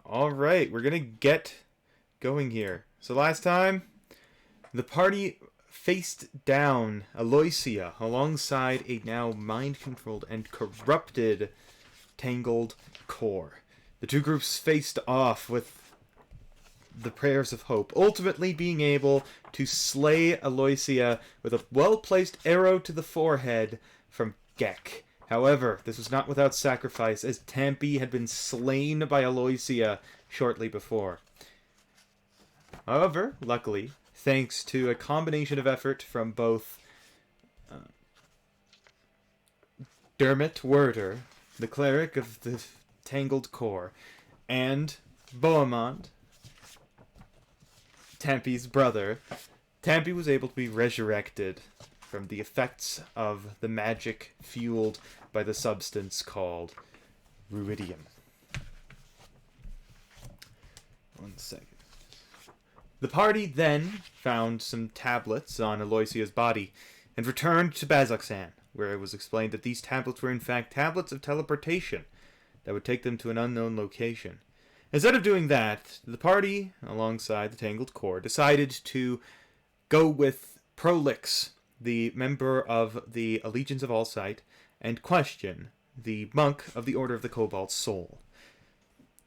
Alright, we're gonna get going here. So last time, the party faced down Aloysia alongside a now mind-controlled and corrupted Tangled Core. The two groups faced off with the prayers of hope, ultimately being able to slay Aloysia with a well-placed arrow to the forehead from Gek. However, this was not without sacrifice, as Tampy had been slain by Aloysia shortly before. However, luckily, thanks to a combination of effort from both Dermot Werder, the cleric of the Tangled Core, and Bohemond, Tampy's brother, Tampy was able to be resurrected from the effects of the magic fueled by the substance called ruidium. One second. The party then found some tablets on Aloysia's body and returned to Bazoxan, where it was explained that these tablets were in fact tablets of teleportation that would take them to an unknown location. Instead of doing that, the party, alongside the Tangled Core, decided to go with Prolix, the member of the Allegiance of Allsight, and question the monk of the Order of the Cobalt Soul.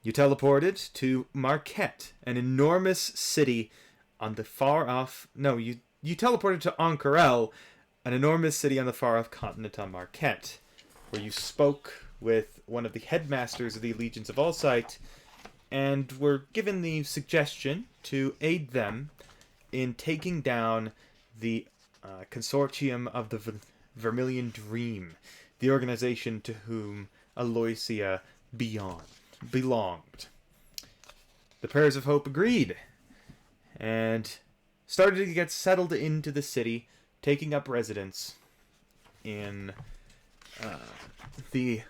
You teleported to Marquette, an enormous city on the far-off... No, you teleported to Ankarel, an enormous city on the far-off continent on Marquette, where you spoke with one of the headmasters of the Allegiance of Allsight, and were given the suggestion to aid them in taking down the consortium of the Vermilion Dream, the organization to whom Aloysia belonged. The Prayers of Hope agreed, and started to get settled into the city, taking up residence in the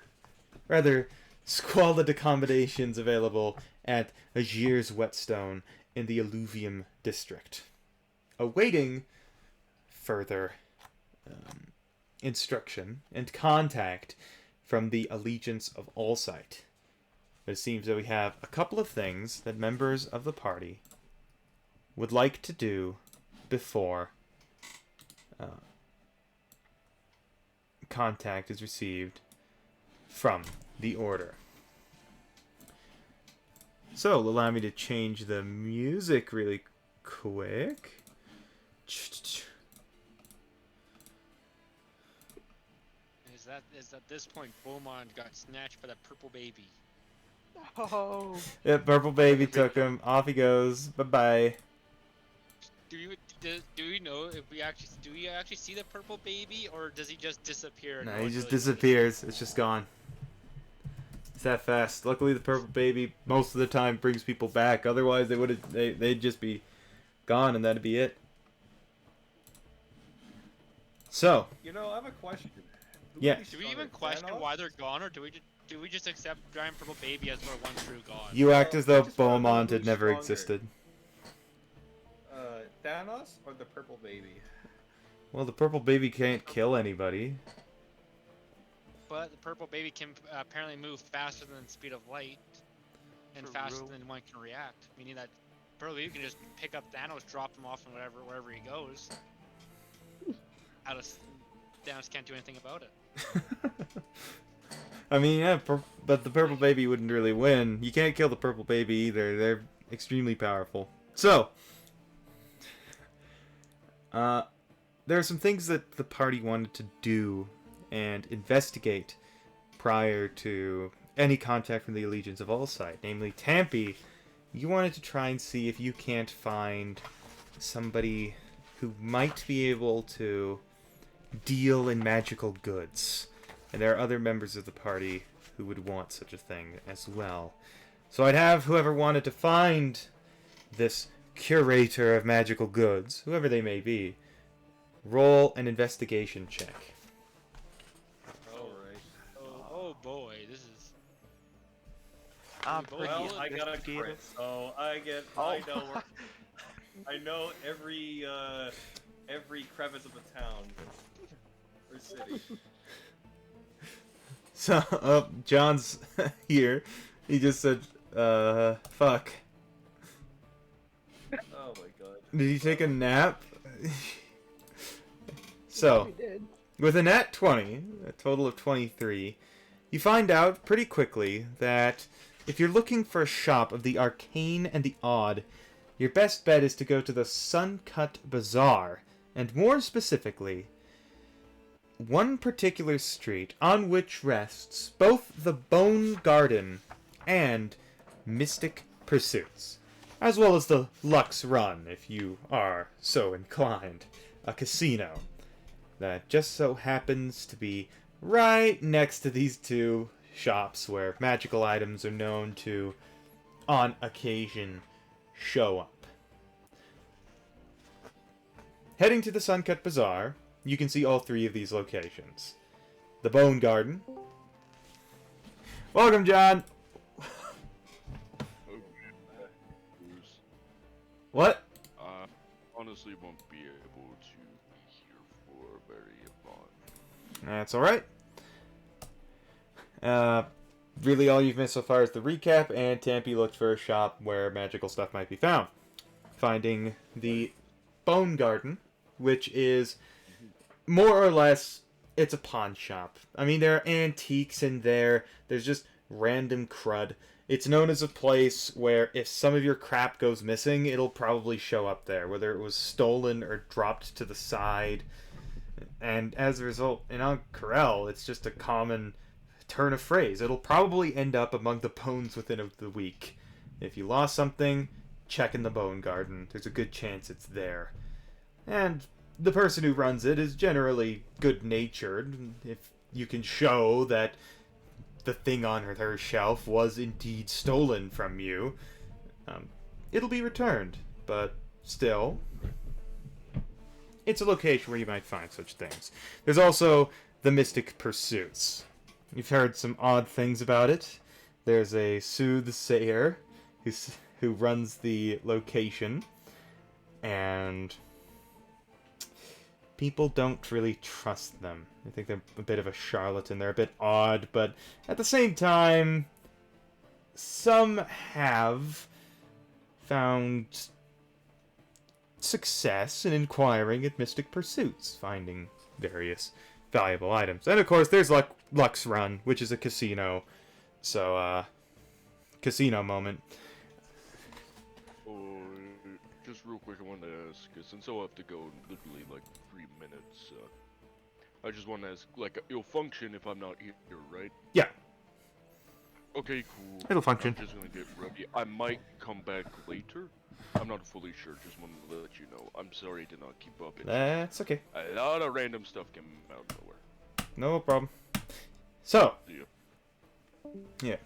rather squalid accommodations available at Agir's Whetstone in the Alluvium district, awaiting further instruction and contact from the Allegiance of Allsight. It seems that we have a couple of things that members of the party would like to do before contact is received from the Order. So, allow me to change the music really quick. Is at this point Beaumont got snatched by that purple baby. Oh. Yeah, Purple Baby took him. Off he goes. Bye-bye. Do we know if we actually see the purple baby, or does he just disappear? No, he just disappears. It's just gone. It's that fast. Luckily, the Purple Baby most of the time brings people back. Otherwise, they'd just be gone, and that'd be it. So. You know, I have a question. Yeah. Do we even question why they're gone, or do we just accept Giant Purple Baby as our one true god? You act as though Beaumont had never existed. Thanos or the Purple Baby? Well, the Purple Baby can't kill anybody. But the Purple Baby can apparently move faster than the speed of light, and faster than one can react. Meaning that Purple Baby can just pick up Thanos, drop him off, and wherever he goes. Thanos can't do anything about it. I mean, yeah, but the Purple Baby wouldn't really win. You can't kill the Purple Baby either. They're extremely powerful. So, there are some things that the party wanted to do and investigate prior to any contact from the Allegiance of Allsight. Namely, Tampy, you wanted to try and see if you can't find somebody who might be able to deal in magical goods. And there are other members of the party who would want such a thing as well. So I'd have whoever wanted to find this curator of magical goods, whoever they may be, roll an investigation check. Oh boy, this is... Well, I got a crit, so I know every crevice of the town or city. So, John's here. He just said, Fuck. Oh my god. Did he take a nap? So, We did. with a nat 20, a total of 23, you find out pretty quickly that if you're looking for a shop of the arcane and the odd, your best bet is to go to the Suncut Bazaar, and more specifically, one particular street on which rests both the Bone Garden and Mystic Pursuits, as well as the Lux Run, if you are so inclined, a casino that just so happens to be right next to these two shops where magical items are known to, on occasion, show up. Heading to the Suncut Bazaar, you can see all three of these locations. The Bone Garden. Welcome, John! What? Honestly won't be able to be here for very long. That's alright. Really all you've missed so far is the recap, and Tampy looked for a shop where magical stuff might be found. Finding the Bone Garden, which is more or less, it's a pawn shop. I mean, there are antiques in there, there's just random crud. It's known as a place where if some of your crap goes missing, it'll probably show up there, whether it was stolen or dropped to the side. And as a result, in Corel, it's just a common turn of phrase. It'll probably end up among the bones within the week. If you lost something, check in the Bone Garden. There's a good chance it's there. And the person who runs it is generally good-natured. If you can show that the thing on her shelf was indeed stolen from you, it'll be returned. But still, it's a location where you might find such things. There's also the Mystic Pursuits. You've heard some odd things about it. There's a soothsayer who runs the location, and people don't really trust them. I think they're a bit of a charlatan. They're a bit odd, but at the same time, some have found success in inquiring at Mystic Pursuits, finding various valuable items. And of course, there's Lux Run, which is a casino. So, casino moment. Oh, just real quick, I wanted to ask, since I'll have to go in literally like 3 minutes, I just want to ask, like, it'll function if I'm not here, right? Yeah. Okay, cool. It'll function. I'm just gonna get ready. I might come back later. I'm not fully sure, just wanted to let you know. I'm sorry to not keep up. It's That's okay. a lot of random stuff came out of nowhere. No problem. So, See ya. yeah.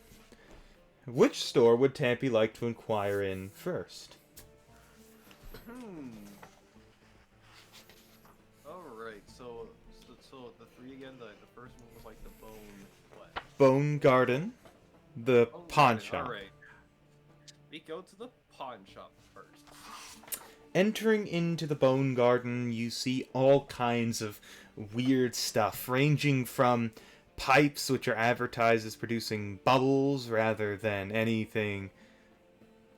Which store would Tampy like to inquire in first? Alright, so the three again, the first one was like the bone, what? Bone Garden, the Oh, pawn right, shop. Alright. We go to the pawn shop first. Entering into the Bone Garden, you see all kinds of weird stuff, ranging from pipes which are advertised as producing bubbles rather than anything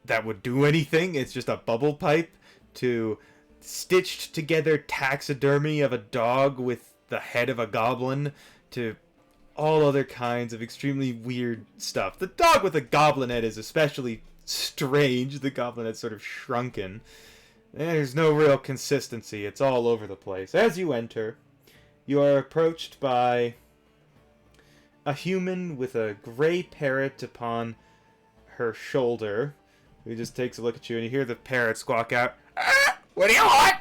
that would do anything. It's just a bubble pipe, to stitched together taxidermy of a dog with the head of a goblin, to all other kinds of extremely weird stuff. The dog with a goblin head is especially strange. The goblin head's sort of shrunken. There's no real consistency. It's all over the place. As you enter, you are approached by a human with a gray parrot upon her shoulder, who just takes a look at you, and you hear the parrot squawk out, "Ah, what do you want?"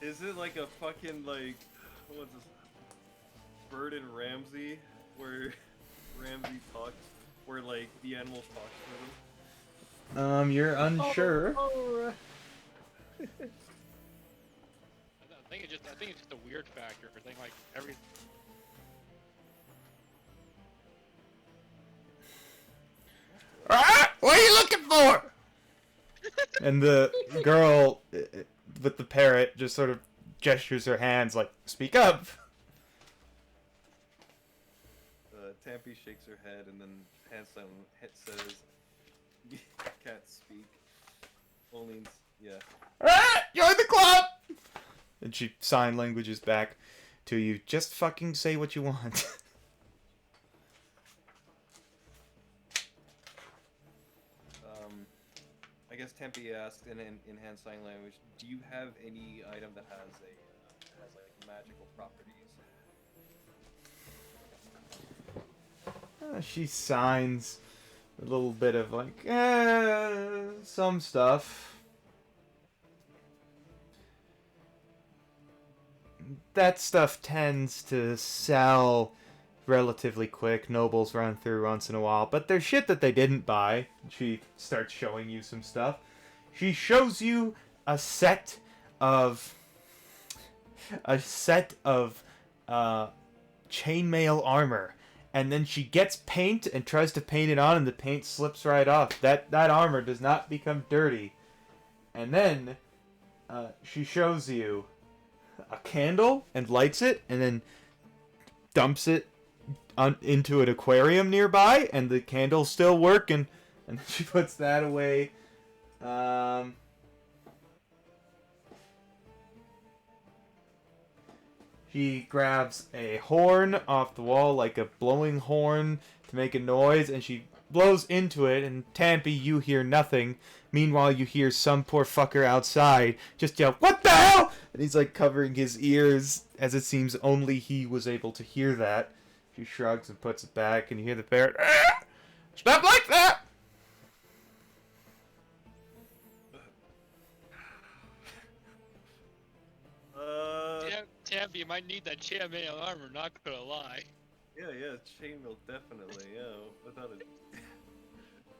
Is it like a fucking, like, what's this? Bird and Ramsey, where Ramsey talks, where, like, the animals talk to him? You're unsure. Oh, I think it's just a weird factor. I think like every. Ah, what are you looking for? And the girl with the parrot just sort of gestures her hands like, "Speak up." Tampy shakes her head and then Handsome says, "Can't speak. Only yeah." Join the club! And she sign languages back to you. Just fucking say what you want. I guess Tempe asked in hand sign language, "Do you have any item that has like magical properties?" She signs a little bit of like, some stuff. That stuff tends to sell relatively quick. Nobles run through once in a while, but there's shit that they didn't buy. She starts showing you some stuff. She shows you a set of chainmail armor, and then she gets paint and tries to paint it on, and the paint slips right off. That armor does not become dirty. And then she shows you a candle and lights it, and then dumps it into an aquarium nearby, and the candle's still working. And she puts that away. She grabs a horn off the wall, like a blowing horn, to make a noise, and she blows into it, and Tampy, you hear nothing. Meanwhile, you hear some poor fucker outside just yell, "What the hell?" And he's like covering his ears, as it seems only he was able to hear that. She shrugs and puts it back, and you hear the parrot, "Stop like that!" Tampy, you might need that chainmail armor, not gonna lie. Yeah, chainmail definitely, yeah, without it.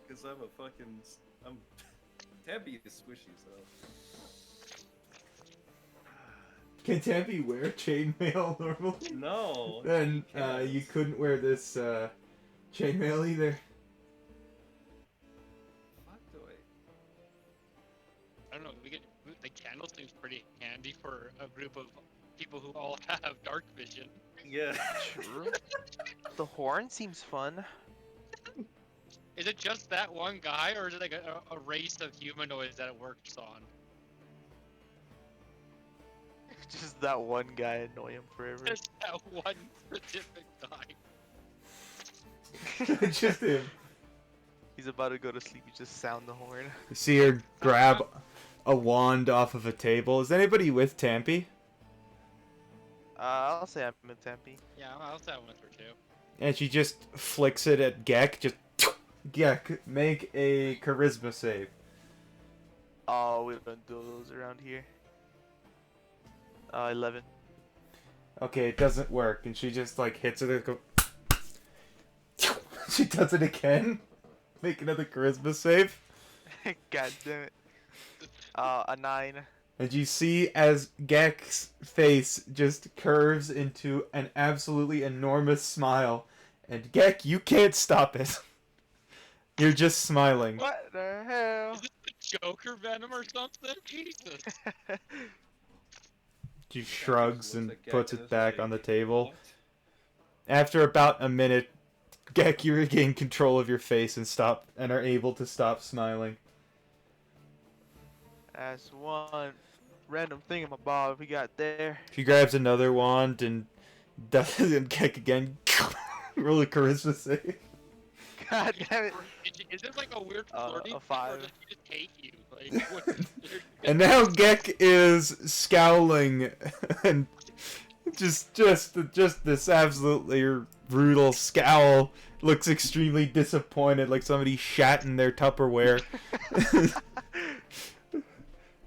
Because I'm Tampy is squishy, so. Can Tampy wear chainmail normally? No. Then you couldn't wear this chainmail either. Fuck do I don't know. The candle seems pretty handy for a group of people who all have dark vision. Yeah. True. The horn seems fun. Is it just that one guy, or is it like a race of humanoids that it works on? Just that one guy annoy him forever. Just that one specific guy. Just him. He's about to go to sleep. You just sound the horn. You see her grab a wand off of a table. Is anybody with Tampy? I'll say I'm in Tempe. Yeah, I'll say I went through too. And she just flicks it at Gek. Just Gek, make a charisma save. Oh, we don't do those around here. 11. Okay, it doesn't work, and she just like hits it and go. She does it again. Make another charisma save. God damn it. A 9. And you see as Gek's face just curves into an absolutely enormous smile. And Gek, you can't stop it. You're just smiling. What the hell? Is this the Joker venom or something? Jesus. She shrugs and Looks at Gek puts and it is back like, on the table. "What?" After about a minute, Gek, you regain control of your face and are able to stop smiling. That's one random thingamabob we got there. She grabs another wand and does it and Gek again. Roll a charisma save. God damn it. Is this like a weird A flirting thing, or 5. does she just hate you? Like, what, And now Gek is scowling and just this absolutely brutal scowl. Looks extremely disappointed, like somebody shat in their Tupperware.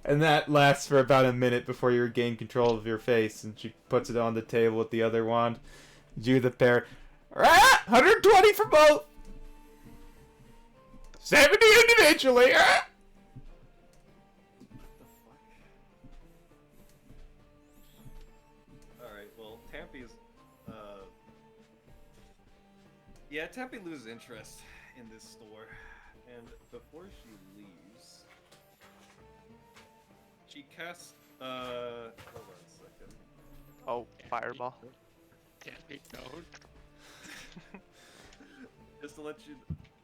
And that lasts for about a minute before you regain control of your face, and she puts it on the table with the other wand. You the pair. 120 for both. 70 individually. Alright, well, Tampy's, yeah, Tampy loses interest in this store, and before she leaves, she casts, hold on a second. Oh, fireball. Can't be known. to let you.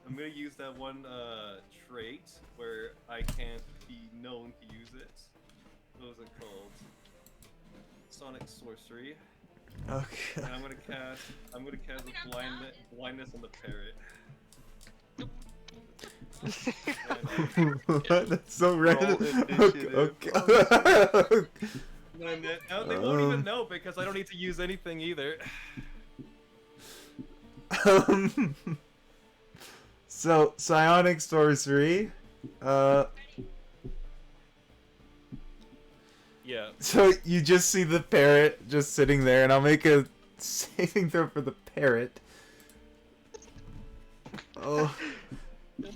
I'm gonna use that one trait where I can't be known to use it. What was it called? Sonic sorcery. Okay. And I'm gonna cast blindness on the parrot. What? That's so random. initiative. Okay. Now they won't even know because I don't need to use anything either. So psionic sorcery. Yeah. So you just see the parrot just sitting there, and I'll make a saving throw for the parrot. Oh.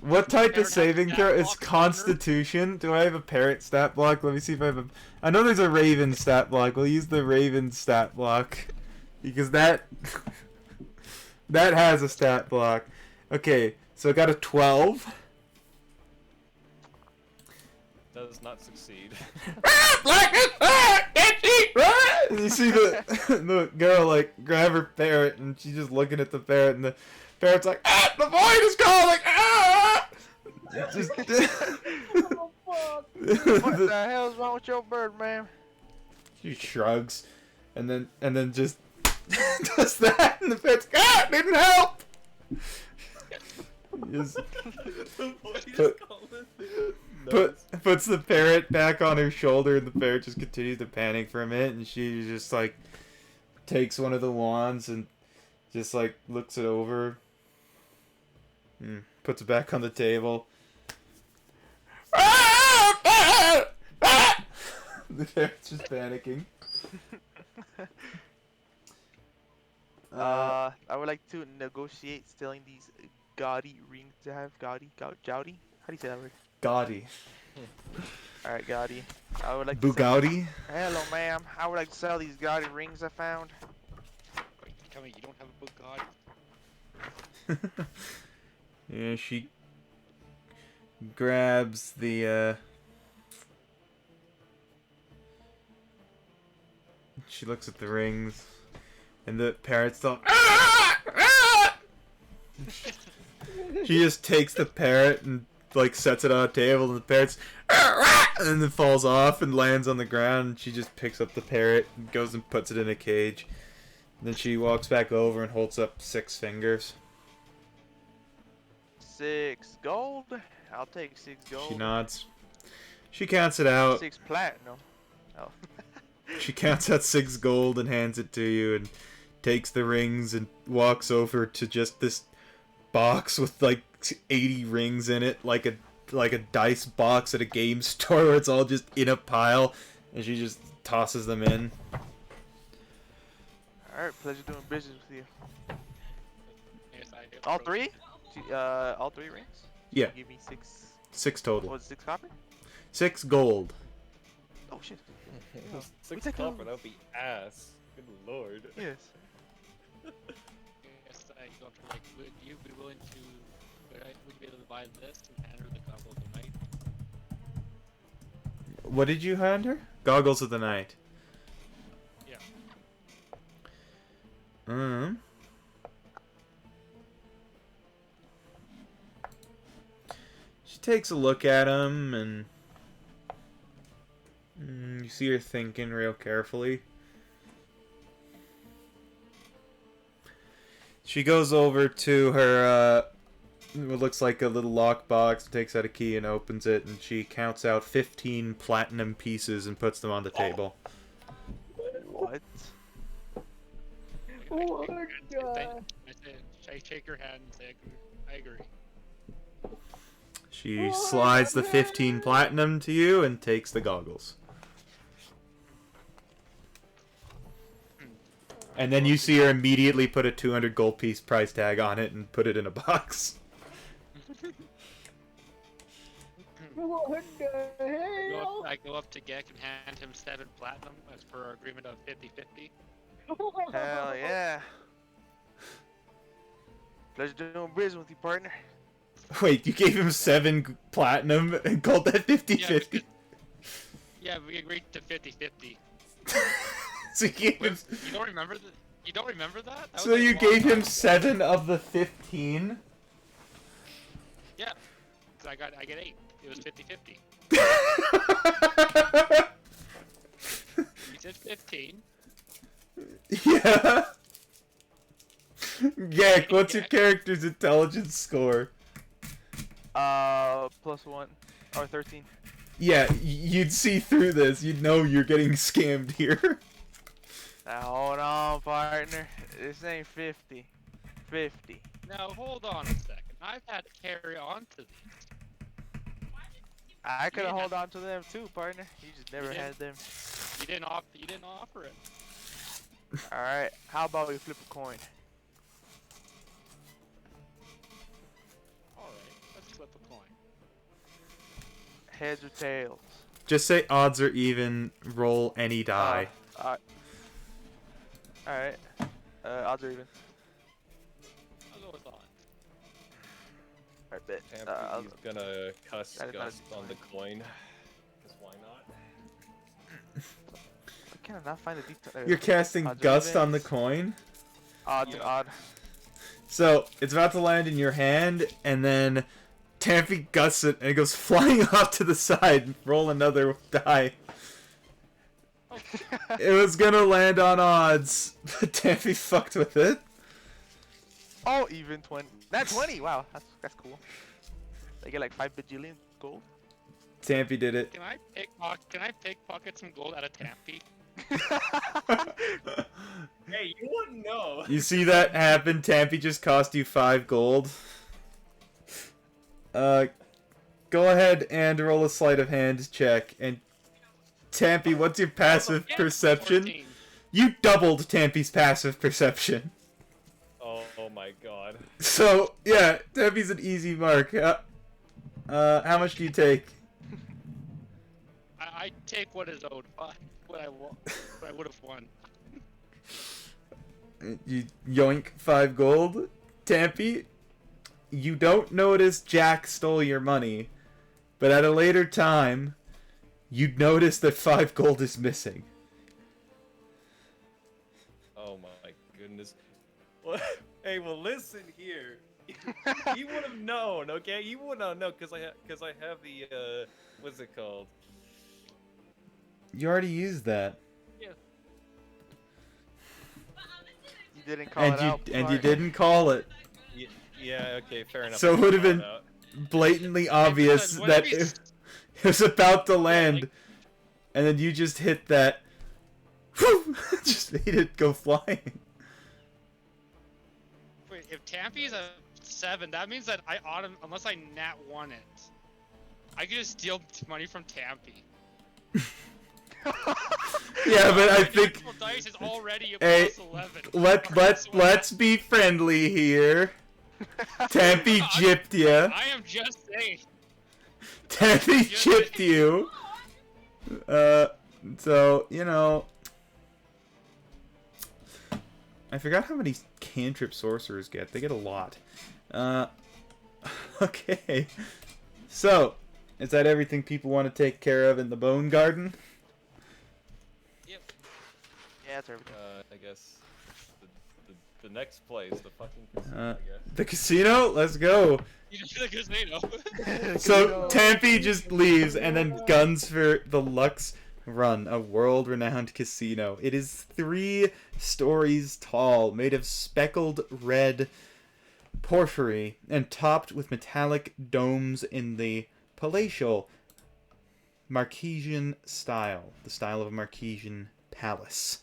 What type of saving throw? It's Constitution. Do I have a parrot stat block? Let me see if I have a... I know there's a Raven stat block. We'll use the Raven stat block. Because that... that has a stat block. Okay, so I got a 12. Does not succeed. And you see the the girl like grab her parrot, and she's just looking at the parrot, and the parrot's like, "Ah, the void is calling!" Ah! Just What the hell's wrong with your bird, man? she shrugs, and then just does that, and the parrot's like, "Ah, didn't help." Just puts the parrot back on her shoulder, and the parrot just continues to panic for a minute, and she just like takes one of the wands and just like looks it over, puts it back on the table. The parrot's just panicking. I would like to negotiate stealing these gaudy rings to have. Jowdy? How do you say that word? Gaudy. Alright, gaudy. I would like to Bugatti? Hello, ma'am. I would like to sell these gaudy rings I found. Wait, tell me you don't have a book, God. Yeah, she grabs the, she looks at the rings, and the parrot's all, she just takes the parrot and, like, sets it on a table, and the parrot's, and then falls off and lands on the ground, and she just picks up the parrot and goes and puts it in a cage. And then she walks back over and holds up 6 fingers. 6 gold? I'll take 6 gold. She nods. She counts it out. 6 platinum. Oh. She counts out 6 gold and hands it to you, and takes the rings and walks over to just this box with like 80 rings in it, like a dice box at a game store where it's all just in a pile, and she just tosses them in. Alright, pleasure doing business with you. Yes, I do. All 3? All 3 rings? Yeah, Give me 6. 6 total. What was it, 6 copper? 6 gold. Oh shit. Six take copper, a- that would be ass. Good lord. Yes. Yes, I go up to like, would you be willing to, would you be able to buy this and hand her the goggles of night? What did you hand her? Goggles of the Night. Yeah. She takes a look at him, and you see her thinking real carefully. She goes over to her, what looks like a little lockbox, takes out a key and opens it, and she counts out 15 platinum pieces and puts them on the table. What? Oh my God. I shake her hand and say, I agree. She slides the 15 platinum to you and takes the goggles. And then you see her immediately put a 200 gold piece price tag on it and put it in a box. What the hell? I go up to Gek and hand him 7 platinum as per our agreement of 50-50. Hell yeah. Pleasure doing business with you, partner. Wait, you gave him 7 platinum and called that 50-50? Yeah, we agreed to 50-50. So you gave him... You don't remember that? You don't remember that? So you gave him 7 of the 15? Yeah. Cause I get 8. It was 50-50. You said 15. Yeah. Gek, what's your character's intelligence score? +1 or 13. Yeah, you'd see through this. You'd know you're getting scammed here. Now hold on, partner. This ain't 50. 50. Now hold on a second. I've had to carry on to these. I could have Yeah. hold on to them too, partner. You just never You had them. You didn't offer it. All right. How about we flip a coin? All right. Let's flip a coin. Heads or tails? Just say odds are even, roll any die. All right. Odds are even. I'll go with odds. I bet. He's gonna cuss That is not Gust a on the coin. Cause why not? Why can I not find the detail? You're casting Odds are Gust even. on the coin. Odds Yeah. odd. So, it's about to land in your hand, and then Taffy gusts it, and it goes flying off to the side. Roll another die. It was gonna land on odds, but Taffy fucked with it. Oh, even 20. Not 20. Wow, that's cool. They get like 5 bajillion gold. Taffy did it. Can I pickpocket some gold out of Tampy? Hey, you wouldn't know. You see that happen? Tampy just cost you 5 gold. Go ahead and roll a sleight of hand check. And Tampy, what's your passive Yeah, perception? 14. You doubled Tampy's passive perception. Oh my god. So, yeah, Tampy's an easy mark. How much do you take? I take what is owed. What I would have won. You yoink 5 gold. Tampy, you don't notice Jack stole your money, but at a later time, you'd notice that 5 gold is missing. Oh my goodness. Well, hey, well listen here. You would have known, okay? You would not know because I have the what's it called? You already used that. You didn't call And it you out. and you didn't call it. Yeah, okay, fair enough. So it I would have didn't been call it out. blatantly obvious what that if he's- it was about to land, like- and then you just hit that. Just made it go flying. Wait, if Tampy's a 7, that means that unless I nat 1 it, I can just steal money from Tampy. Yeah, but I My think natural dice is already a Hey, +11. let's be friendly here. Tampy gypped ya. I am just saying. Taffy chipped you. So, you know. I forgot how many cantrip sorcerers get. They get a lot. Okay. So, is that everything people want to take care of in the Bone Garden? Yep. Yeah, that's everything. I guess the next place, the fucking casino, I guess. The casino? Let's go. You just like casino. So, Tampy just leaves and then guns for the Lux Run, a world-renowned casino. It is 3 stories tall, made of speckled red porphyry, and topped with metallic domes in the palatial Marquesian style, the style of a Marquesian palace.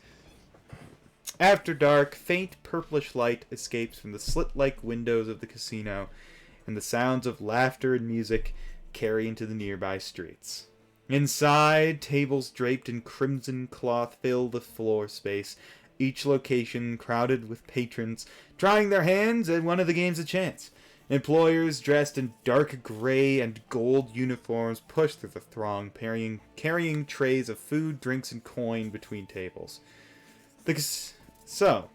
After dark, faint purplish light escapes from the slit-like windows of the casino, and the sounds of laughter and music carry into the nearby streets. Inside, tables draped in crimson cloth fill the floor space, each location crowded with patrons trying their hands at one of the games of chance. Employers dressed in dark gray and gold uniforms push through the throng, carrying trays of food, drinks, and coin between tables. So,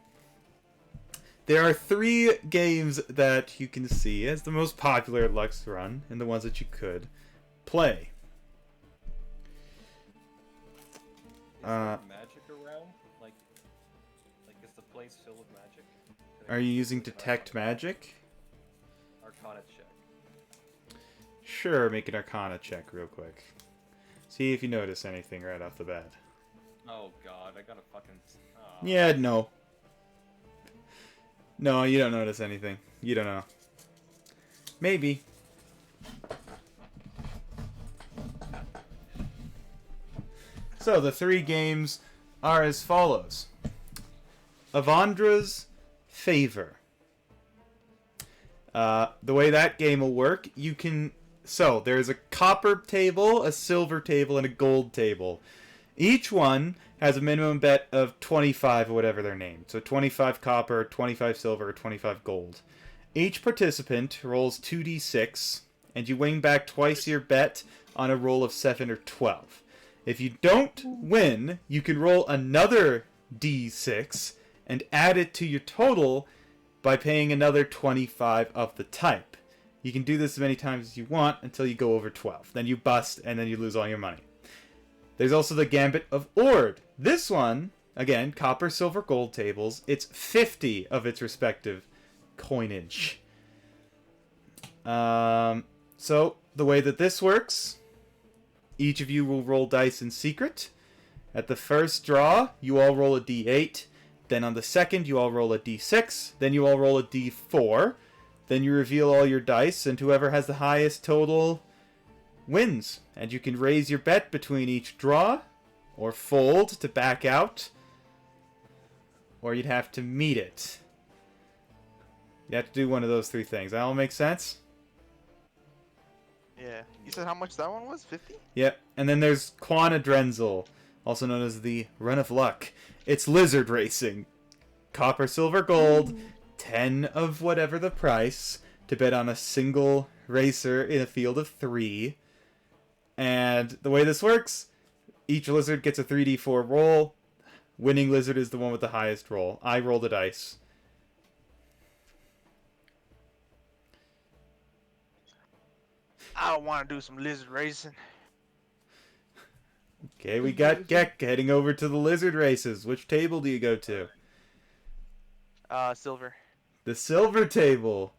there are 3 games that you can see as the most popular at Lux Run, and the ones that you could play. Is there magic around? Like is the place filled with magic? Are you using Detect Magic? Arcana check. Sure, make an Arcana check real quick. See if you notice anything right off the bat. Oh god, I gotta fucking. Yeah, no. No, you don't notice anything. You don't know. Maybe. So, the 3 games are as follows. Avandra's Favor. The way that game will work, you can... So, there's a copper table, a silver table, and a gold table. Each one has a minimum bet of 25 or whatever they're named. So 25 copper, 25 silver, 25 gold. Each participant rolls 2d6, and you win back twice your bet on a roll of 7 or 12. If you don't win, you can roll another d6 and add it to your total by paying another 25 of the type. You can do this as many times as you want until you go over 12. Then you bust, and then you lose all your money. There's also the Gambit of Ord. This one, again, copper, silver, gold tables. It's 50 of its respective coinage. So, the way that this works, each of you will roll dice in secret. At the first draw, you all roll a d8. Then on the second, you all roll a d6. Then you all roll a d4. Then you reveal all your dice, and whoever has the highest total wins. And you can raise your bet between each draw, or fold to back out, or you'd have to meet it. You have to do one of those 3 things. That all make sense? Yeah. You said how much that one was? 50? Yep. And then there's Quanadrenzel, also known as the Run of Luck. It's lizard racing. Copper, silver, gold, 10 of whatever the price, to bet on a single racer in a field of 3. And the way this works, each lizard gets a 3d4 roll. Winning lizard is the one with the highest roll. I roll the dice. I want to do some lizard racing. Okay, we got Gek heading over to the lizard races. Which table do you go to? Silver. The silver table.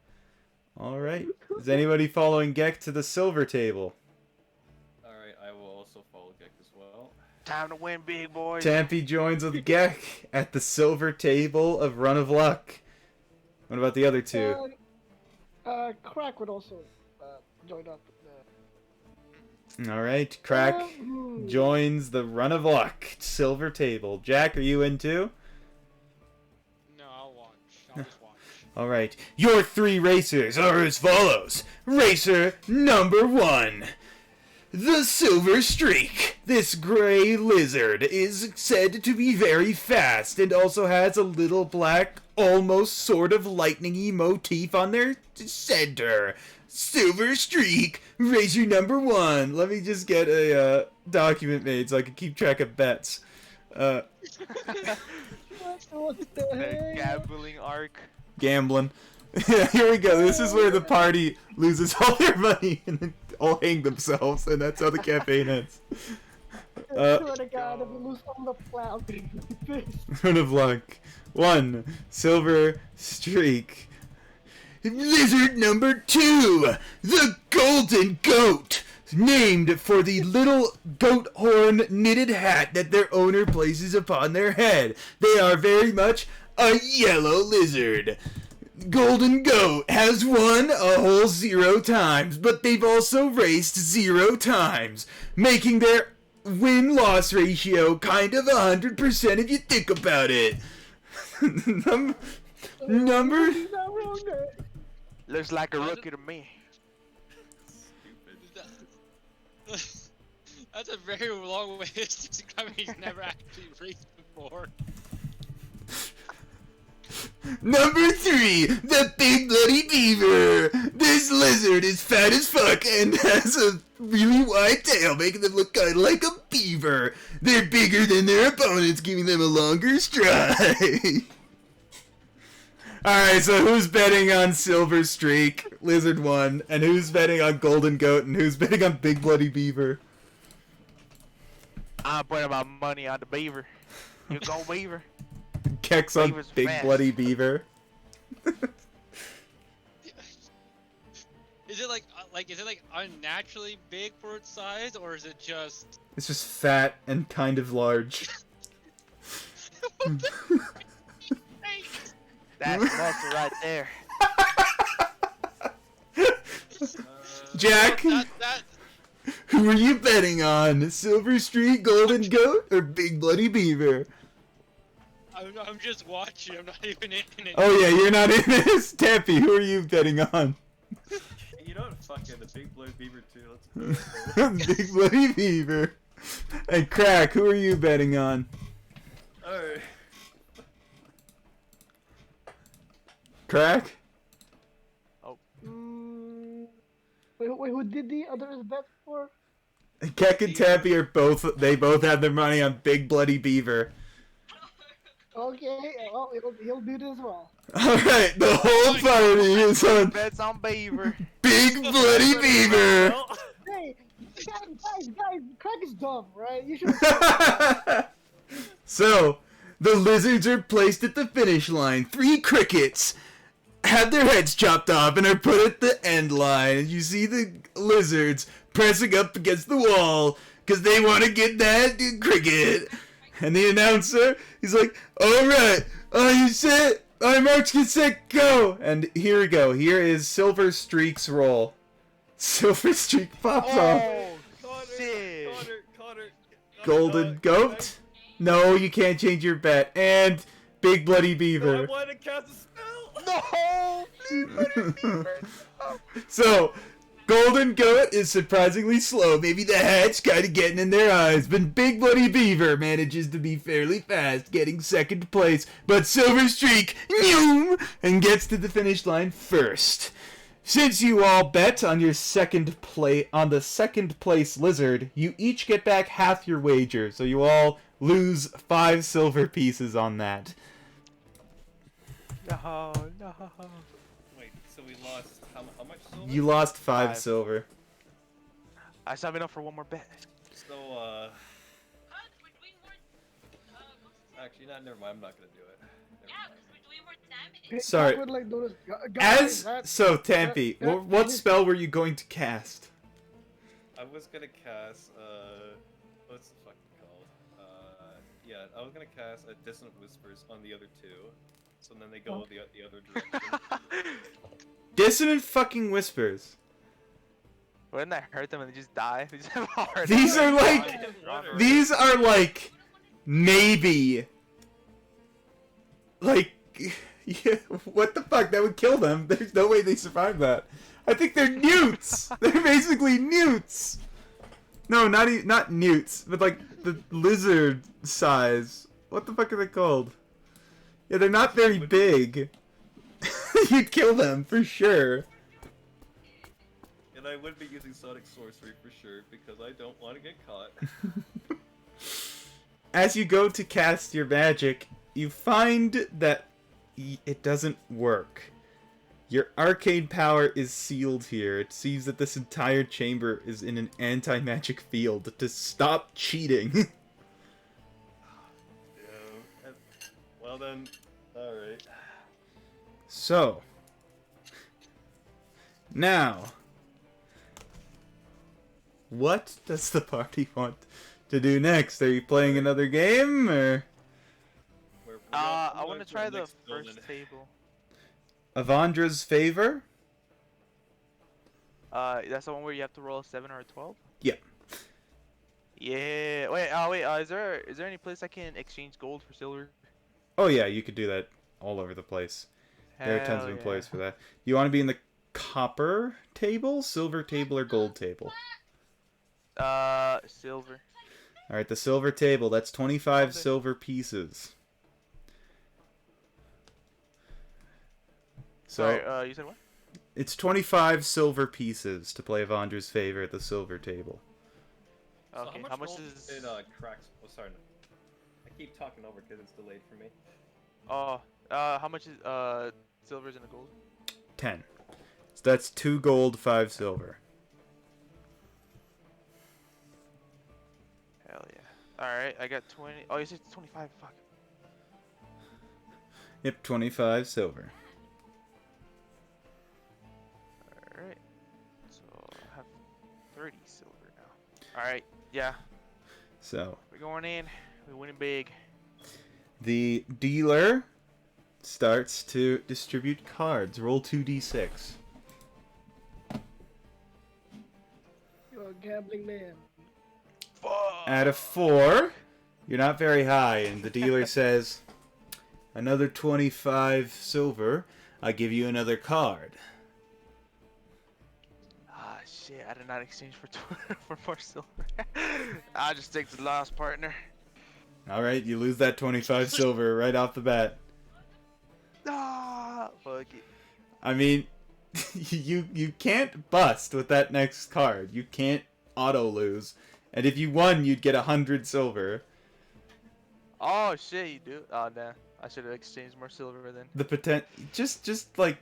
Alright. Is anybody following Gek to the silver table? Alright, I will also follow Gek as well. Time to win, big boys. Tampy joins with Gek at the silver table of Run of Luck. What about the other 2? Crack would also join up. Alright, Crack joins the Run of Luck silver table. Jack, are you in too? No, I'll watch. I'll just watch. Alright, your 3 racers are as follows. Racer number 1. The Silver Streak. This gray lizard is said to be very fast and also has a little black, almost sort of lightning-y motif on their center. Silver Streak, racer number 1. Let me just get a document made so I can keep track of bets. What the The heck? gambling arc. Gambling. Here we go. This is where the party loses all their money and then all hang themselves, and that's how the campaign ends. I swear to God, if we lose on the plow, Run of Luck. 1. Silver Streak. Lizard number 2. The Golden Goat. Named for the little goat horn knitted hat that their owner places upon their head. They are very much a yellow lizard. Golden Goat has won a whole 0 times, but they've also raced 0 times, making their win-loss ratio kind of 100% if you think about it. Number... he's not wrong there. Looks like a rookie to me. That's a very long way to describe he's never actually raced before. Number 3, the Big Bloody Beaver. This lizard is fat as fuck and has a really wide tail, making them look kind of like a beaver. They're bigger than their opponents, giving them a longer stride. Alright, so who's betting on Silver Streak, Lizard 1, and who's betting on Golden Goat, and who's betting on Big Bloody Beaver? I'm putting my money on the beaver. You go, beaver. Kex on Beaver's Big fast. Bloody Beaver. Is it is it like unnaturally big for its size, or is it just? It's just fat and kind of large. That's muscle right there. Jack, That who are you betting on? Silver Streak, Golden Goat, or Big Bloody Beaver? I'm just watching. I'm not even in it. Oh yeah, you're not in this. Tappy, who are you betting on? You know what? Fuck it, the big blue beaver too. Let's go. Big Bloody Beaver. And Crack, who are you betting on? Alright. Crack? Wait, who did the others bet for? Keck and Tappy are they both have their money on Big Bloody Beaver. Okay, well, he'll do it as well. Alright, the whole party is on Bets on Beaver. Big Bloody Beaver! Hey, guys, Craig is dumb, right? You should. So, the lizards are placed at the finish line. 3 crickets have their heads chopped off and are put at the end line. And you see the lizards pressing up against the wall because they want to get that cricket. And the announcer, he's like, alright, are you set? Alright, March, get set, go! And here we go. Here is Silver Streak's roll. Silver Streak pops off. Shit. Connor. Golden Goat? No, you can't change your bet. And Big Bloody No, I Beaver. wanted to cast a spell! No! Big Bloody Beaver. No. So, Golden Goat is surprisingly slow. Maybe the hatch kind of getting in their eyes. But Big Bloody Beaver manages to be fairly fast, getting second place. But Silver Streak, noom, and gets to the finish line first. Since you all bet on your second place lizard, you each get back half your wager. So you all lose 5 silver pieces on that. No. Wait, so we lost how much silver? You lost 5 5. silver. I still have enough for one more bet. So, actually, never mind, I'm not gonna do it. Never mind. Sorry. I would like those guys. So, Tampy, what spell were you going to cast? I was gonna cast, what's the fuck called? Yeah, I was gonna cast a Dissonant Whispers on the other 2. So then they go the other direction. Dissonant fucking Whispers. Wouldn't that hurt them and they just die? They just have a heart These attack. are like, these are like, maybe, like, yeah, what the fuck? That would kill them. There's no way they survive that. I think they're newts. They're basically newts. No, not newts, but like the lizard size. What the fuck are they called? Yeah, they're not very big. You'd kill them for sure. And I would be using Sonic Sorcery for sure because I don't want to get caught. As you go to cast your magic, you find that it doesn't work. Your arcane power is sealed here. It seems that this entire chamber is in an anti-magic field to stop cheating. Well then, alright. So, now, what does the party want to do next? Are you playing another game, or I want to try the first table. Avandra's Favor? That's the one where you have to roll a 7 or a 12? Yep. Yeah. Wait, is there any place I can exchange gold for silver? Oh yeah, you could do that all over the place. There are tons of employees for that. You want to be in the copper table, silver table, or gold table? Silver. Alright, the silver table. That's 25 silver pieces. So, Sorry, you said what? it's 25 silver pieces to play Avandra's Favor at the silver table. Okay, how much gold is... did cracks? Oh, sorry. I keep talking over because it's delayed for me. Oh, how much is silvers and the gold? 10. So that's 2 gold, 5 silver. Hell yeah. Alright, I got 20. Oh, you said 25. Fuck. Yep, 25 silver. Alright. 30 silver now. All right. Yeah. So We're going in. We're winning big. the dealer starts to distribute cards. Roll 2d6. You're a gambling man. At a 4, you're not very high, and the dealer says, another 25 silver, I give you another card. Ah, shit. I did not exchange for for more silver. I'll just take the loss, partner. Alright, you lose that 25 silver right off the bat. Ah, fuck it. I mean, you can't bust with that next card. You can't auto lose. And if you won, you'd get 100 silver. Oh, shit, you do? Oh, damn. I should have exchanged more silver then. The just like,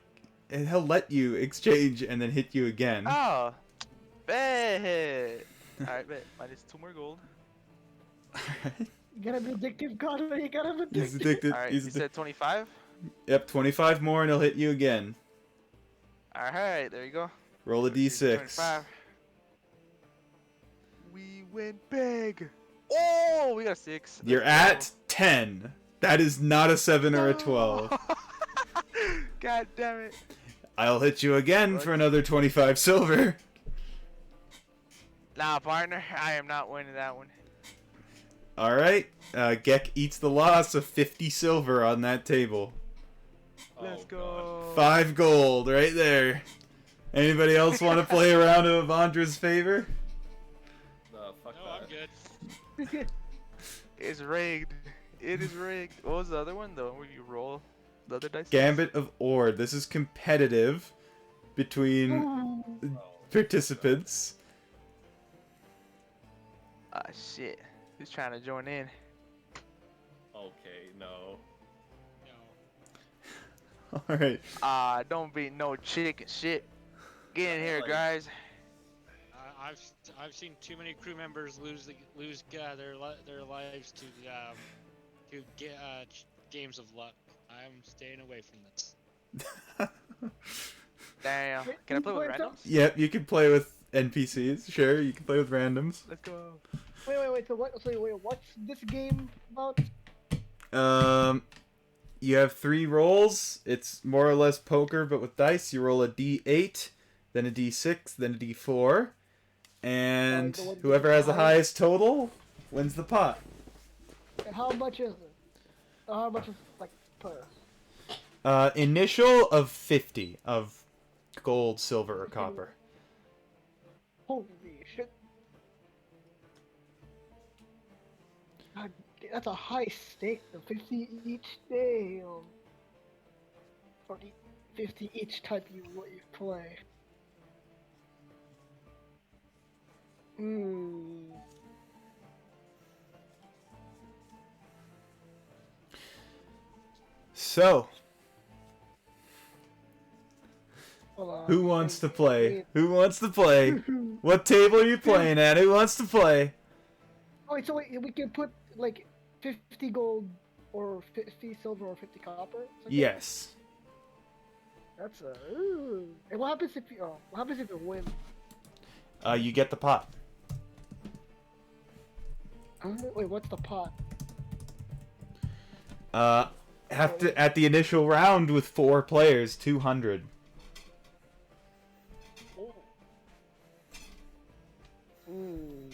he'll let you exchange and then hit you again. Oh, bet. Alright, bet. Minus 2 more gold. Alright. You gotta be addictive, Connor. You gotta be He's addictive. addicted. Alright, He's you addicted. said 25? Yep, 25 more and he'll hit you again. Alright, there you go. Roll a d6. 25. We went big. Oh, we got a 6. You're at 10. That is not a 7 or a 12. God damn it. I'll hit you again for another 25 silver. Nah, partner, I am not winning that one. Alright, Gek eats the loss of 50 silver on that table. Let's Oh, go. 5 gold right there. Anybody else want to play a round of Avandra's favor? No, fuck No, that. I'm good. It's rigged. It is rigged. What was the other one, though, where you roll the other dice? Gambit of Ord. This is competitive between Oh, participants. Ah, shit. Who's trying to join in? okay, no. No. Alright. Ah, don't be no chicken shit. Get in here, Like- guys. I've seen too many crew members lose their lives to games of luck. I'm staying away from this. Damn. Wait, Can I play with wait, randoms? Yep, you can play with NPCs. Sure, you can play with randoms. Let's go. Wait. So what's this game about? You have 3 rolls. It's more or less poker, but with dice. You roll a d8, then a d6, then a d4, and the one whoever with has the the highest- highest total wins the pot. And how much is it? How much is like per? Initial of 50 of gold, silver, or copper. Holy shit! God, that's a high stake. The 50 each day. 40, 50 each time you play. Hmm. So, Hold on. who wants to play? Who wants to play? What table are you playing at? Who wants to play? So we can put like 50 gold or 50 silver or 50 copper? Something? Yes. That's a. Ooh. And what happens if you? Oh, what happens if you win? You get the pot. Wait, what's the pot? Have to at the initial round with 4 players, 200. Oh. Hmm.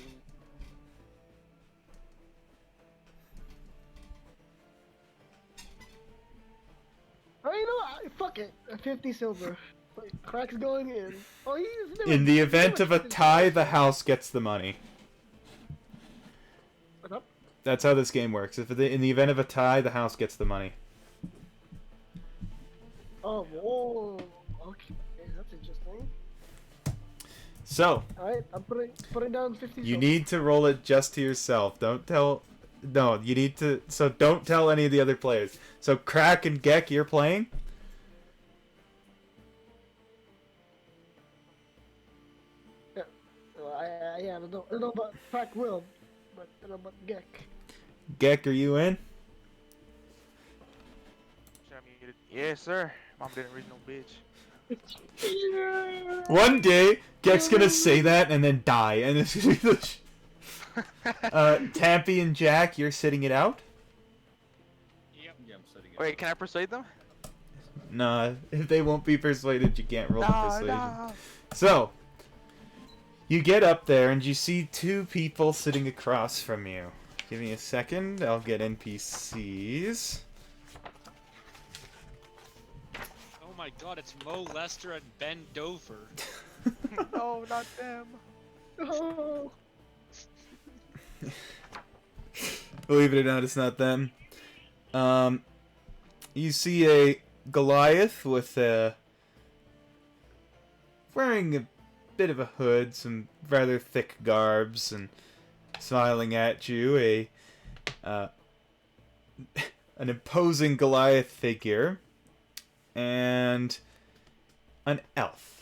Oh, you know what? Fuck it. 50 silver. Wait, Crack's going in. Oh, he's never. In the event of a tie, the house gets the money. What up? That's how this game works. In the event of a tie, the house gets the money. Oh, whoa. Okay, that's interesting. So, Alright, I'm putting down 50 you silver. need to roll it just to yourself. Don't tell... No, you need to... So don't tell any of the other players. So Crack and Gek, you're playing? I don't know about Crack will, but I don't know about Gek. Gek, are you in? Should I mute it? Yes, sir. Mom didn't read no bitch. One day, Gek's gonna say that and then die, and it's gonna be the Tampy and Jack, you're sitting it out? Yep. Yeah, I'm setting it. Wait, can I persuade them? Nah, if they won't be persuaded, you can't roll the persuasion. No. So, you get up there and you see two people sitting across from you. Give me a second, I'll get NPCs. Oh my god, it's Mo Lester and Ben Dover. No, not them. Oh. Believe it or not, it's not them. You see a Goliath with wearing a bit of a hood, some rather thick garbs, and smiling at you. An imposing Goliath figure, and an elf.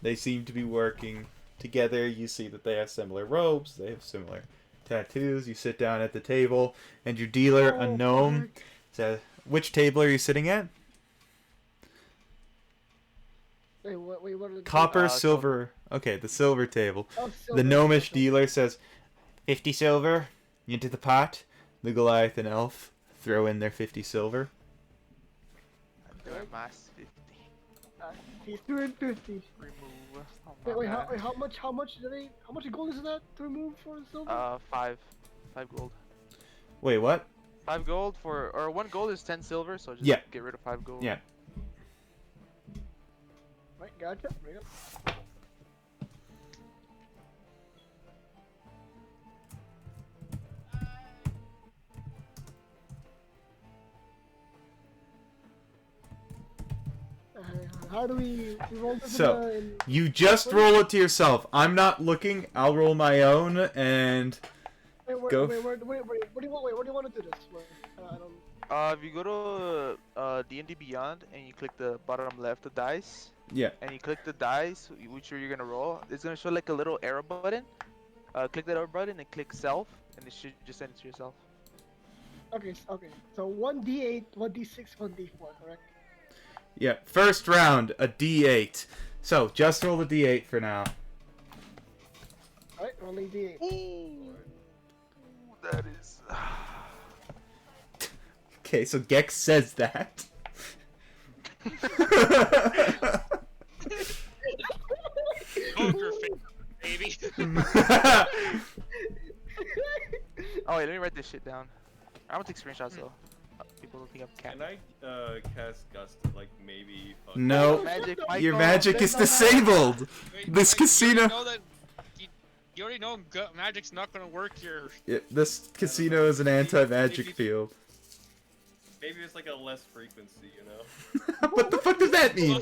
They seem to be working together. You see that they have similar robes. They have similar tattoos. You sit down at the table, and your dealer, a gnome, says, "Which table are you sitting at?" Wait, what are the Copper, silver. silver. Okay, the silver table. Oh, The silver. gnomish dealer says, 50 silver into the pot. The Goliath and elf throw in their 50 silver. They're mass 50. He's 250. Remove. Oh, Wait, my how bad. much gold is that to remove for silver? 5 gold. Wait, what? 5 gold for, or 1 gold is 10 silver, so just Yeah. get rid of 5 gold. Yeah. Right, gotcha. Bring it. How do we roll this So, in You just roll it to yourself. I'm not looking. I'll roll my own, and go. Wait, what do you want to do this? I don't. If you go to D&D Beyond and you click the bottom left of dice, Yeah. and you click the dice which you're gonna roll, it's gonna show like a little arrow button. Click that arrow button and click self, and it should just send it to yourself. Okay, okay. So 1d8, 1d6, 1d4, correct? Yeah. First round, a D8. So, just roll a D8 for now. Alright, rolling d8. Ooh, that is. Okay, so Gex says that. Poker face, baby. Oh wait, let me write this shit down. I'm gonna take screenshots though. People don't think I'm cat. Can I cast Gust to, like, maybe fuck No. Magic, Your Michael, magic there's is no magic. disabled. Wait, This Mike, casino- You already know magic's not gonna work here. Yeah, this casino is an anti-magic field. Maybe it's like a less frequency, you know? What the fuck does that mean?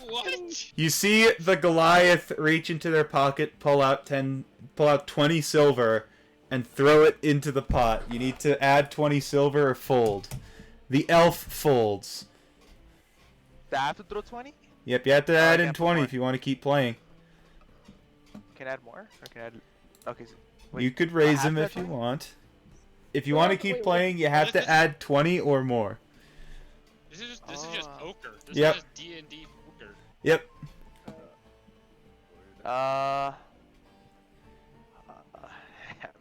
What? You see the Goliath reach into their pocket, pull out 20 silver, and throw it into the pot. You need to add 20 silver or fold. The elf folds. Do I have to throw 20? Yep, you have to Oh, I add in can't put 20 more. if you want to keep playing. Can I add more? Or can I add... Okay, so... You could raise have them to if add you 20? want. If you want to keep playing, you have to add 20 or more. This is just Ah. poker. This Yep. is just D&D poker. Yep.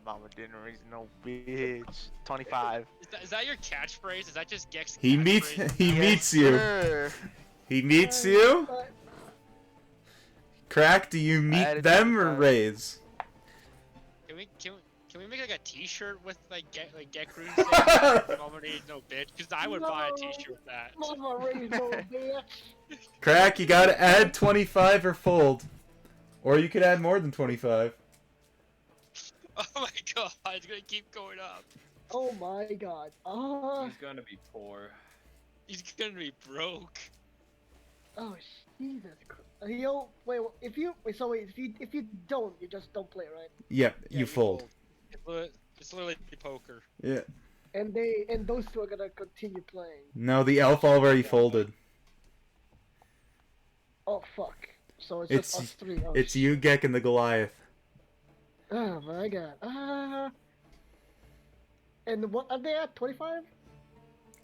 Mama didn't raise no bitch. 25. Is that your catchphrase? Is that just Gex? He meets catchphrase? meets you. Sir. He meets you. Uh, Crack, do you meet added them or 25. raise? Can we make like a T-shirt with like Gekru saying "Mama ain't no bitch"? Because I would buy a T-shirt with that. Mama raised no bitch. Crack, you gotta add 25 or fold. Or you could add more than 25. Oh my god, it's gonna keep going up. Oh my god. He's gonna be poor. He's gonna be broke. Oh Jesus Christ. If you don't, you just don't play, right? Yep, Yeah, you fold. It's literally poker. Yeah. And those two are gonna continue playing. No, the elf already folded. Oh fuck. So it's It's- just us three. Oh, It's you, Gek, and the Goliath. Oh my god. And what are they at? 25?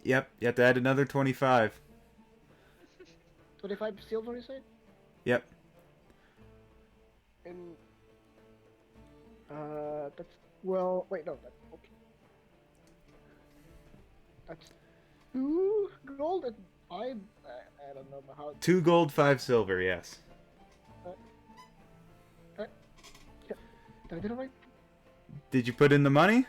Yep, you have to add another 25. 25 silver, you say? Yep. And that's well. Wait, no, that's okay. That's 2 gold and 5. I don't know how. 2 gold, 5 silver. Yes. Uh, yeah, did I do it right? Did you put in the money?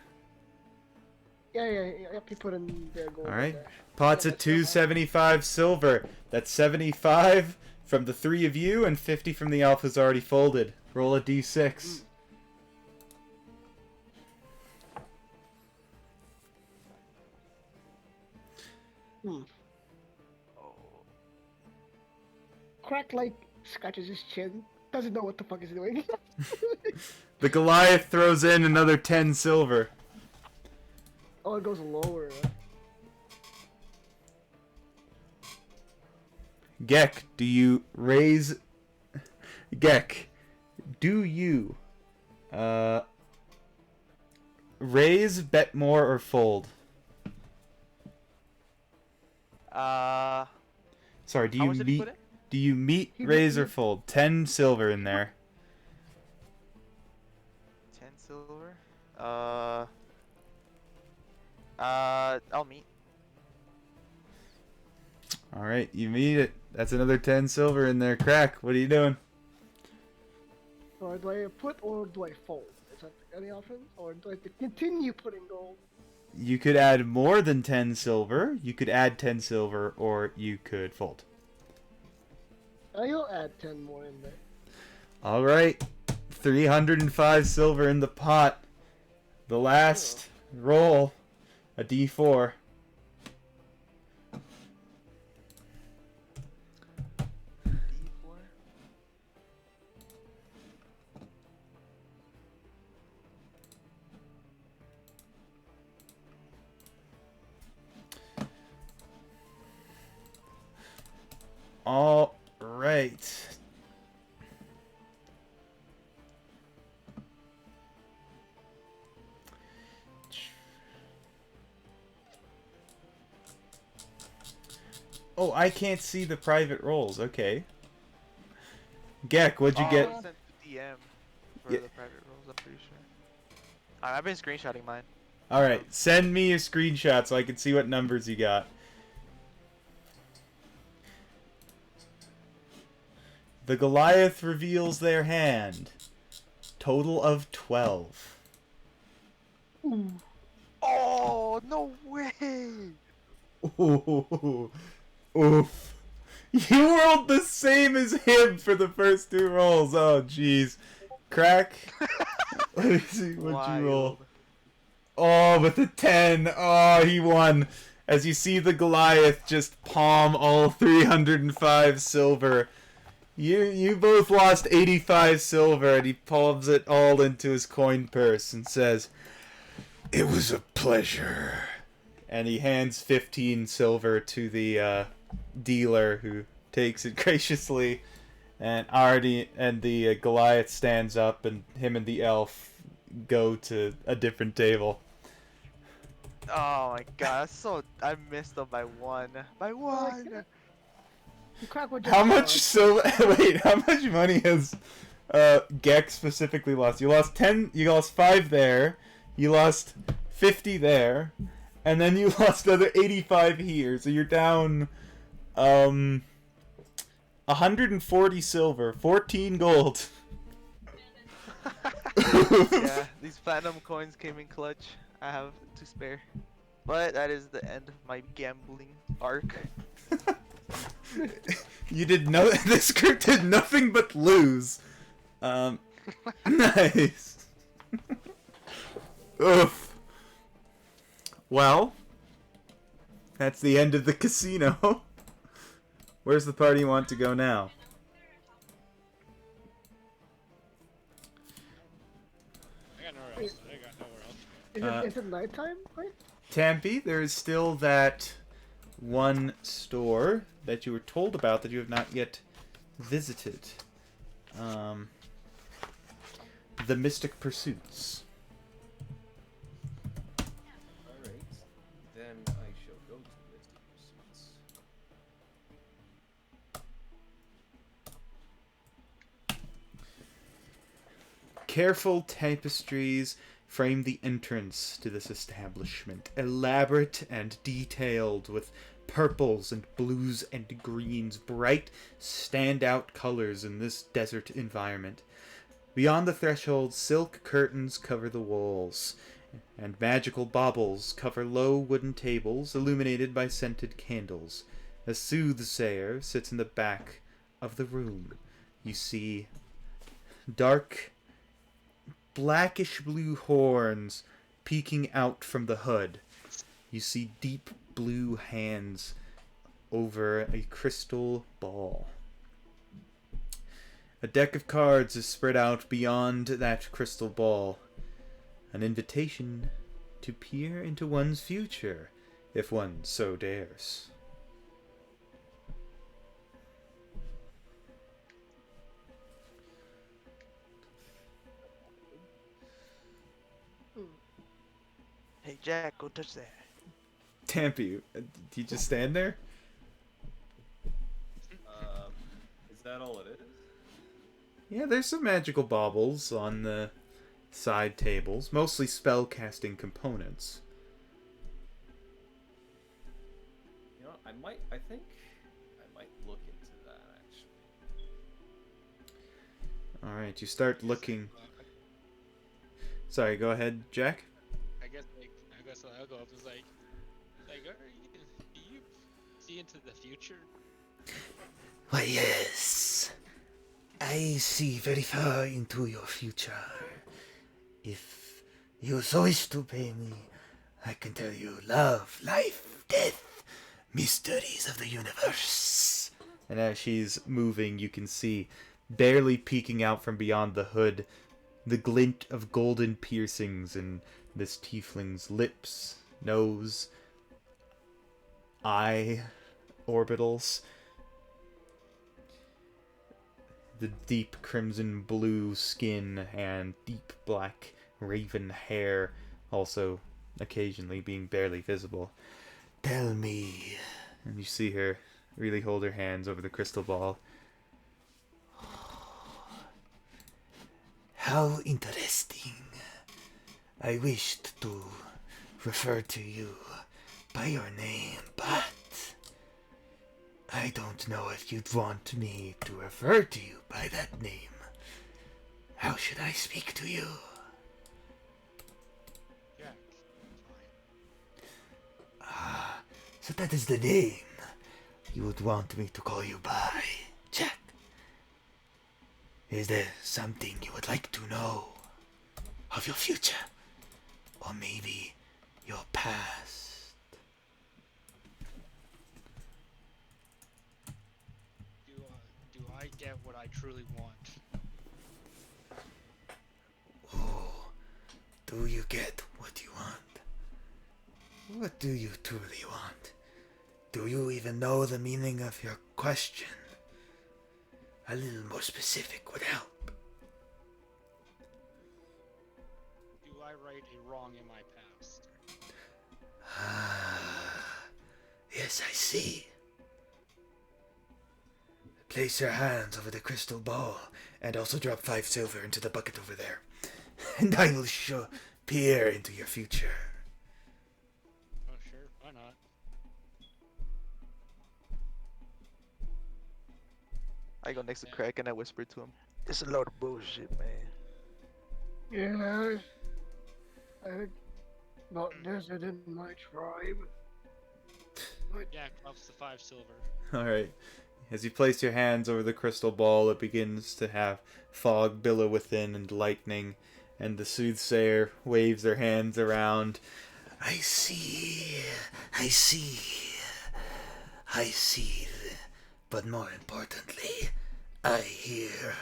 Yeah. You put in their gold. All right right. there. Pot's Yeah, at that's not bad. 275 silver. That's 75 from the 3 of you and 50 from the alphas already folded. Roll a d6. Hmm. Crack like scratches his chin. Doesn't know what the fuck he's doing. The Goliath throws in another 10 silver. Oh, it goes lower. Gek, do you raise... Gek, do you... raise, bet more, or fold? Sorry, do How you much did he meet... put in? Do you meet, He raise, or meet- fold? 10 silver in there. 10 silver. I'll meet. Alright, you meet it. That's another 10 silver in there. Crack, what are you doing? Or do I put or do I fold? Is that any option? Or do I have to continue putting gold? You could add more than 10 silver, you could add 10 silver, or you could fold. I'll add 10 more in there. Alright, 305 silver in the pot. The last roll, a d4. D4. Alright. Oh, I can't see the private rolls. Okay. Gek, what'd you Oh, get? I sent the DM for Yeah. the private rolls, I'm pretty sure. I've been screenshotting mine. Alright, send me a screenshot so I can see what numbers you got. The Goliath reveals their hand. Total of 12. Ooh. Oh, no way! Ooh. Oof. You rolled the same as him for the first 2 rolls. Oh, jeez. Crack. Let me see what you roll. Wild. Oh, with the 10. Oh, he won. As you see the Goliath just palm all 305 silver. You both lost 85 silver, and he palms it all into his coin purse and says, "It was a pleasure." And he hands 15 silver to the dealer, who takes it graciously. And the Goliath stands up, and him and the elf go to a different table. Oh my god, I missed them by 1. By 1! You crack what How much Wait, how much money has Gek specifically lost? You lost 10. You lost 5 there. You lost 50 there, and then you lost another 85 here. So you're down 140 silver, 14 gold. Yeah, these platinum coins came in clutch. I have to spare. But that is the end of my gambling arc. You did no. This group did nothing but lose. Nice. Oof. Well, that's the end of the casino. Where's the party want to go now? I got nowhere else. I got nowhere else. Is it nighttime? Right? Tempe, there is still that one store that you were told about that you have not yet visited. The Mystic Pursuits. Alright, then I shall go to Mystic Pursuits. Careful tapestries frame the entrance to this establishment, elaborate and detailed with purples and blues and greens, bright, standout colors in this desert environment. Beyond the threshold, silk curtains cover the walls, and magical baubles cover low wooden tables illuminated by scented candles. A soothsayer sits in the back of the room. You see dark, blackish blue horns peeking out from the hood. You see deep blue hands over a crystal ball. A deck of cards is spread out beyond that crystal ball. An invitation to peer into one's future, if one so dares. Hey Jack, go touch that. Tampy, do you just stand there? Is that all it is? Yeah, there's some magical baubles on the side tables, mostly spell-casting components. You know, I think I might look into that actually. Alright, you start looking... Sorry, go ahead, Jack. I guess I'll go up. It's like, do you see into the future? Why, yes. I see very far into your future. If you so wish to pay me, I can tell you love, life, death, mysteries of the universe. And as she's moving, you can see, barely peeking out from beyond the hood, the glint of golden piercings in this tiefling's lips, nose, eye orbitals. The deep crimson blue skin and deep black raven hair also occasionally being barely visible. Tell me, And you see her really hold her hands over the crystal ball. how interesting. I wished to refer to you by your name, but I don't know if you'd want me to refer to you by that name. How should I speak to you? Jack. Ah, so that is the name you would want me to call you by, Jack. Is there something you would like to know of your future? Or maybe your past? Do I get what I truly want? Oh, do you get what you want? What do you truly want? Do you even know the meaning of your question? A little more specific would help. Do I right a wrong in my past? Ah, yes, I see. Place your hands over the crystal ball and also drop 5 silver into the bucket over there. And I will peer into your future. Oh, sure. Why not? I go next to Craig and I whisper to him. It's a load of bullshit, man. Yeah, I think not desert in my tribe. Jack drops the 5 silver. Alright. As you place your hands over the crystal ball, it begins to have fog billow within and lightning, and the soothsayer waves her hands around. I see. I see. I see. But more importantly, I hear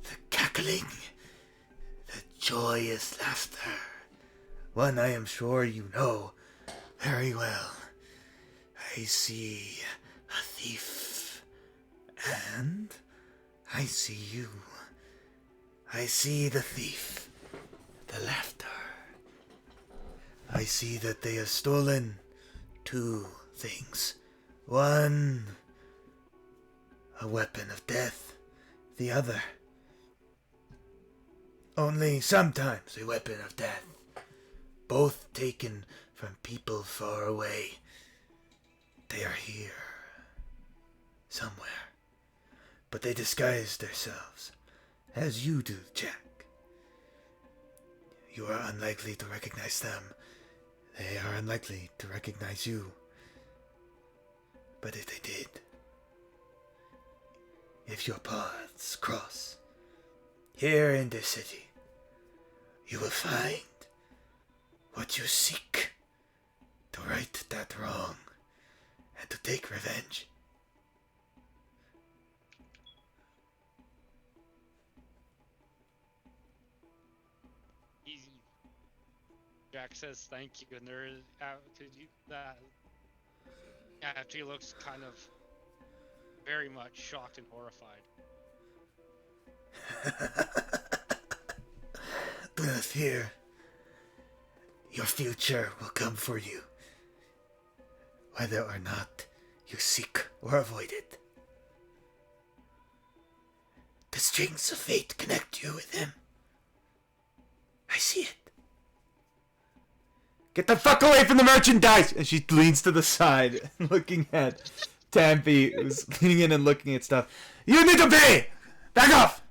the cackling, the joyous laughter. One I am sure you know very well. I see a thief. And I see you. I see the thief, the laughter. I see that they have stolen 2 things. One, a weapon of death. The other, only sometimes a weapon of death. Both taken from people far away. They are here. Somewhere. But they disguise themselves. As you do, Jack. You are unlikely to recognize them. They are unlikely to recognize you. But if they did, if your paths cross here in this city, you will find what you seek, to right that wrong and to take revenge. Easy. Jack says thank you, and there is after he looks kind of very much shocked and horrified. Do not fear. Your future will come for you, whether or not you seek or avoid it. The strings of fate connect you with him. I see it. Get the fuck away from the merchandise! And she leans to the side, looking at Tampy, who's leaning in and looking at stuff. You need to pay! Back off!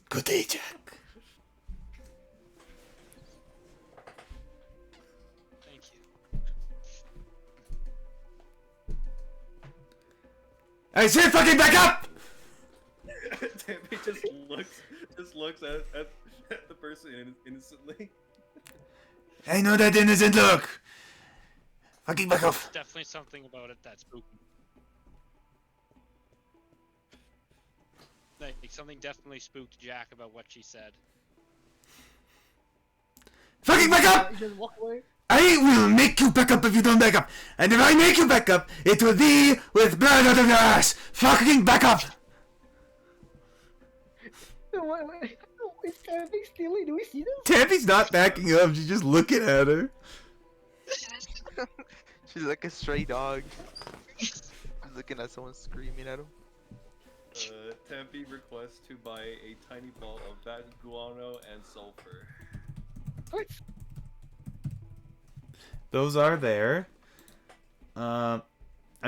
Good day, Jack. Thank you. I said fucking back up! Tampy just looks at the person innocently. I know that innocent look. Fucking back off. Definitely something about it that's spooky. Like, something definitely spooked Jack about what she said. Fucking back up! You just walk away. I will make you back up if you don't back up. And if I make you back up, it will be with blood out of your ass. Fucking back up. Wait, is Tampy stealing? Do we see this? Tampy's not backing up, she's just looking at her. She's like a stray dog. Looking at someone screaming at him. Tampy requests to buy a tiny ball of bat guano and sulfur. What? Those are there. I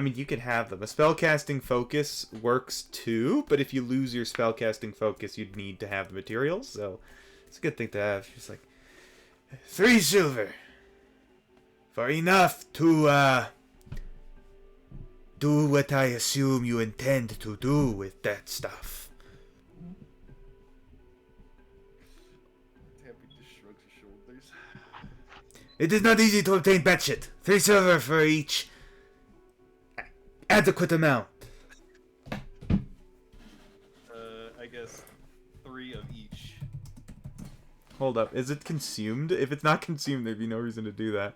mean, you could have them. A spellcasting focus works too, but if you lose your spellcasting focus, you'd need to have the materials, so it's a good thing to have. Just like 3 silver. For enough to, do what I assume you intend to do with that stuff. Tampy just shrugs his shoulders. It is not easy to obtain batshit. 3 silver for each adequate amount. I guess 3 of each. hold up. Is it consumed? If it's not consumed, there'd be no reason to do that.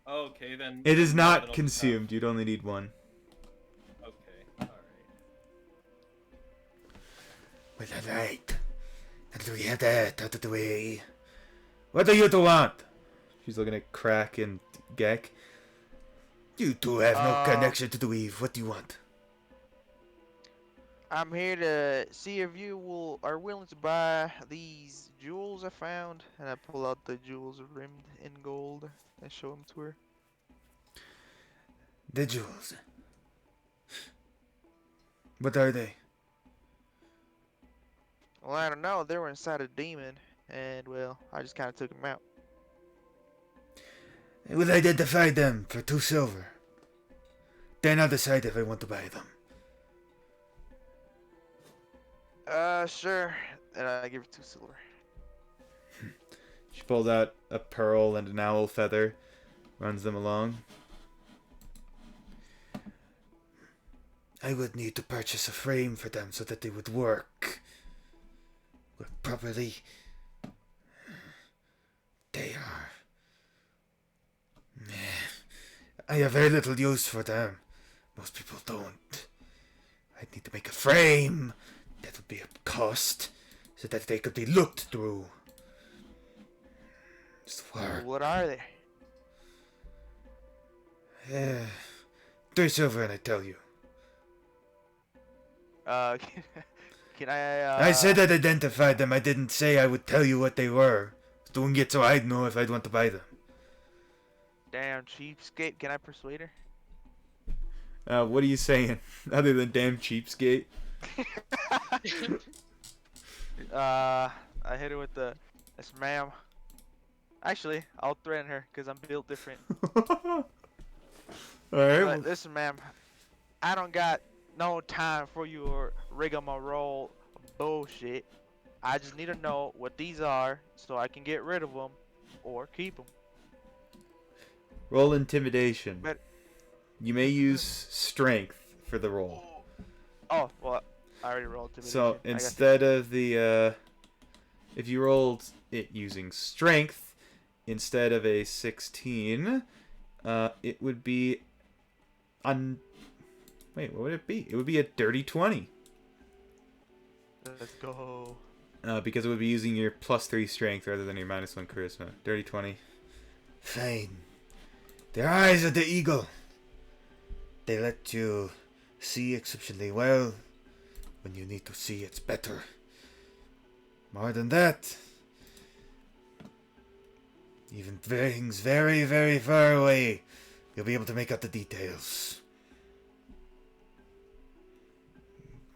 Okay, then. It is then I'll not just consumed. You'd only need one. have- Okay, alright. Well, alright. Now we have that out of the way. What do you two want? She's looking at Crack and Gek. You two have no connection to the weave. What do you want? I'm here to see if you are willing to buy these jewels I found, and I pull out the jewels rimmed in gold and show them to her. The jewels. What are they? Well, I don't know. They were inside a demon, and well, I just kind of took them out. I will identify them for 2 silver. Then I'll decide if I want to buy them. Sure. And I give her 2 silver. She pulls out a pearl and an owl feather, runs them along. I would need to purchase a frame for them so that they would work properly. They are... I have very little use for them. Most people don't. I'd need to make a frame. That would be a cost, so that they could be looked through. Just work. What are they? 3 silver and I tell you. Can I? I said I'd identify them. I didn't say I would tell you what they were. Doing it so I'd know if I'd want to buy them. Damn cheapskate. Can I persuade her? What are you saying? Other than damn cheapskate? I hit her with the, yes, ma'am. Actually, I'll threaten her because I'm built different. Alright. Like, listen, ma'am. I don't got no time for your rigmarole bullshit. I just need to know what these are so I can get rid of them or keep them. Roll intimidation. But You may use strength for the roll. oh well, I already rolled intimidation. So instead of the if you rolled it using strength instead of a 16, it would be wait, what would it be? It would be a dirty 20. Let's go. Because it would be using your +3 strength rather than your -1 charisma. Dirty 20. Fine. Their eyes are the eagle. They let you see exceptionally well. When you need to see, it's better. More than that, even things very, very far away, you'll be able to make out the details.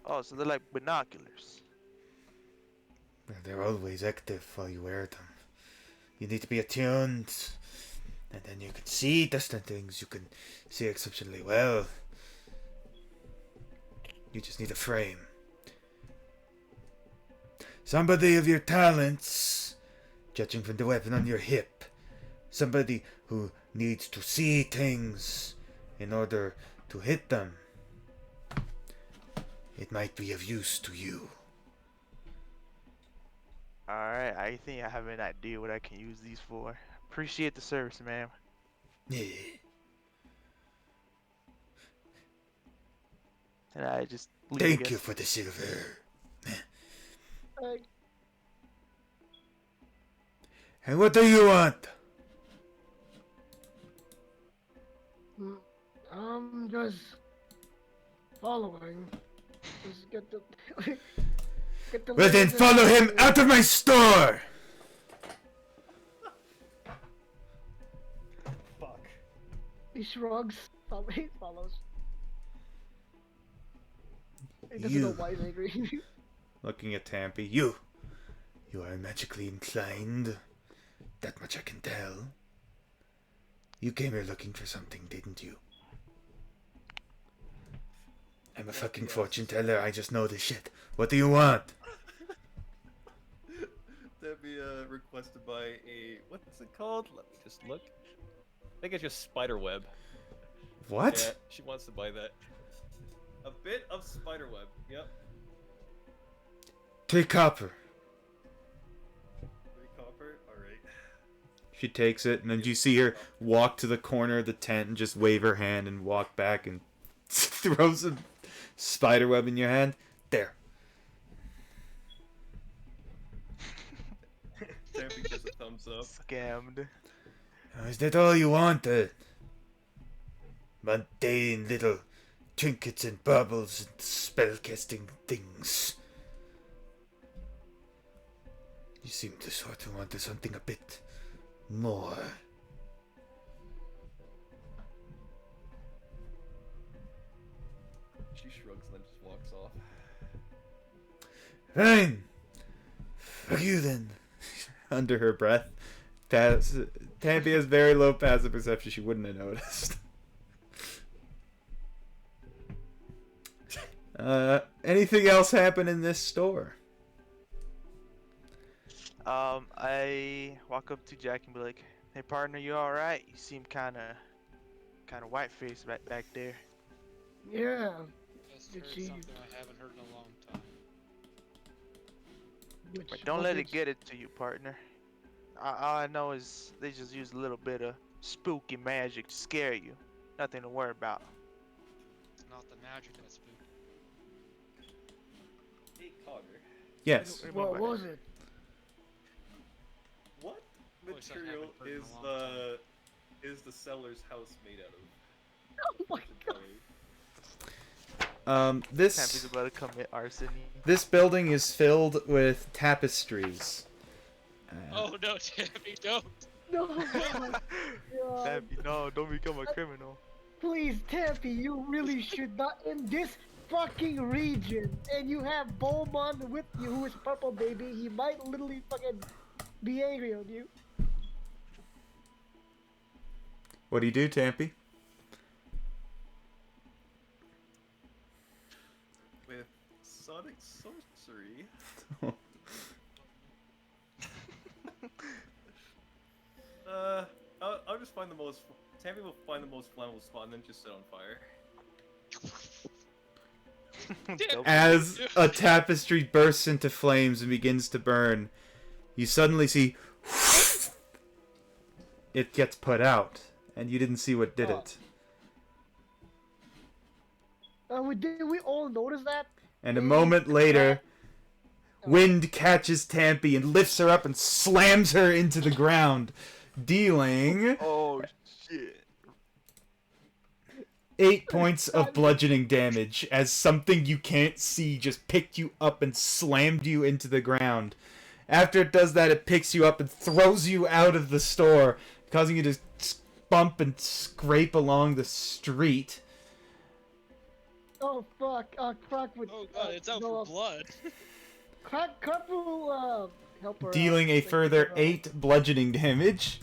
Oh, so they're like binoculars. Well, they're always active while you wear them. You need to be attuned, and then you can see distant things. You can see exceptionally well. You just need a frame. Somebody of your talents, judging from the weapon on your hip. Somebody who needs to see things in order to hit them. It might be of use to you. Alright, I think I have an idea what I can use these for. Appreciate the service, ma'am. Yeah. And I just leave, I Thank guess. you for the silver. And what do you want? I'm just following. Just get the. Get the. Well then follow him out of my store! Fuck. He shrugs. He follows. He doesn't You. know why he's angry. Looking at Tampy. You are magically inclined. That much I can tell. You came here looking for something, didn't you? I'm a fucking fortune teller, I just know this shit. What do you want? That'd be requested by a, what's it called? Let me just look. I think it's just spiderweb. What? Yeah, she wants to buy that. A bit of spiderweb. Yep. 3 copper. 3 copper. All right. She takes it, and then you see her walk to the corner of the tent and just wave her hand and walk back and throw some spiderweb in your hand. There. Stampy gives a thumbs up. Scammed. Oh, is that all you wanted? Mundane little trinkets and baubles and spellcasting things. You seem to sort of want something a bit more. She shrugs and then just walks off. Fine. Fuck you then. Under her breath. Tampy has very low passive perception. She wouldn't have noticed. Anything else happen in this store? I walk up to Jack and be like, "Hey partner, you alright? You seem kinda white faced back there." Yeah. Just Did heard she- something I haven't heard in a long time. Which, But don't let it get it to you, partner. All I know is they just use a little bit of spooky magic to scare you. Nothing to worry about. It's not the magic that's spooky. Hey, Connor. Yes. What was it? What Oh, so I material haven't heard in is a long the seller's house made out of? Oh my god. This Tammy's about to commit arson. this building is filled with tapestries. Oh no, Tappy, don't. No, God. Tammy, no, don't become a criminal. Please, Tappy, you really should not in this fucking region. And you have Bowman with you, who is purple, baby. He might literally fucking be angry on you. What do you do, Tampy? With Sonic Sorcery. I'll just find the most. Tammy will find the most flammable spot and then just set on fire. As a tapestry bursts into flames and begins to burn, you suddenly see it gets put out, and you didn't see what did it. Did we all notice that? And a moment later, wind catches Tampy and lifts her up and slams her into the ground, dealing Oh shit. 8 points of bludgeoning damage as something you can't see just picked you up and slammed you into the ground. After it does that, it picks you up and throws you out of the store, causing you to bump and scrape along the street. Oh fuck! Crack would. Oh god, it's out for blood. Crack will help her. Dealing a further 8 bludgeoning damage.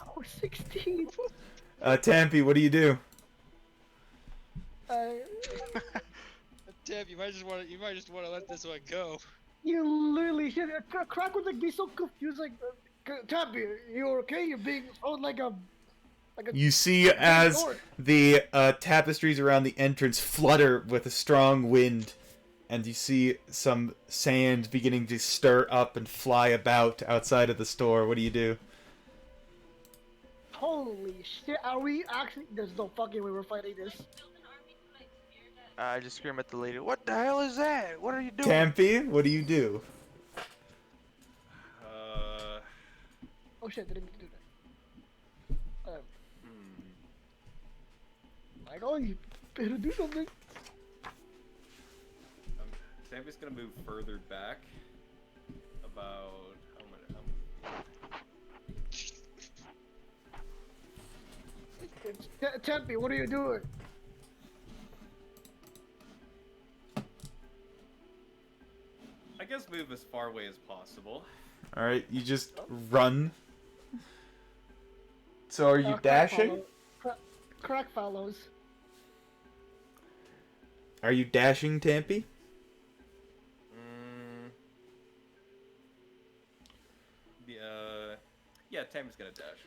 Oh, 16. Tampy, what do you do? Damn, you might just want to let this one go. You literally should. Crack would like be so confused, like, Tappy, you okay? You're being like a. You see as the tapestries around the entrance flutter with a strong wind, and you see some sand beginning to stir up and fly about outside of the store. What do you do? Holy shit! Are we actually? There's no fucking way we're fighting this. I just scream at the lady. What the hell is that? What are you doing? Tampy, what do you do? Oh shit! Didn't do that. Michael, you better do something. Tammy's gonna move further back. About Tampy, what are you doing? I guess move as far away as possible. Alright, you just run. So are you dashing? Crack follows. Are you dashing, Tampy? Yeah, Tammy's gonna dash.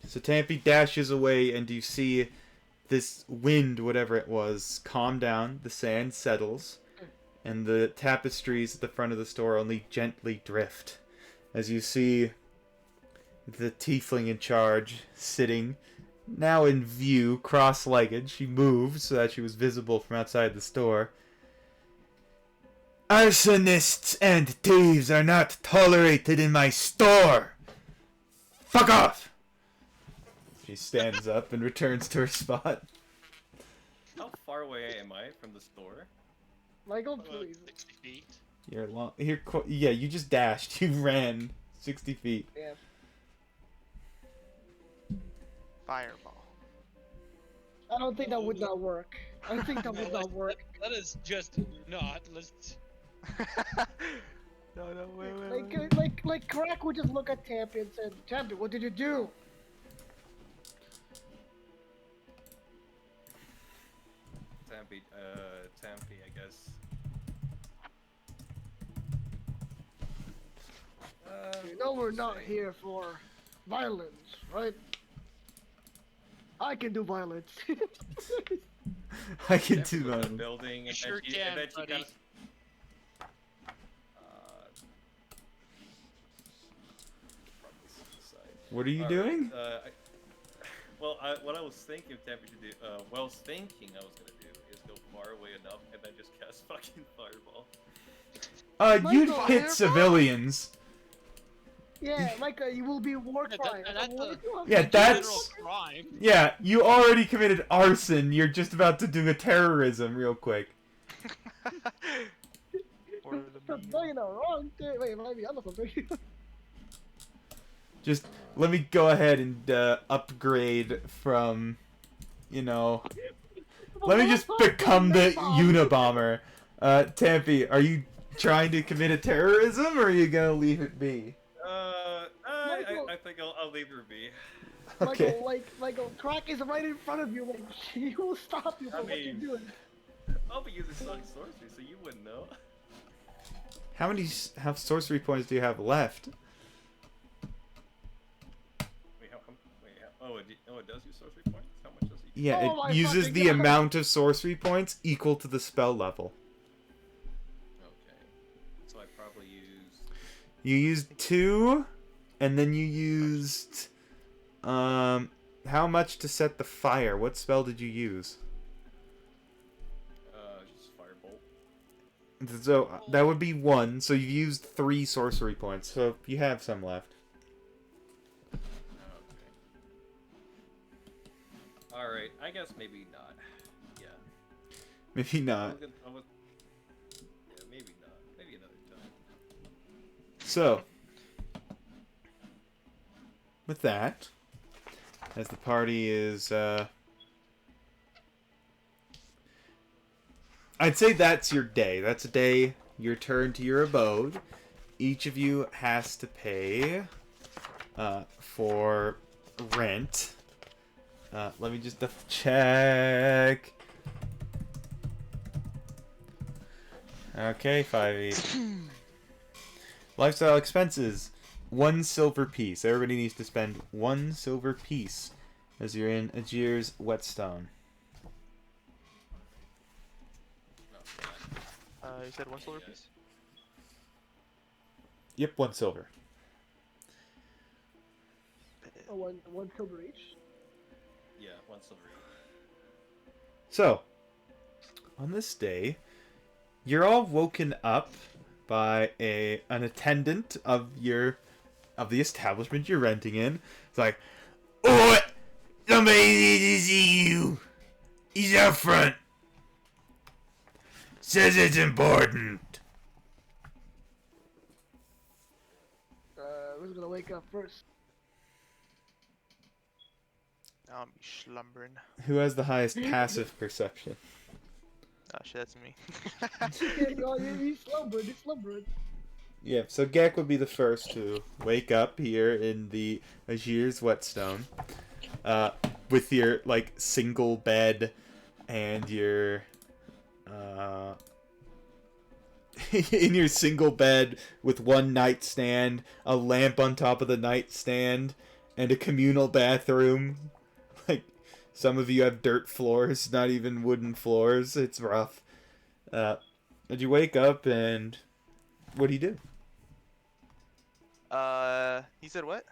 So Tampy dashes away, and you see this wind, whatever it was, calm down. The sand settles, and the tapestries at the front of the store only gently drift. As you see the tiefling in charge sitting, now in view, cross-legged. She moved so that she was visible from outside the store. Arsonists and thieves are not tolerated in my store! Fuck off! She stands up and returns to her spot. How far away am I from the store? Michael, please. 60 feet. You're long. Yeah, you just dashed. You ran 60 feet. Yeah. Fireball. I don't think that would not work. I think that would not work. That is just not. Let's. No, wait. Like Crack would just look at Tampy and said, Tampy, what did you do? Tampy, I guess. You know we're not here for violence, right? I can do violence. I can do The that. building, and Sure then can, she buddy. kinda, What are you doing? What I was thinking Tampy should do, what I was thinking I was gonna do is go far away enough and then just cast fucking fireball. You'd Michael, hit fireball? civilians. Yeah, like you will be war Yeah, crime. that's Yeah, that's a that's- literal crime. Yeah, you already committed arson. You're just about to do a terrorism real quick. For the No, meal. you're not wrong. Wait, it might be other something. Just let me go ahead and upgrade from, you know. Let me just become the Unabomber. Tampy, are you trying to commit a terrorism, or are you gonna leave it be? I think I'll leave her be. Okay. Michael, crack is right in front of you. Like, she will stop you from what you're mean- doing. I'll be using Sonic Sorcery, so you wouldn't know. How many sorcery points do you have left? It does use sorcery points? How much does it use? Yeah, Oh my it uses fucking the God. amount of sorcery points equal to the spell level. Okay. So I probably used... You used 2, and then you used how much to set the fire? What spell did you use? Just Firebolt. So that would be 1. So you used 3 sorcery points. So you have some left. Okay. Alright, I guess maybe not. Yeah. Maybe not. Yeah, maybe not. Maybe another time. So with that, as the party is I'd say that's your day. That's a day, your turn to your abode. Each of you has to pay for rent. Let me just double check. Okay, 5 each. Lifestyle expenses, 1 silver piece. Everybody needs to spend 1 silver piece as you're in Ajir's Whetstone. You said 1 silver piece? Yep, 1 silver. Oh, one silver each. Yeah, 1 silver each. So, on this day, you're all woken up by an attendant of the establishment you're renting in. It's like, "Oh, somebody needs to see you. He's out front. Says it's important." Who's gonna wake up first? I'll be slumbering. Who has the highest passive perception? Oh shit, that's me. He's slumbering. Yeah, so Gek would be the first to wake up here in the Ajir's Whetstone, with your like single bed and your in your single bed with 1 nightstand, a lamp on top of the nightstand, and a communal bathroom. Like, some of you have dirt floors, not even wooden floors. It's rough. And you wake up and what do you do? He said what?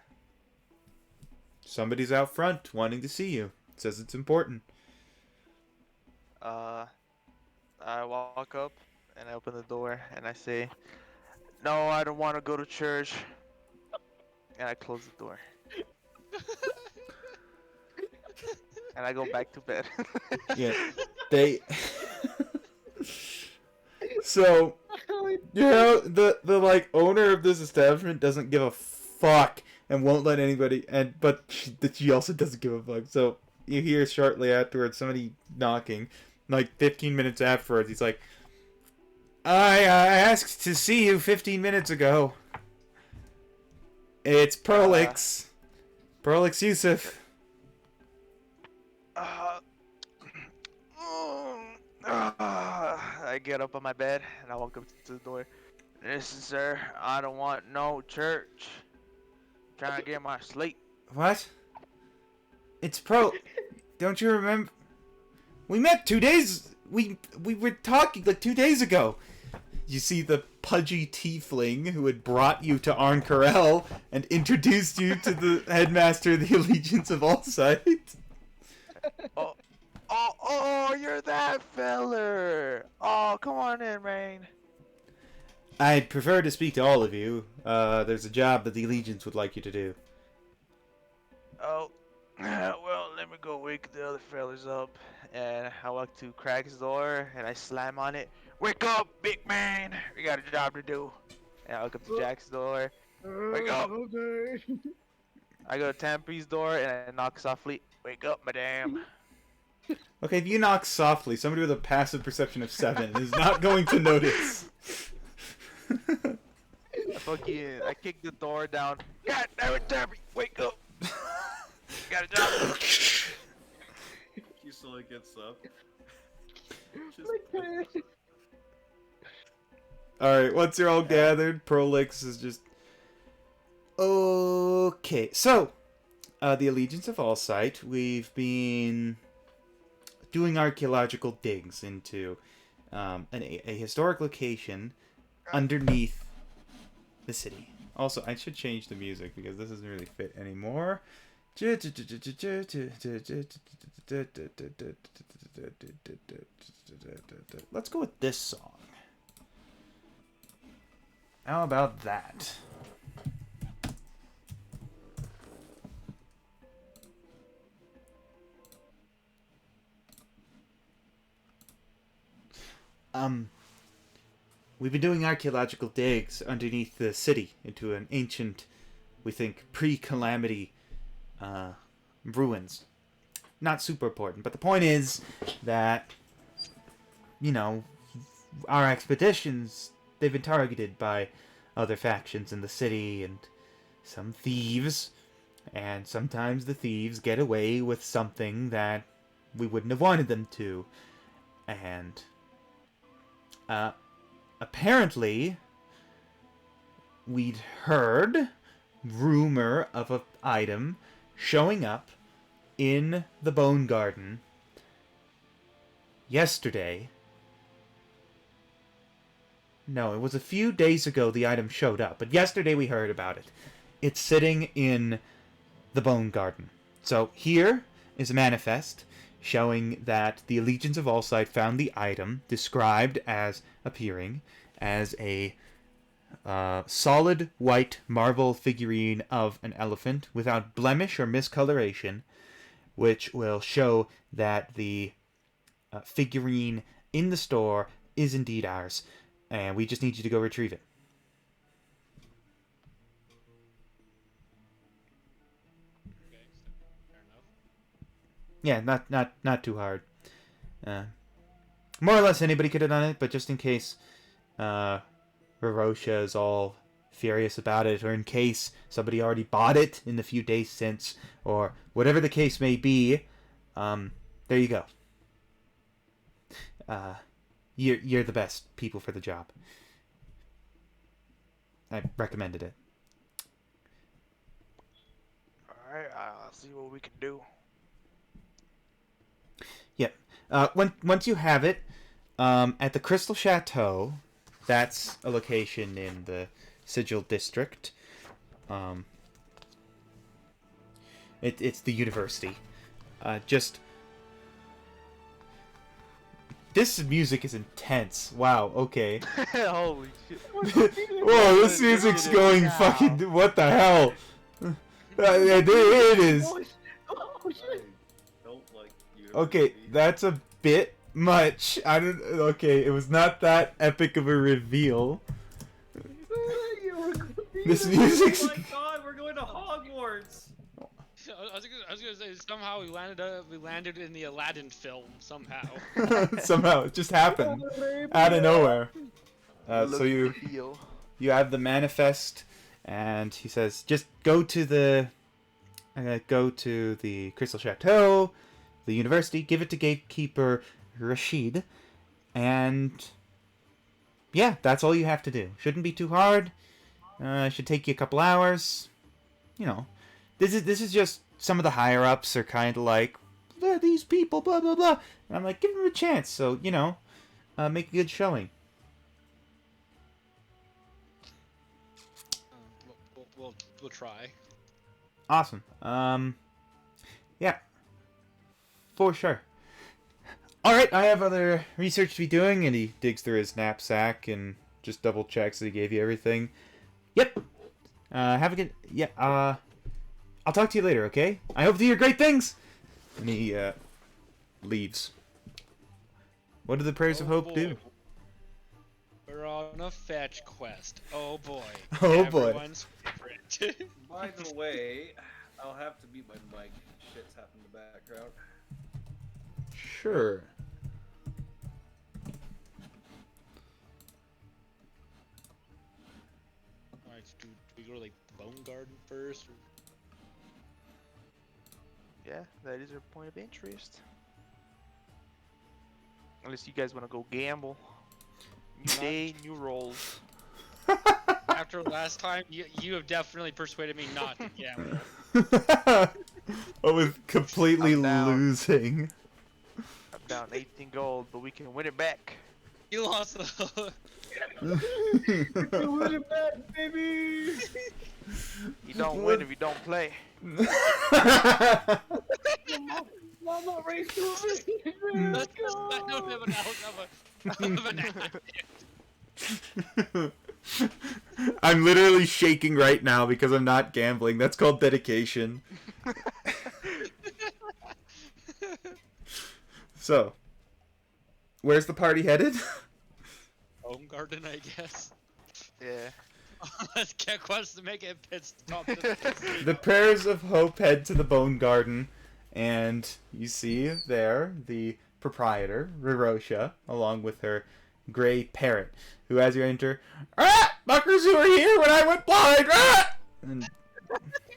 Somebody's out front wanting to see you. Says it's important. I walk up and I open the door and I say, "No, I don't want to go to church." And I close the door. And I go back to bed. Yeah, they. So, you know, the like owner of this establishment doesn't give a fuck and won't let anybody. But she also doesn't give a fuck. So you hear shortly afterwards somebody knocking, like 15 minutes afterwards. He's like, "I asked to see you 15 minutes ago. It's Prolix. Prolix Yusuf." I get up on my bed and I walk up to the door. "Listen, sir, I don't want no church. I'm trying to get my sleep." What? It's Don't you remember? We met 2 days. We were talking like 2 days ago. You see the pudgy tiefling who had brought you to Arn Carell and introduced you to the headmaster of the Allegiance of All Sight. Oh, you're that feller. Oh, come on in, man. I'd prefer to speak to all of you. There's a job that the Allegiance would like you to do. Oh, well, let me go wake the other fellas up. And I walk to Craig's door and I slam on it. Wake up, big man! We got a job to do. And I walk up to Jack's door. Wake up! Okay. I go to Tampy's door and I knock softly. Wake up, madame. Okay, if you knock softly, somebody with a passive perception of 7 is not going to notice. I kick the door down. God damn it, Tampy! Wake up! Got a job. He slowly gets up. Alright, once you're all gathered, Prolix is just... Okay, so, the Allegiance of Allsight, we've been doing archaeological digs into a historic location underneath the city. Also, I should change the music because this doesn't really fit anymore. Let's go with this song. How about that? We've been doing archaeological digs underneath the city into an ancient, we think, pre-calamity ruins. Not super important, but the point is that, you know, our expeditions, they've been targeted by other factions in the city and some thieves, and sometimes the thieves get away with something that we wouldn't have wanted them to. And apparently we'd heard rumor of an item showing up in the Bone Garden yesterday. No, it was a few days ago the item showed up, but yesterday we heard about it. It's sitting in the Bone Garden. So here is a manifest showing that the Allegiance of Allsight found the item described as appearing as a solid white marble figurine of an elephant without blemish or miscoloration, which will show that the figurine in the store is indeed ours, and we just need you to go retrieve it. Okay, fair enough. Yeah, not too hard. More or less anybody could have done it, but just in case Rorosha is all furious about it, or in case somebody already bought it in the few days since, or whatever the case may be, there you go. You're the best people for the job. I recommended it. Alright, I'll see what we can do. Yep. Once you have it, at the Crystal Chateau, that's a location in the Sigil District. It's the university. This music is intense. Wow, okay. Holy shit. Whoa, this music's going fucking... What the hell? It is. Oh, shit. I don't like you. Okay, that's a bit much. Okay, it was not that epic of a reveal. This music's... Oh my god, we're going to Hogwarts! I was gonna say somehow we landed in the Aladdin film somehow. Somehow, it just happened. Out of nowhere. So you have the manifest, and he says, just go to the Crystal Chateau, the university, give it to Gatekeeper Rashid, and yeah, that's all you have to do. Shouldn't be too hard. Should take you a couple hours. You know, this is just some of the higher ups are kind of like, these people, blah blah blah, and I'm like, give them a chance. So you know, make a good showing. We'll try. Awesome. Yeah, for sure. All right, I have other research to be doing, and he digs through his knapsack and just double checks that he gave you everything. Yep. Have a good... Yeah, I'll talk to you later, okay? I hope to hear great things! And he, leaves. What do the Prayers of Hope do? We're on a fetch quest. Oh boy. Oh boy. Everyone's favorite. By the way, I'll have to mute my mic. Shit's happening in the background. Sure. Alright, so do we go to like the Bone Garden first? Or... Yeah, that is our point of interest. Unless you guys want to go gamble. New day, new rolls. After last time, you have definitely persuaded me not to gamble. I was completely I'm down. losing. I'm down 18 gold, but we can win it back. You lost the... Win it back, baby! You don't win if you don't play. Mama, race to it! That's I don't have an I'm literally shaking right now because I'm not gambling. That's called dedication. So, where's the party headed? Home Garden, I guess. Yeah. Let's get quests to make it pit stop. The Prayers of Hope head to the Bone Garden, and you see there the proprietor, Rerosha, along with her gray parrot, who, as you enter, fuckers who were here when I went blind! And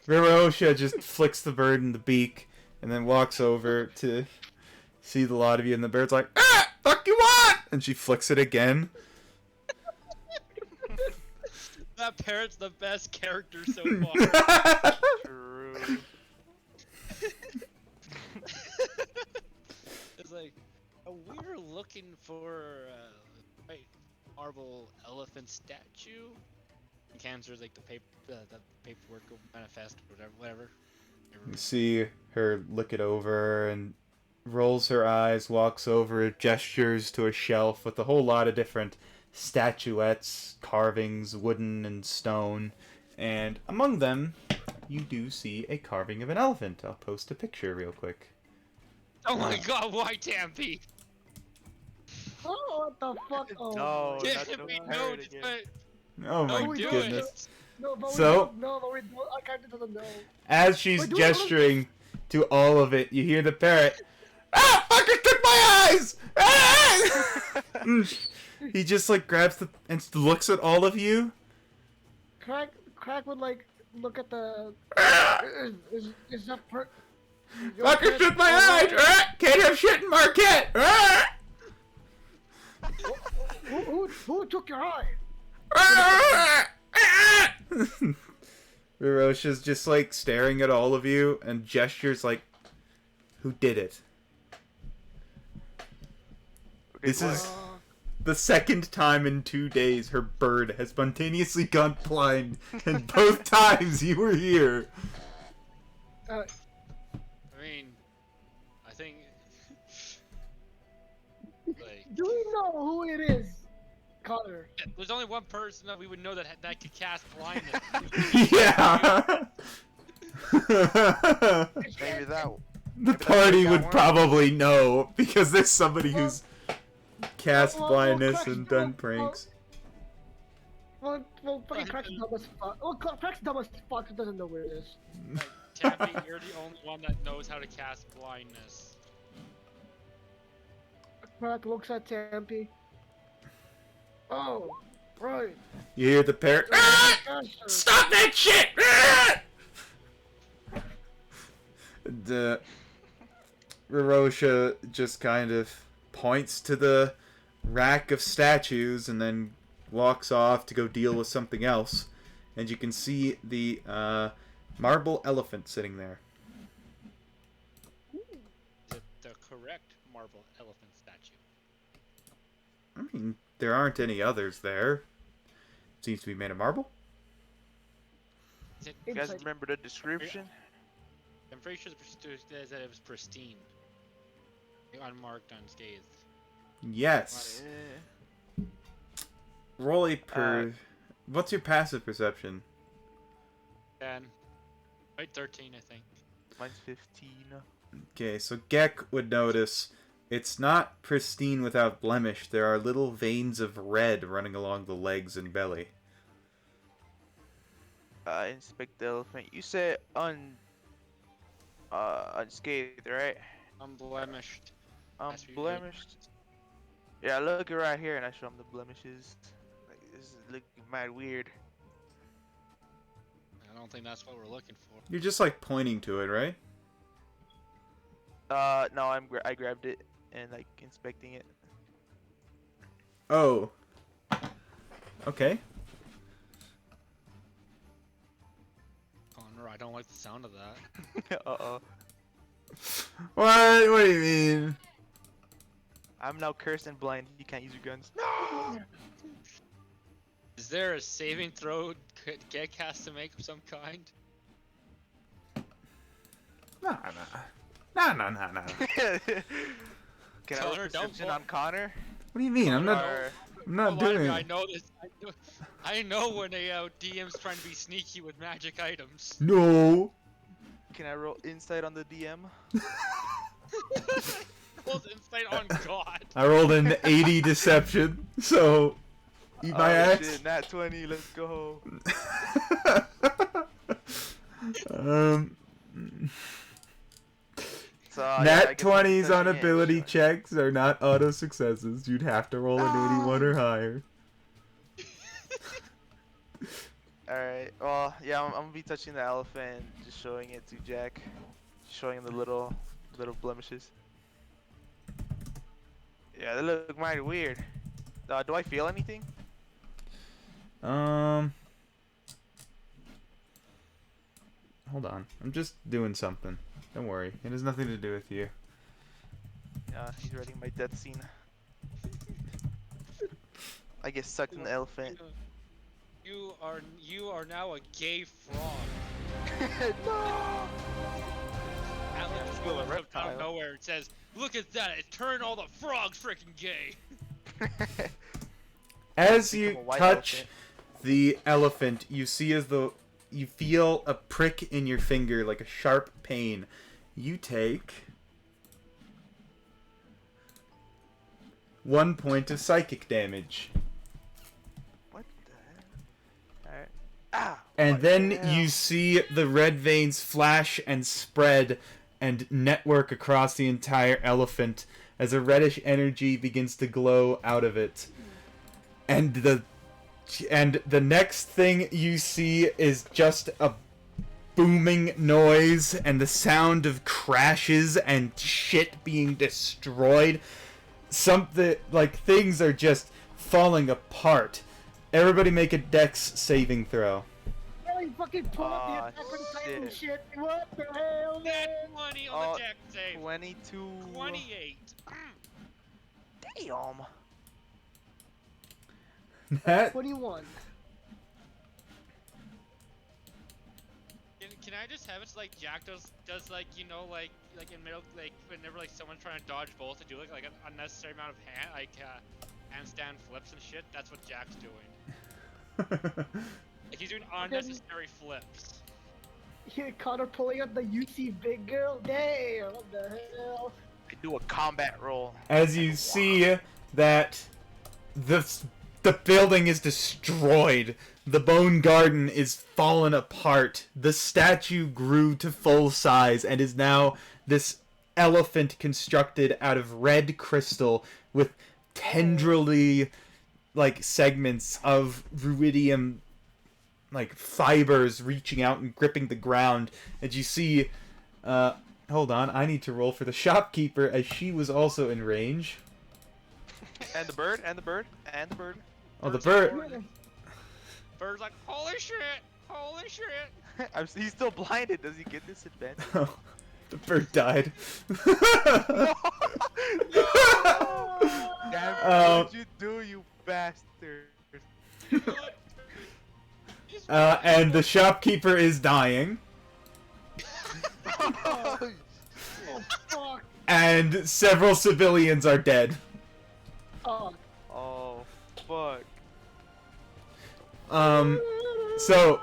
Rerosha just flicks the bird in the beak, and then walks over to see the lot of you, and the bird's like, fuck you want! And she flicks it again. That parrot's the best character so far. True. It's like, we were looking for a white marble elephant statue. And Cancer's like the paperwork manifest or whatever. You see her look it over and rolls her eyes, walks over, gestures to a shelf with a whole lot of different statuettes, carvings, wooden and stone, and among them you do see a carving of an elephant. I'll post a picture real quick. Oh my god, why Tampy? Oh, what the fuck? Oh. No, Yeah, not the we know pirate it's again. Oh my Don't do goodness. No, but So- we don't know, but we don't, our character doesn't know. As she's Wait, do we- gesturing to all of it, you hear the parrot, fucker took my eyes! He just like grabs the and looks at all of you. Crack would like look at the. Is that per? Fucker took my eyes! Can't have shit in Marquette! Who took your eye? Rerosha's just like staring at all of you and gestures like, who did it? This is the second time in 2 days her bird has spontaneously gone blind, and both times you were here. I mean, I think like Do we know who it is, Connor? there's only one person that we would know that could cast blindness. Yeah. Maybe that. The party would probably know because there's somebody who's cast blindness and done pranks. Well, fucking Crack's dumb as fuck. Well, Crack's dumb as fuck, so doesn't know where it is. Like, Tappy, you're the only one that knows how to cast blindness. Crack looks at Tampy. Oh, right. You hear the parrot. Stop that shit! And, Rerosha just kind of points to the rack of statues and then walks off to go deal with something else. And you can see the marble elephant sitting there. Is it the correct marble elephant statue? I mean, there aren't any others there. Seems to be made of marble. Is it, You guys remember the description? I'm pretty sure that it was pristine. Unmarked, unscathed. Yes. Yeah. roll a per. What's your passive perception? 10. Wait, 13, I think. Mine's 15. Okay, so Gek would notice it's not pristine without blemish. There are little veins of red running along the legs and belly. Inspect the elephant. You said unscathed, right? Unblemished. Unblemished. Yeah, look right here and I show him the blemishes. Like, this is looking mad weird. I don't think that's what we're looking for. You're just like pointing to it, right? No, I grabbed it and like inspecting it. Oh. Okay. Connor, I don't like the sound of that. What? What do you mean? I'm now cursed and blind. You can't use your guns. No! Is there a saving throw Gek has to make of some kind? Nah. Can I roll perception on Connor? What do you mean? I'm not doing I it. know this. I know when a DM's trying to be sneaky with magic items. No. Can I roll insight on the DM? Rolls insight on God. I rolled an 80 deception, so eat my axe. Shit, nat 20, let's go. So, Nat I guess I'm 20s on touching it, ability sure. checks are not auto successes. You'd have to roll an 81 or higher. Alright, well, yeah, I'm gonna be touching the elephant, just showing it to Jack. Showing him the little blemishes. Yeah, they look mighty weird. Do I feel anything? Hold on. I'm just doing something. Don't worry. It has nothing to do with you. He's writing my death scene. I get sucked in the elephant. You are now a gay frog. No! Alex still a goes up out reptile. of nowhere and says, "Look at that! It turned all the frogs freaking gay." As Become you a white touch elephant. the elephant, you see as though you feel a prick in your finger, like a sharp pain. You take 1 point of psychic damage. What the hell? Alright. Ah! And what then the hell? you see the red veins flash and spread and network across the entire elephant as a reddish energy begins to glow out of it. And the next thing you see is just a booming noise and the sound of crashes and shit being destroyed. Something like things are just falling apart. Everybody make a dex saving throw. Really fucking pull up the Aw, Attack on Titan shit. shit. What the hell, man? Net 20 on the deck save. 22. 28. Damn. That 21. Can I just have it so, like Jack does like like in middle like whenever like someone's trying to dodge bolts to do like an unnecessary amount of handstand flips and shit. That's what Jack's doing. Like he's doing unnecessary flips. Here, Connor pulling up the UC big girl. Damn, what the hell? I do a combat roll. as you see that the building is destroyed. The bone garden is fallen apart. The statue grew to full size and is now this elephant constructed out of red crystal with tendrily like segments of ruidium like fibers reaching out and gripping the ground. And you see hold on, I need to roll for the shopkeeper as she was also in range. And the bird, and the bird, and the bird. Oh, the bird. Bird's like, holy shit, holy shit. He's still blinded. Does he get this advantage? Oh, the bird died. Damn, what did you do, you bastard? And the shopkeeper is dying. Oh, fuck. And several civilians are dead. Oh, Oh, fuck. So,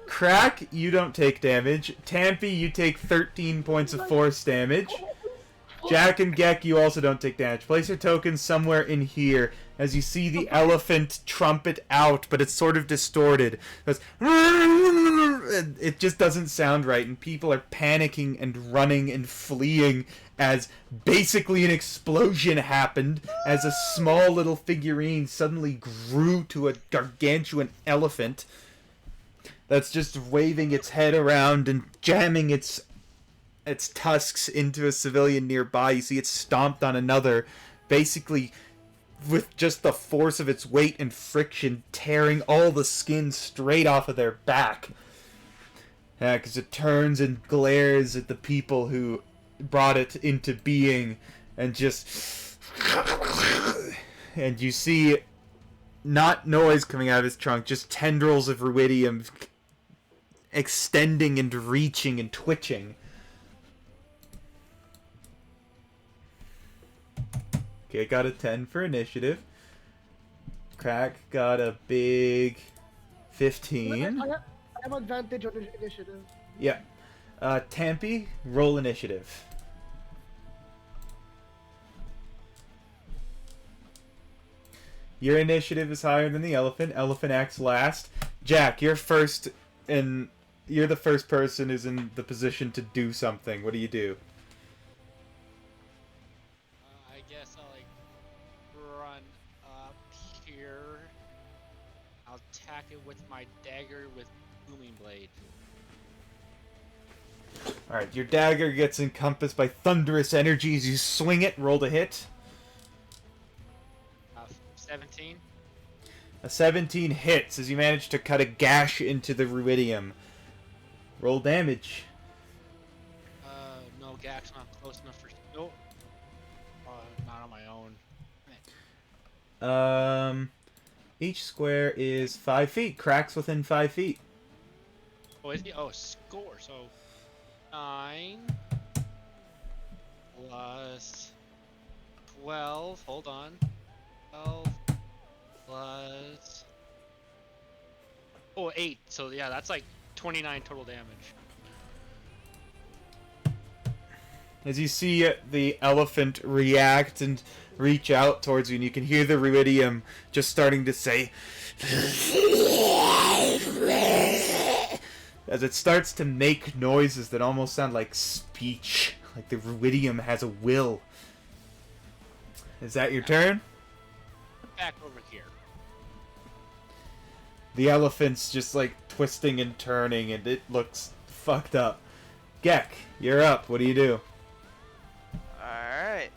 Crack, you don't take damage. Tampy, you take 13 points of force damage. Jack and Gek, you also don't take damage. Place your tokens somewhere in here as you see the elephant trumpet out, but it's sort of distorted. It just doesn't sound right, and people are panicking and running and fleeing as basically an explosion happened as a small little figurine suddenly grew to a gargantuan elephant that's just waving its head around and jamming its tusks into a civilian nearby. You see it stomped on another, basically with just the force of its weight and friction tearing all the skin straight off of their back. Yeah, because it turns and glares at the people who brought it into being and just... And you see not noise coming out of his trunk, just tendrils of ruidium extending and reaching and twitching. Okay, got a 10 for initiative. Crack got a big 15. I have advantage on initiative. Yeah. Tampy, roll initiative. Your initiative is higher than the elephant. Elephant acts last. Jack, you're first, and you're the first person who's in the position to do something. What do you do? I guess I'll like run up here. I'll attack it with my dagger with booming blade. Alright, your dagger gets encompassed by thunderous energies. You swing it, roll to hit. 17. A 17 hits as you manage to cut a gash into the ruidium. Roll damage. No, Gak's not close enough for. Nope. Not on my own. Each square is 5 feet. Cracks within 5 feet. Oh, is he? Oh, score. So 9 plus 12. Hold on. 12 plus. Oh, 8. So yeah, that's like 29 total damage. As you see the elephant react and reach out towards you, and you can hear the ruidium just starting to say, as it starts to make noises that almost sound like speech, like the ruidium has a will. Is that your turn? Back over here. The elephant's just like twisting and turning, and it looks fucked up. Gek, you're up. What do you do? Alright.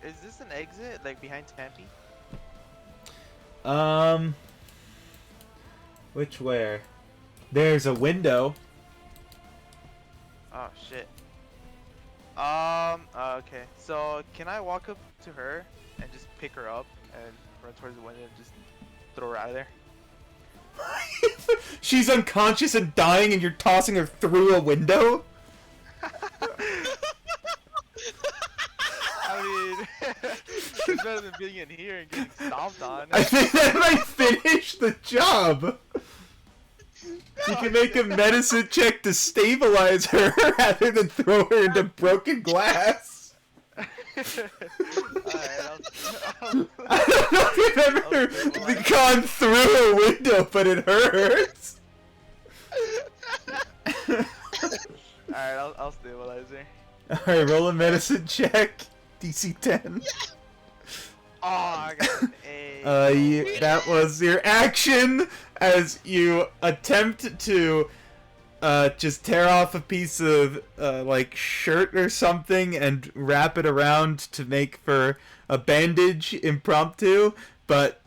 Is this an exit, like behind Tampy? Which where? There's a window. Oh shit. Okay. So can I walk up to her and just pick her up and run towards the window and just throw her out of there? She's unconscious and dying, and you're tossing her through a window? I mean, it's better than being in here and getting stomped on. I think that might finish the job. You can make a medicine check to stabilize her rather than throw her into broken glass. Alright, I don't know if you've ever gone through a window, but it hurts. Alright, I'll stabilize her. Alright, roll a medicine check. DC 10. Oh, I got an A. That was your action as you attempt to just tear off a piece of like shirt or something and wrap it around to make for a bandage impromptu, but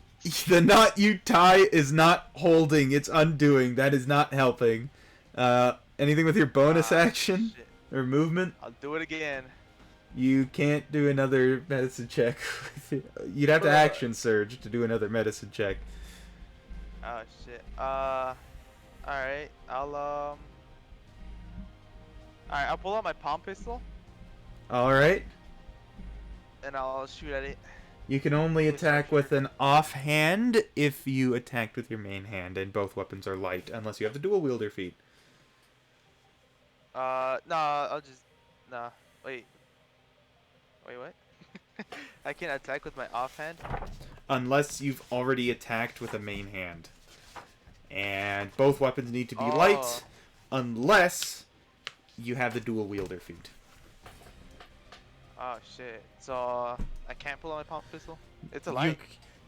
the knot you tie is not holding, it's undoing. That is not helping. Anything with your bonus action Shit. or movement? I'll do it again. You can't do another medicine check. You'd have to action surge to do another medicine check. Oh shit. Alright, Alright, I'll pull out my palm pistol Alright. and I'll shoot at it. You can only attack with an offhand if you attacked with your main hand, and both weapons are light, unless you have the dual wielder feat. No, I'll just nah. Wait, what? I can attack with my offhand. Unless you've already attacked with a main hand. And both weapons need to be light, unless you have the dual wielder feat. Oh shit! So I can't pull out my palm pistol. It's a light.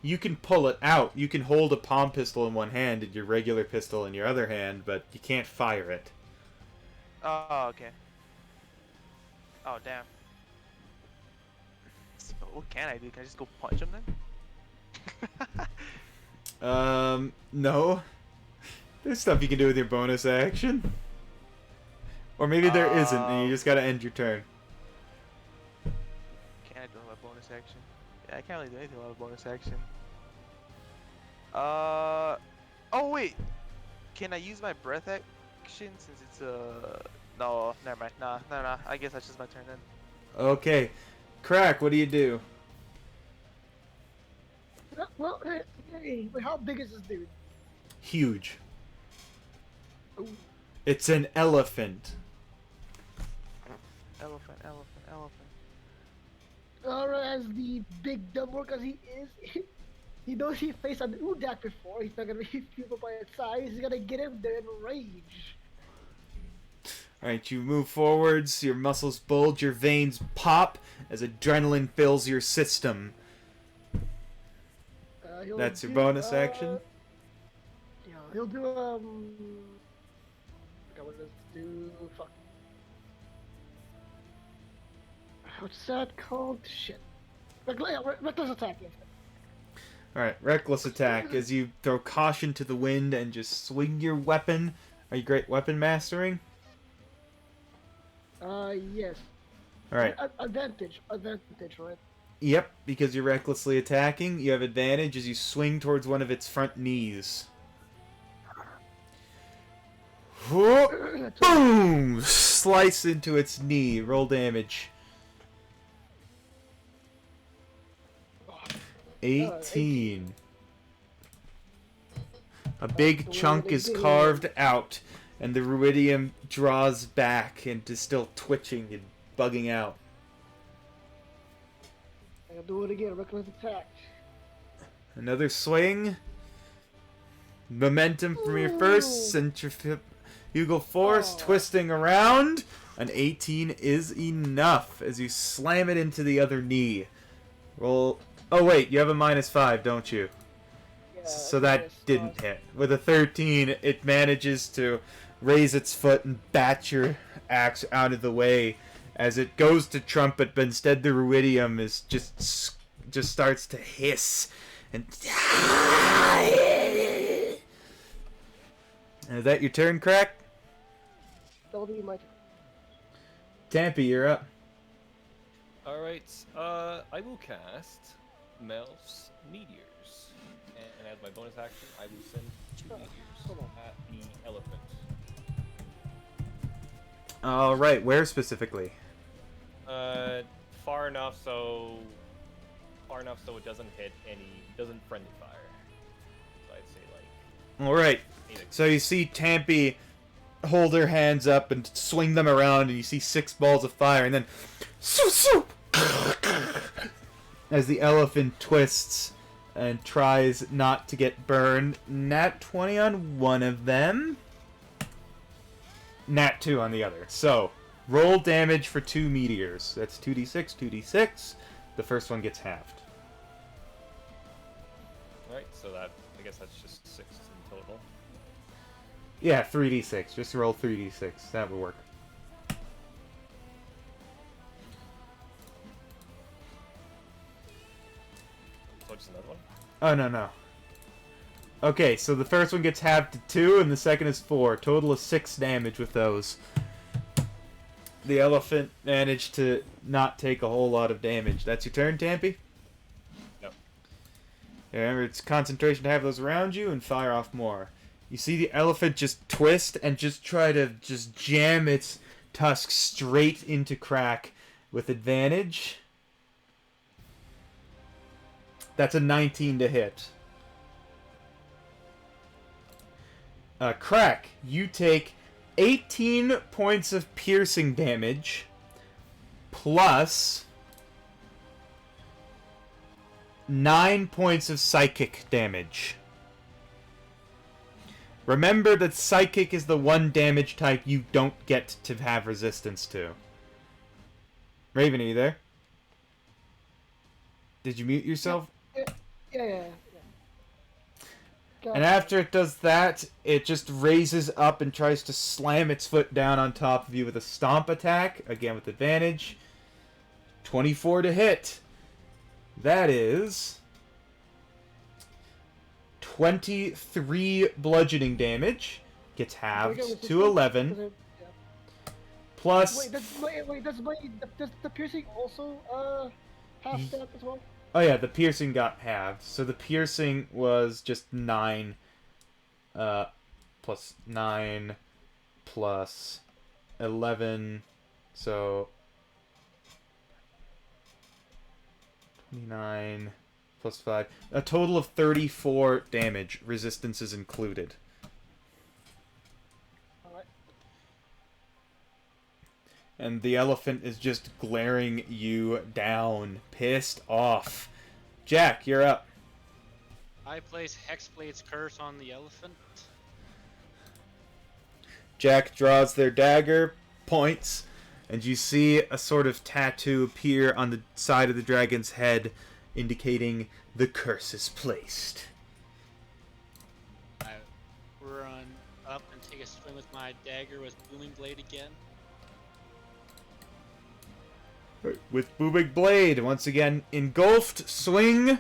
You can pull it out. You can hold a palm pistol in one hand and your regular pistol in your other hand, but you can't fire it. Oh, okay. Oh damn. So what can I do? Can I just go punch him then? No. There's stuff you can do with your bonus action. Or maybe there isn't, and you just gotta end your turn. Can I do a bonus action? Yeah, I can't really do anything with a bonus action. Oh wait! Can I use my breath action since it's no, never mind. Nah. I guess that's just my turn then. Okay. Crack, what do you do? Well, hey, how big is this dude? Huge. Ooh. It's an elephant. Elephant. Alright, as the big dumb work as he is, he knows he faced an Udak before. He's not gonna be people by its size. He's gonna get him there in rage. Alright, you move forwards, your muscles bulge, your veins pop as adrenaline fills your system. That's your bonus action? Yeah, he'll do, I forgot what does do, fuck. What's that called? Shit. Reckless attack, yes. Alright, reckless attack as you throw caution to the wind and just swing your weapon. Are you great weapon mastering? Yes. Alright. Advantage, right? Yep, because you're recklessly attacking, you have advantage as you swing towards one of its front knees. Whoop! Boom! Slice into its knee. Roll damage. 18. A big chunk is carved out, and the ruidium draws back and is still twitching and bugging out. I'll do it again. Reckless attack. Another swing. Momentum from your first centrifugal force twisting around. An 18 is enough as you slam it into the other knee. Roll. Oh wait, you have a -5, don't you? Yeah, So that didn't hit. With a 13, it manages to raise its foot and bat your axe out of the way as it goes to trumpet, but instead the ruidium is just starts to hiss and. Is that your turn, Crack? That'll be my turn. Tampy, you're up. Alright, I will cast Melf's Meteors. And as my bonus action, I will send 2 meteors at the elephant. Alright, where specifically? Far enough so it doesn't doesn't friendly fire. So I'd say like. Alright, so you see Tampy hold her hands up and swing them around, and you see 6 balls of fire, and then as the elephant twists and tries not to get burned. Nat 20 on one of them. Nat 2 on the other. So, roll damage for 2 meteors. That's 2d6, 2d6. The first one gets halved. Alright, so that, I guess that's just 6 in total. Yeah, 3d6. Just roll 3d6. That would work. So just another one? Oh, no. Okay, so the first one gets halved to 2, and the second is 4. Total of 6 damage with those. The elephant managed to not take a whole lot of damage. That's your turn, Tampy? Yep. Remember, it's concentration to have those around you and fire off more. You see the elephant just twist and just try to just jam its tusk straight into Crack with advantage. That's a 19 to hit. Crack, you take 18 points of piercing damage plus 9 points of psychic damage. Remember that psychic is the one damage type you don't get to have resistance to. Raven, are you there? Did you mute yourself? Yeah. And after it does that, it just raises up and tries to slam its foot down on top of you with a stomp attack, again with advantage. 24 to hit. That is 23 bludgeoning damage. Gets halved to 11. Plus... Wait, does the piercing also half that as well? Oh yeah, the piercing got halved. So the piercing was just 9 plus 9 plus 11. So 29 plus 5. A total of 34 damage, resistances included. Alright. And the elephant is just glaring you down, pissed off. Jack, you're up. I place Hexblade's Curse on the elephant. Jack draws their dagger, points, and you see a sort of tattoo appear on the side of the dragon's head, indicating the curse is placed. I run up and take a swing with my dagger with Booming Blade again. With Booming Blade, once again, engulfed, swing.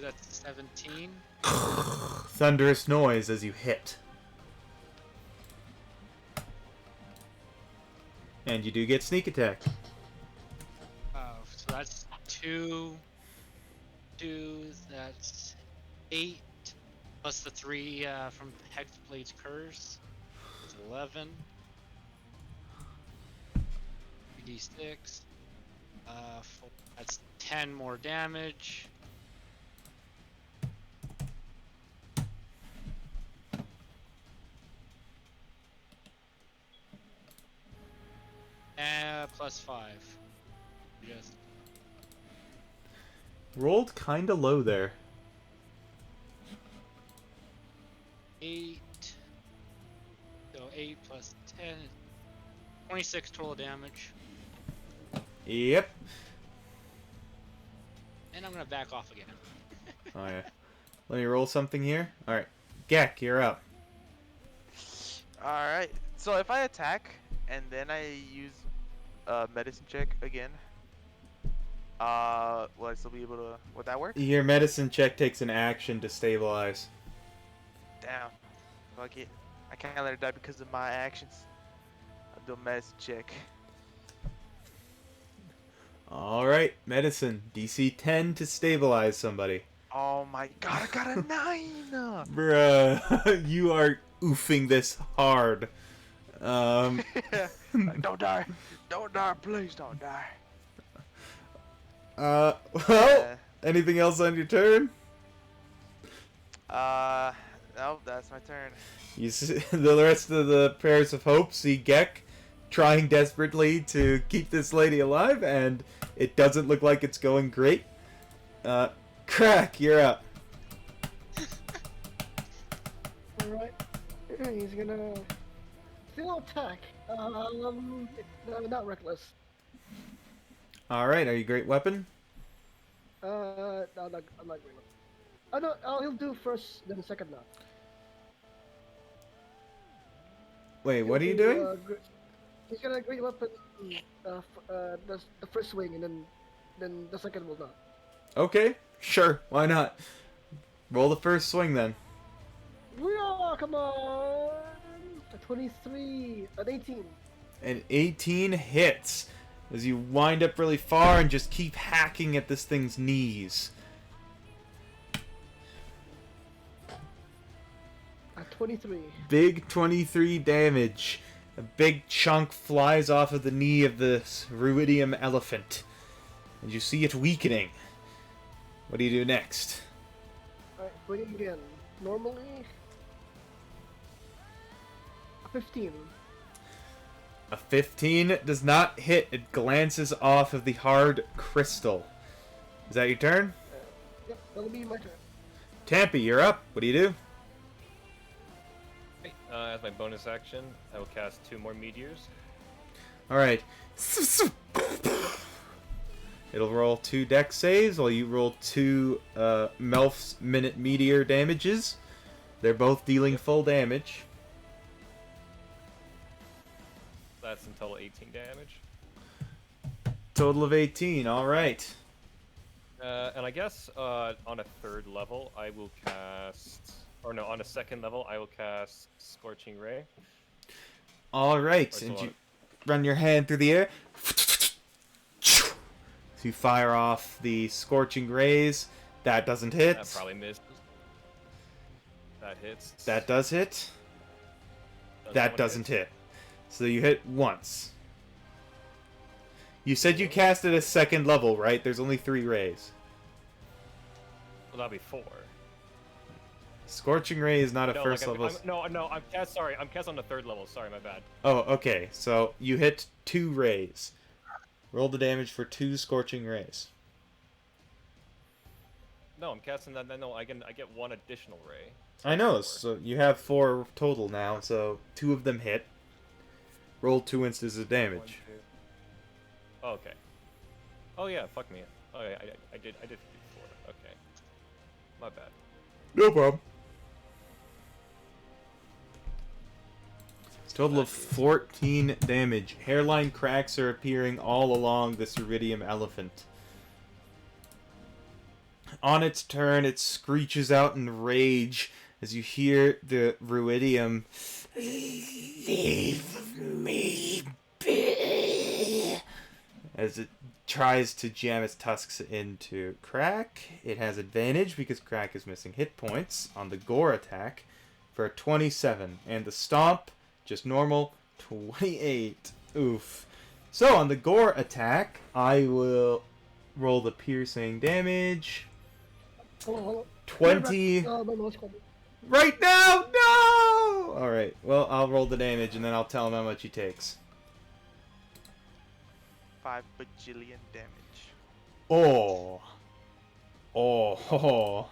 That's 17. Thunderous noise as you hit. And you do get sneak attack. So that's 2. That's 8. Plus the 3 from Hexblade's Curse. It's 11. 3d6. That's 10 more damage. Plus 5. Just Rolled kinda low there. 8. So 8 plus 10. 26 total damage. Yep. And I'm gonna back off again. Oh yeah. Let me roll something here. Alright. Gek, you're up. Alright, so if I attack and then I use a medicine check again, will I still be able to... Would that work? Your medicine check takes an action to stabilize. Damn. Fuck it. I can't let her die because of my actions. I'll do a medicine check. Alright, medicine. DC 10 to stabilize somebody. Oh my god, I got a 9! Bruh, you are oofing this hard. Don't die. Don't die, please don't die. Well, anything else on your turn? No, that's my turn. You see, the rest of the Prayers of Hope see Gek trying desperately to keep this lady alive, and it doesn't look like it's going great. Crack, you're up. Alright. He's gonna still attack. No, not reckless. Alright, are you great weapon? No, I'm not great. Oh no, he'll do first, then second now. Wait, what are you doing? He's gonna great weapon the first swing, and then the second will not. Okay, sure, why not? Roll the first swing then. Yeah, come on! A 23, an 18. An 18 hits as you wind up really far and just keep hacking at this thing's knees. A 23. Big 23 damage. A big chunk flies off of the knee of this ruidium elephant. and you see it weakening. What do you do next? Alright, bring it again. Normally... 15. A 15 does not hit. It glances off of the hard crystal. Is that your turn? Yep, that'll be my turn. Tampy, you're up. What do you do? As my bonus action, I will cast 2 more meteors. Alright. It'll roll 2 dex saves while you roll 2 Melf's Minute Meteor damages. They're both dealing full damage. That's in total 18 damage. Total of 18, alright. And I guess on a 3rd level, I will cast... Or no, on a 2nd level, I will cast Scorching Ray. Alright, and you run your hand through the air. So you fire off the Scorching Rays. That doesn't hit. That probably misses. That hits. That does hit. That doesn't hit. So you hit once. You said you cast at a 2nd level, right? There's only 3 rays. Well, that'll be 4. Scorching Ray is not a No, first like, level. I'm cast on the 3rd level. Sorry, my bad. Oh, okay. So you hit 2 rays. Roll the damage for 2 Scorching Rays. No, I'm casting that. No, I get 1 additional ray. I know. 4. So you have 4 total now. So 2 of them hit. Roll 2 instances of damage. 1, 2. Oh, okay. Oh yeah, fuck me. Oh yeah, I did 4. Okay. My bad. No problem. Total of 14 damage. Hairline cracks are appearing all along the Ceridium elephant. On its turn, it screeches out in rage as you hear the Ruidium. Leave me be. As it tries to jam its tusks into Crack. It has advantage because Crack is missing hit points on the Gore attack for a 27. And the Stomp, just normal, 28. Oof. So on the Gore attack, I will roll the piercing damage. Hold on. 20. No, it's coming. Right now? No! Alright, well, I'll roll the damage and then I'll tell him how much he takes. 5 bajillion damage. Oh. Oh.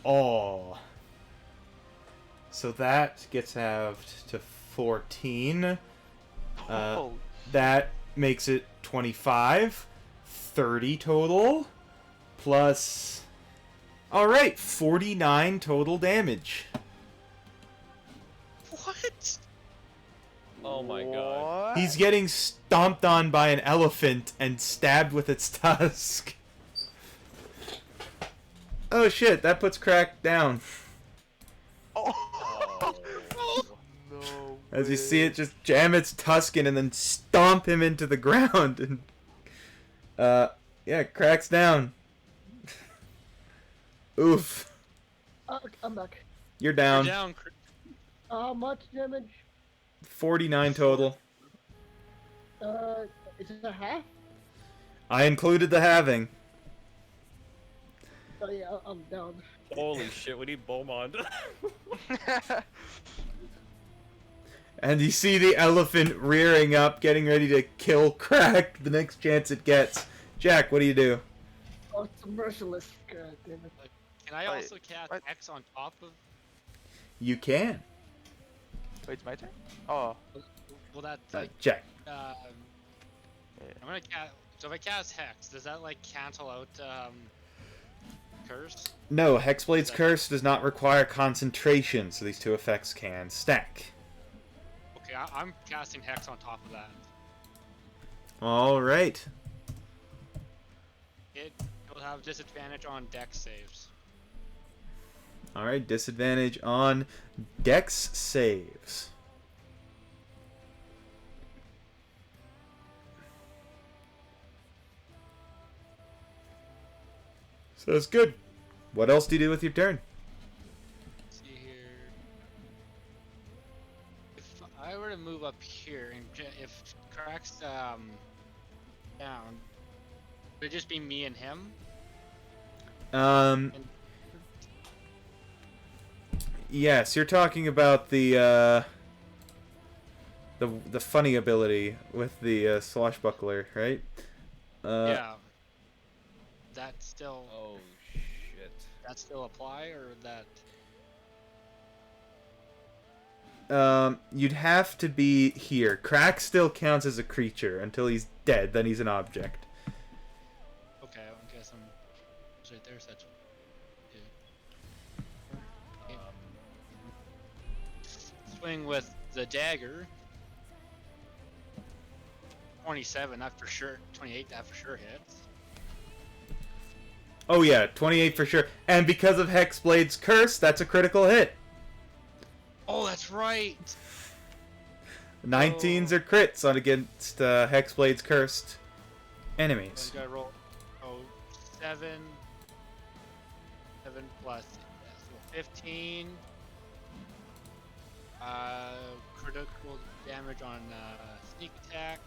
Oh. So that gets halved to 14. Oh, That makes it 25. 30 total. Plus... Alright, 49 total damage. What? Oh my god. He's getting stomped on by an elephant and stabbed with its tusk. Oh shit, that puts Crack down. Oh. No. As you see it just jam its tusk in and then stomp him into the ground. And, yeah, Crack's down. Oof. I'm back. You're down. You're down. How much damage? 49 total. Is it a half? I included the halving. Oh yeah, I'm down. Holy shit, we need Beaumont. And you see the elephant rearing up, getting ready to kill Crack the next chance it gets. Jack, what do you do? Oh, it's merciless. God damn it. Can I Wait, also cast what? X on top of? You can. Wait, it's my turn? Oh. Will that Jack. I'm gonna cast. So if I cast Hex, does that like cancel out Curse? No, Hexblade's Curse does not require concentration, so these two effects can stack. Okay, I'm casting Hex on top of that. Alright. It will have disadvantage on Dex saves. Alright, disadvantage on Dex saves. So that's good. What else do you do with your turn? Let's see here. If I were to move up here and if Crack's down, Would it just be me and him? Um. Yes, you're talking about the funny ability with the swashbuckler, right? Yeah. That still. Oh shit. That still apply or that? You'd have to be here. Crack still counts as a creature until he's dead. Then he's an object. Okay, I guess I'm right there. So that's okay. Swing with the dagger. 27, that for sure. 28, that for sure hits. Oh yeah, 28 for sure. And because of Hexblade's curse, that's a critical hit. Oh, that's right. 19s are crits on against Hexblade's cursed enemies. I gotta roll. Oh, 7. 7 plus. So 15. Critical damage on sneak attack.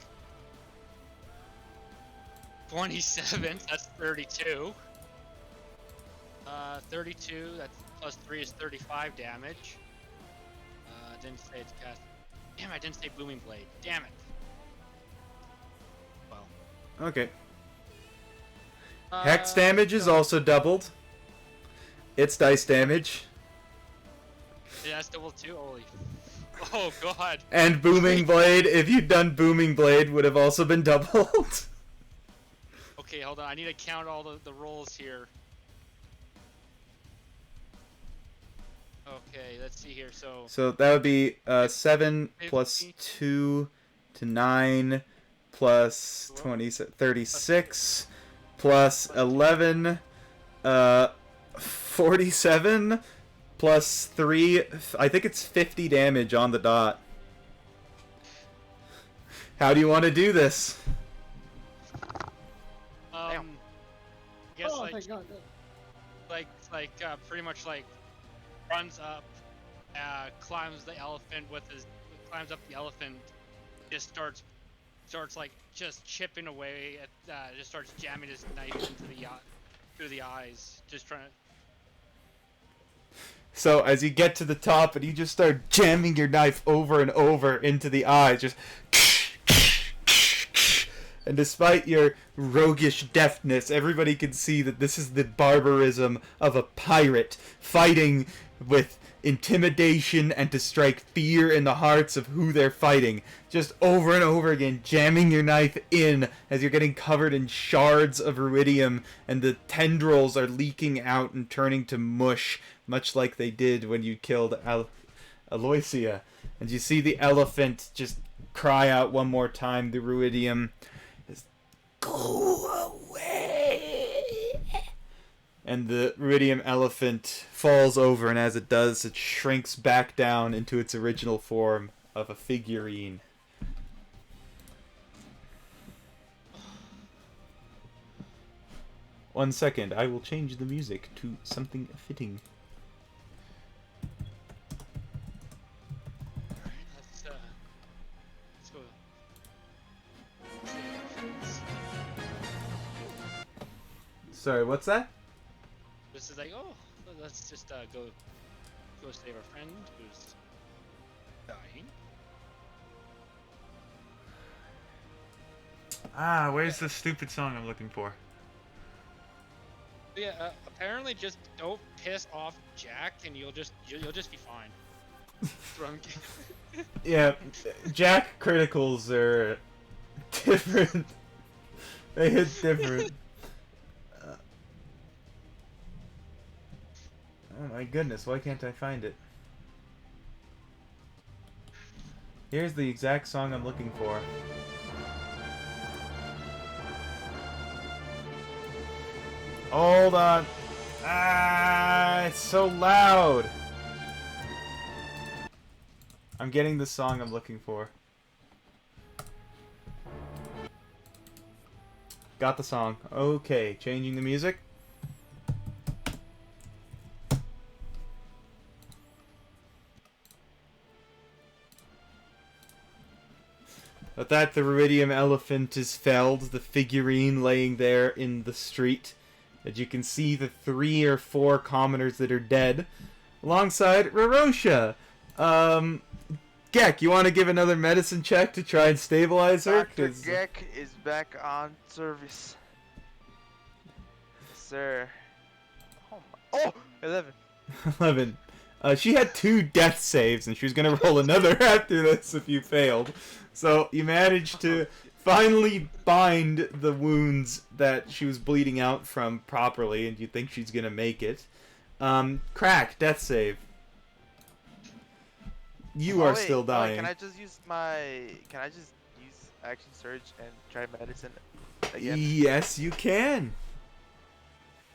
27. That's 32. 32. That's plus 3 is 35 damage. Didn't say it's cast. Damn, I didn't say Booming Blade. Damn it. Well. Okay. Hex damage is also doubled. It's dice damage. Yeah, that's double too. Holy. Oh god. And Booming Blade, if you'd done Booming Blade, would have also been doubled. Okay, hold on. I need to count all the rolls here. Okay, let's see here. So that would be 7 plus 2 to 9 plus 20, 36 plus 11, 47 plus 3. I think it's 50 damage on the dot. How do you want to do this? I guess Oh, thank God. pretty much like runs up, climbs the elephant climbs up the elephant, just starts like just chipping away at, just starts jamming his knife through the eyes, just trying to. So as you get to the top and you just start jamming your knife over and over into the eye, just and despite your roguish deftness, everybody can see that this is the barbarism of a pirate fighting with intimidation and to strike fear in the hearts of who they're fighting. Just over and over again, jamming your knife in as you're getting covered in shards of ruidium and the tendrils are leaking out and turning to mush, much like they did when you killed Aloysia. And you see the elephant just cry out one more time, the ruidium. Go away! And the ruidium elephant falls over, and as it does, it shrinks back down into its original form of a figurine. One second, I will change the music to something fitting. Let's go. Sorry, what's that? This is like, oh, let's just go save our friend who's dying. Ah, where's the stupid song I'm looking for? Yeah, apparently just don't piss off Jack, and you'll just be fine. Yeah, Jack criticals are different. They hit different. Oh my goodness, why can't I find it? Here's the exact song I'm looking for. Hold on. Ah, it's so loud. I'm getting the song I'm looking for. Got the song. Okay, changing the music. With that, the Iridium elephant is felled, the figurine laying there in the street. As you can see, the 3 or 4 commoners that are dead, alongside Rorosha. Gek, you want to give another medicine check to try and stabilize her? Dr. Gek is back on service. Yes, sir. Oh, my. Oh! 11. 11. She had 2 death saves, and she was going to roll another after this if you failed. So you managed to finally bind the wounds that she was bleeding out from properly, and you think she's going to make it. Crack, death save. You are still dying. Can I just use action surge and try medicine again? Yes, you can.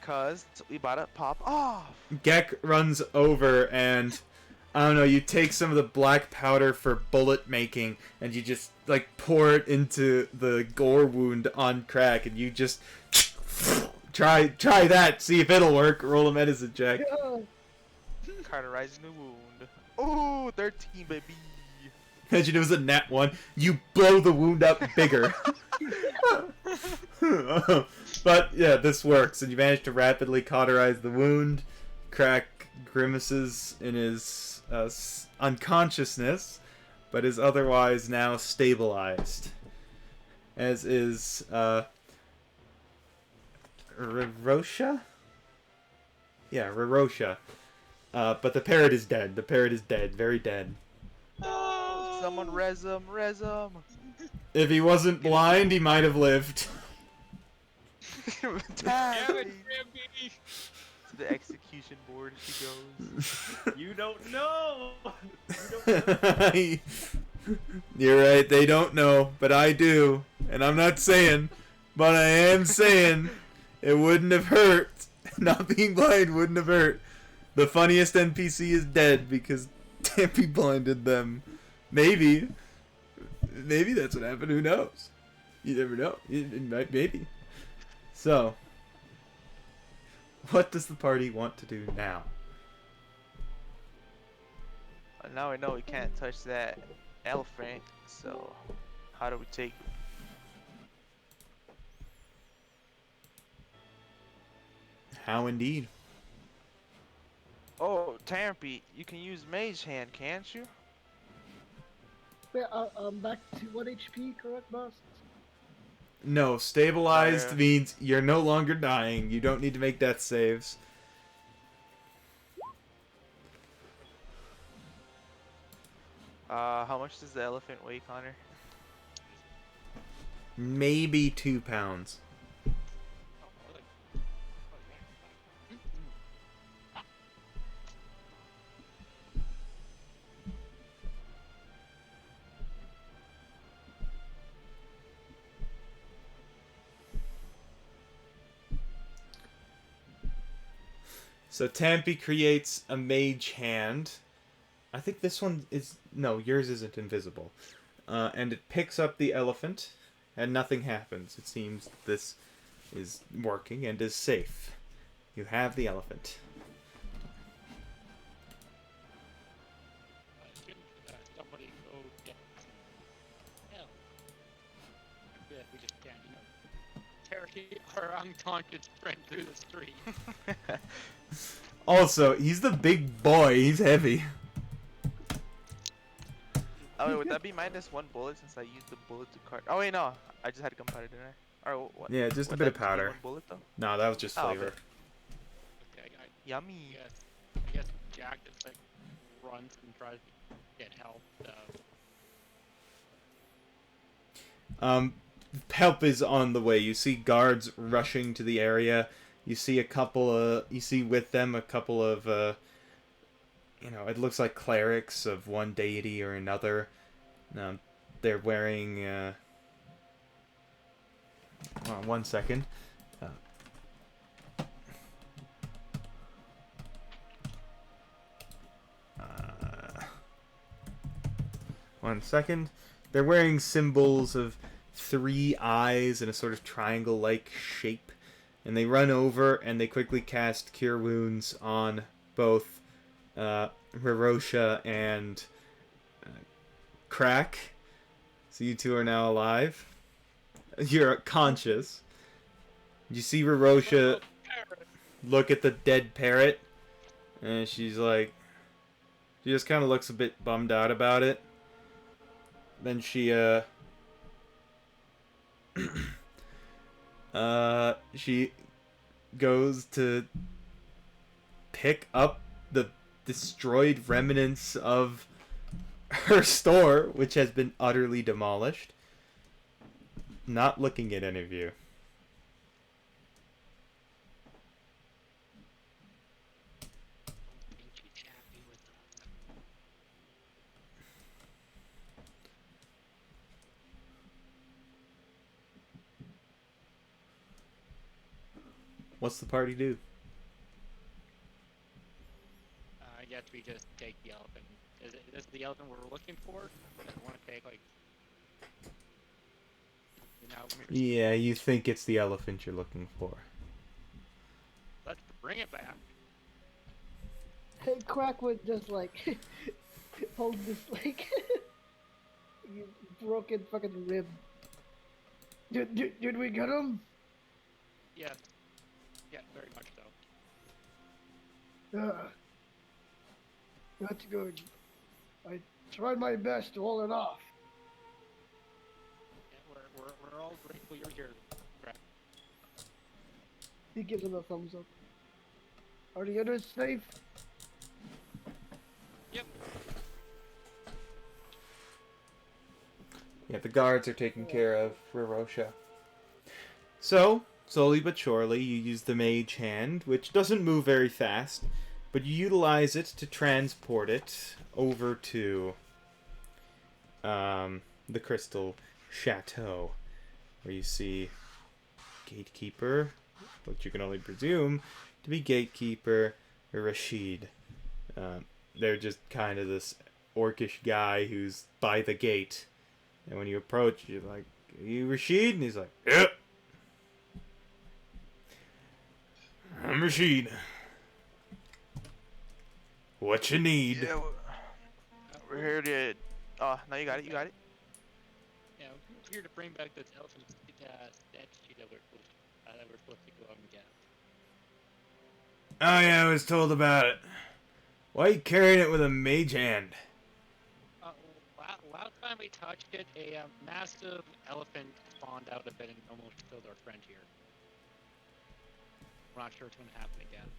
Cause we about to pop off. Gek runs over and I don't know, you take some of the black powder for bullet making and you just like pour it into the gore wound on Crack, and you just try that, see if it'll work. Roll a medicine check. Cauterizing the wound. Oh, 13, baby. Imagine it was a nat 1. You blow the wound up bigger. But yeah, this works, and you manage to rapidly cauterize the wound. Crack grimaces in his unconsciousness, but is otherwise now stabilized. As is Rorosha? Yeah, Rorosha. But the parrot is dead. The parrot is dead. Very dead. Someone res him. If he wasn't blind, he might have lived. Damn it, Grammy! To the execution board she goes. You don't know. You don't know. You're right. They don't know, but I do, and I'm not saying, but I am saying it wouldn't have hurt. Not being blind wouldn't have hurt. The funniest NPC is dead because Tampy blinded them. Maybe that's what happened. Who knows? You never know. Maybe. So, what does the party want to do now? Well, now we know we can't touch that elephant, so how do we take it? How indeed? Oh, Tampy, you can use Mage Hand, can't you? Wait, I'm back to 1 HP, correct, boss? No, stabilized means you're no longer dying. You don't need to make death saves. How much does the elephant weigh, Connor? Maybe 2 pounds. So Tampy creates a mage hand. I think this one is... No, yours isn't invisible. And it picks up the elephant, and nothing happens. It seems this is working and is safe. You have the elephant. Somebody go get hell. Yeah, we just can't, carry our unconscious friend through the street. Also, he's the big boy. He's heavy. Oh, wait, would that be -1 bullet since I used the bullet to cart? Oh, wait, no. I just had gunpowder, didn't I? Or what? Yeah, just a would bit that of just be powder. 1 bullet, though? No, that was just Oh, flavor. okay. Okay, Yummy. I guess Jack just like runs and tries to get help. Help is on the way. You see guards rushing to the area. You see you see with them a couple of, it looks like clerics of one deity or another. They're wearing, 1 second. One second. They're wearing symbols of 3 eyes in a sort of triangle-like shape. And they run over and they quickly cast Cure Wounds on both Rorosha and Crack. So you two are now alive. You're conscious. You see Rorosha look at the dead parrot, and she's like, she just kind of looks a bit bummed out about it. Then she she goes to pick up the destroyed remnants of her store, which has been utterly demolished. Not looking at any of you. What's the party do? I guess we just take the elephant. Is this the elephant we're looking for? I want to take like. Yeah, you think it's the elephant you're looking for. Let's bring it back. Hey, Crackwood just like hold this like you broken fucking rib. Did we get him? Yes. Yeah, very much so. That's good. I tried my best to hold it off. Yeah, we're all grateful you're here, Brad. He gives him a thumbs up. Are the others safe? Yep. Yeah, the guards are taking care of Rorosha. So, slowly but surely, you use the mage hand, which doesn't move very fast, but you utilize it to transport it over to the Crystal Chateau, where you see Gatekeeper, which you can only presume to be Gatekeeper Rashid. They're just kind of this orcish guy who's by the gate, and when you approach, you're like, "Are you Rashid?" And he's like, "Yep. I'm Rashid. What you need?" Yeah, we're here to. Oh, no, you got it. You got it. Yeah, we're here to bring back this elephant statue that we're supposed to go out and get. Oh yeah, I was told about it. Why are you carrying it with a mage hand? Last time we touched it, a massive elephant spawned out of it and almost killed our friend here. We're not sure it's going to happen again.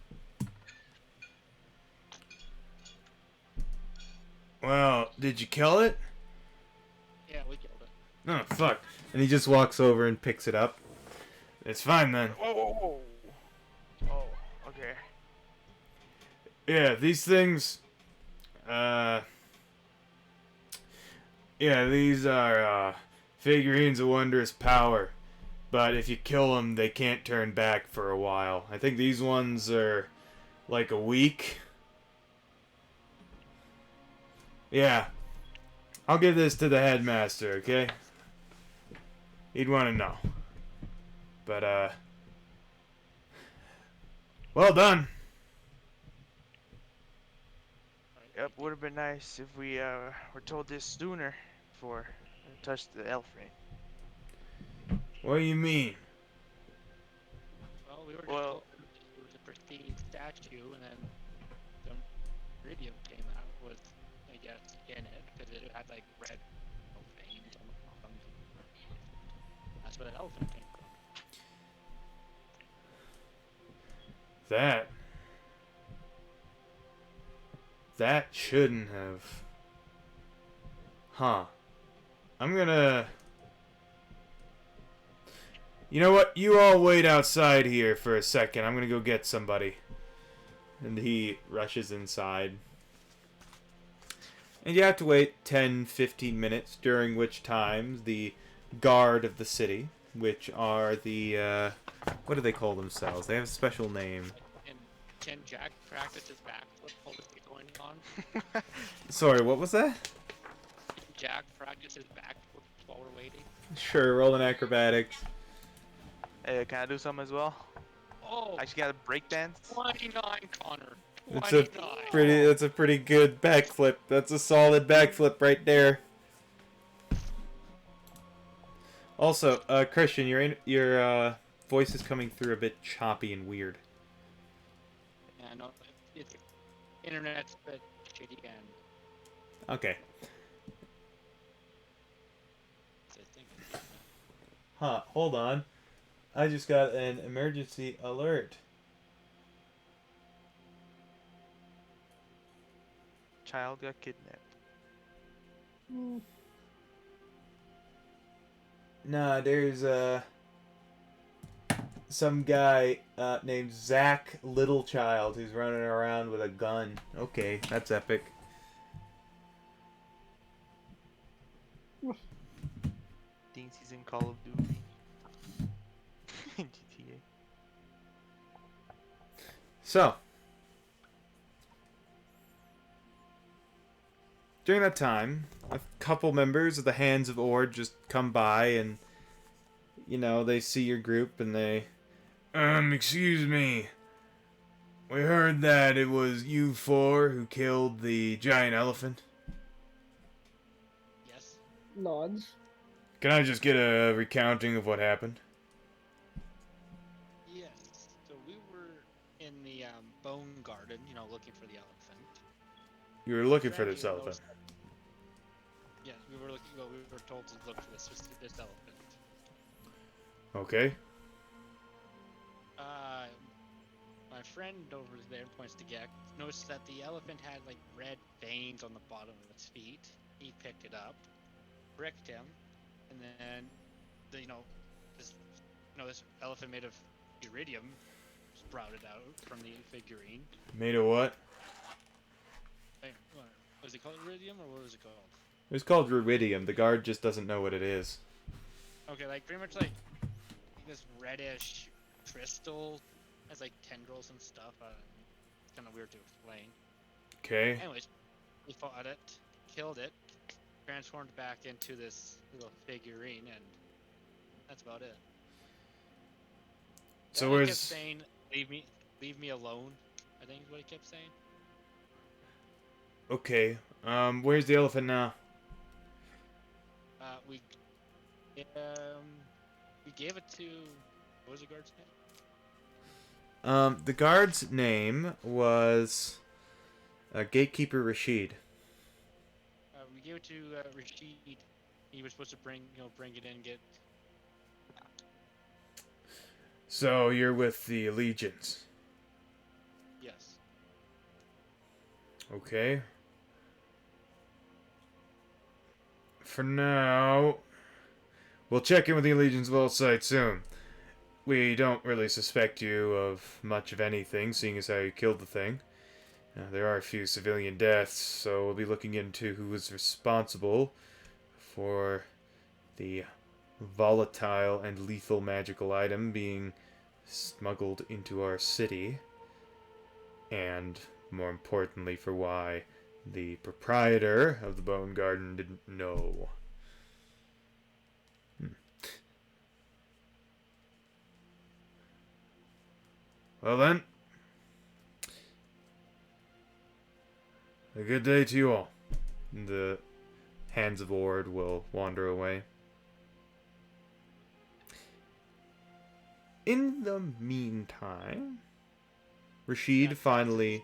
Well, did you kill it? Yeah, we killed it. Oh, fuck. And he just walks over and picks it up. It's fine then. Whoa, whoa, whoa. Oh, okay. Yeah, these things... Yeah, these are, figurines of wondrous power. But if you kill them, they can't turn back for a while. I think these ones are, like, a week. Yeah. I'll give this to the headmaster, okay? He'd want to know. But, well done. Yep, would have been nice if we were told this sooner before we touched the elephant. What do you mean? Well, we were just told it was a pristine statue, and then some iridium came out with, I guess, in it, because it had like red veins on the bottom. That's where that elephant came from. That shouldn't have. Huh. I'm gonna... You know what? You all wait outside here for a second. I'm gonna go get somebody. And he rushes inside. And you have to wait 10-15 minutes, during which time the guard of the city, which are the, what do they call themselves? They have a special name. And can Jack practice his backflip policy going on? Sorry, what was that? Can Jack practice his backflip while we're waiting? Sure, roll an acrobatics. Hey, can I do something as well? Oh! I actually got a breakdance. 29, Connor. 29. That's a pretty good backflip. That's a solid backflip right there. Also, Christian, your voice is coming through a bit choppy and weird. Yeah, I know. It's internet's a bit shitty and Okay. I think. Huh, hold on. I just got an emergency alert. Child got kidnapped. Nah, there's some guy named Zach Littlechild who's running around with a gun. Okay, that's epic. Thinks he's in Call of Duty. GTA. So, during that time, a couple members of the Hands of Ord just come by and, you know, they see your group and they, excuse me. We heard that it was you four who killed the giant elephant. Yes. Nods. Can I just get a recounting of what happened? Yes. So we were in the bone garden, looking for the elephant. You were looking for Friend this here elephant. knows- Yes, we were looking. Well, we were told to look for this elephant. Okay. My friend over there points to Gek. Noticed that the elephant had like red veins on the bottom of its feet. He picked it up, bricked him, and then this elephant made of iridium sprouted out from the figurine. Made of what? Hey, what was it called, iridium, or what was it called? It was called Ruidium. The guard just doesn't know what it is. Okay, like pretty much like this reddish crystal has like tendrils and stuff. It's kind of weird to explain. Okay. Anyways, we fought it, killed it, transformed back into this little figurine, and that's about it. So Then he kept where's... saying, leave me alone. I think is what he kept saying. Okay. Where's the elephant now? We gave it to, what was the guard's name? The guard's name was Gatekeeper Rashid. We gave it to Rashid. He was supposed to bring it in, and get. So you're with the Allegiance. Yes. Okay. For now, we'll check in with the Allegiance vault site soon. We don't really suspect you of much of anything, seeing as how you killed the thing. There are a few civilian deaths, so we'll be looking into who was responsible for the volatile and lethal magical item being smuggled into our city. And, more importantly, for why the proprietor of the Bone Garden didn't know. Well then, a good day to you all. The Hands of Ord will wander away. In the meantime, Rashid finally...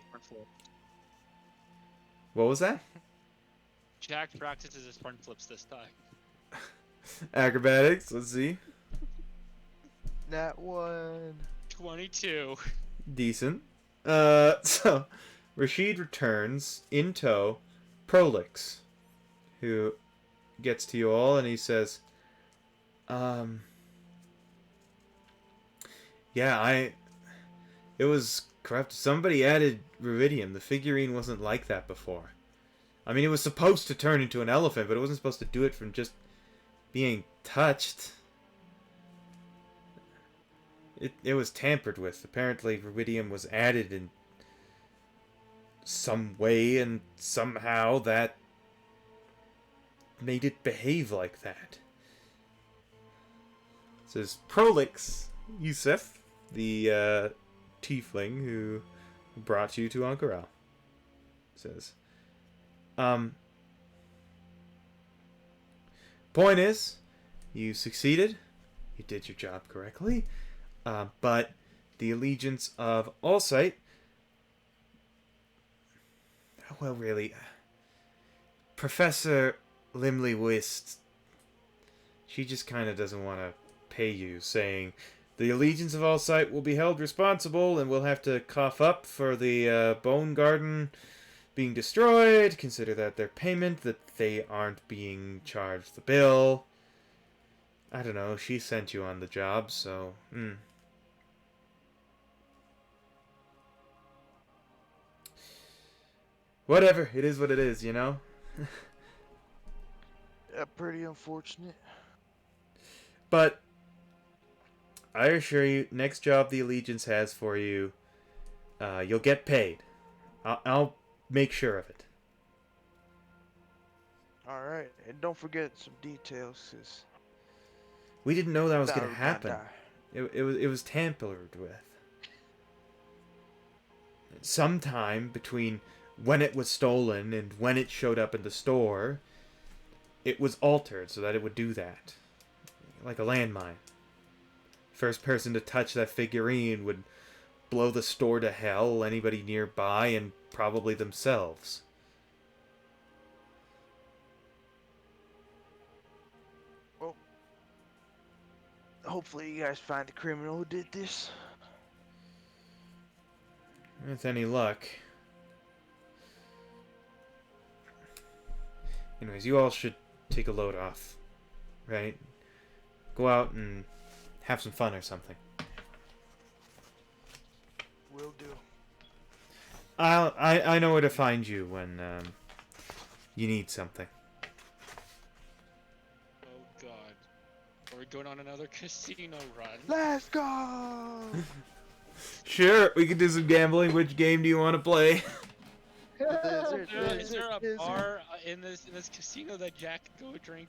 What was that? Jack practices his front flips this time. Acrobatics, let's see. That one. 22. Decent. So, Rashid returns in tow, Prolix, who gets to you all and he says, yeah, it was corrupt. Somebody added ruidium. The figurine wasn't like that before. I mean, it was supposed to turn into an elephant, but it wasn't supposed to do it from just being touched. It was tampered with. Apparently, ruidium was added in some way, and somehow that made it behave like that. It says Prolix Yusef, the tiefling who brought you to Ankara. Says, point is, You succeeded. You did your job correctly. But the allegiance of Allsight... Well, really... Professor Limley Wist... She just kind of doesn't want to pay you, saying... The allegiance of Allsight will be held responsible, and we'll have to cough up for the Bone Garden being destroyed. Consider that their payment, that they aren't being charged the bill. I don't know, she sent you on the job, so... Whatever, it is what it is, you know? Yeah, pretty unfortunate. But... I assure you, next job the Allegiance has for you, you'll get paid. I'll make sure of it. Alright, and don't forget some details, sis. We didn't know that was going to happen. It was tampered with. Sometime between when it was stolen and when it showed up in the store, it was altered so that it would do that. Like a landmine. First person to touch that figurine would blow the store to hell, anybody nearby, and probably themselves. Well, hopefully you guys find the criminal who did this. With any luck. Anyways, you all should take a load off, right? Go out and have some fun or something. Will do. I know where to find you when you need something. Oh god. Are we going on another casino run? Let's go! Sure, we can do some gambling. Which game do you want to play? Is there a bar in this casino that Jack can go drink?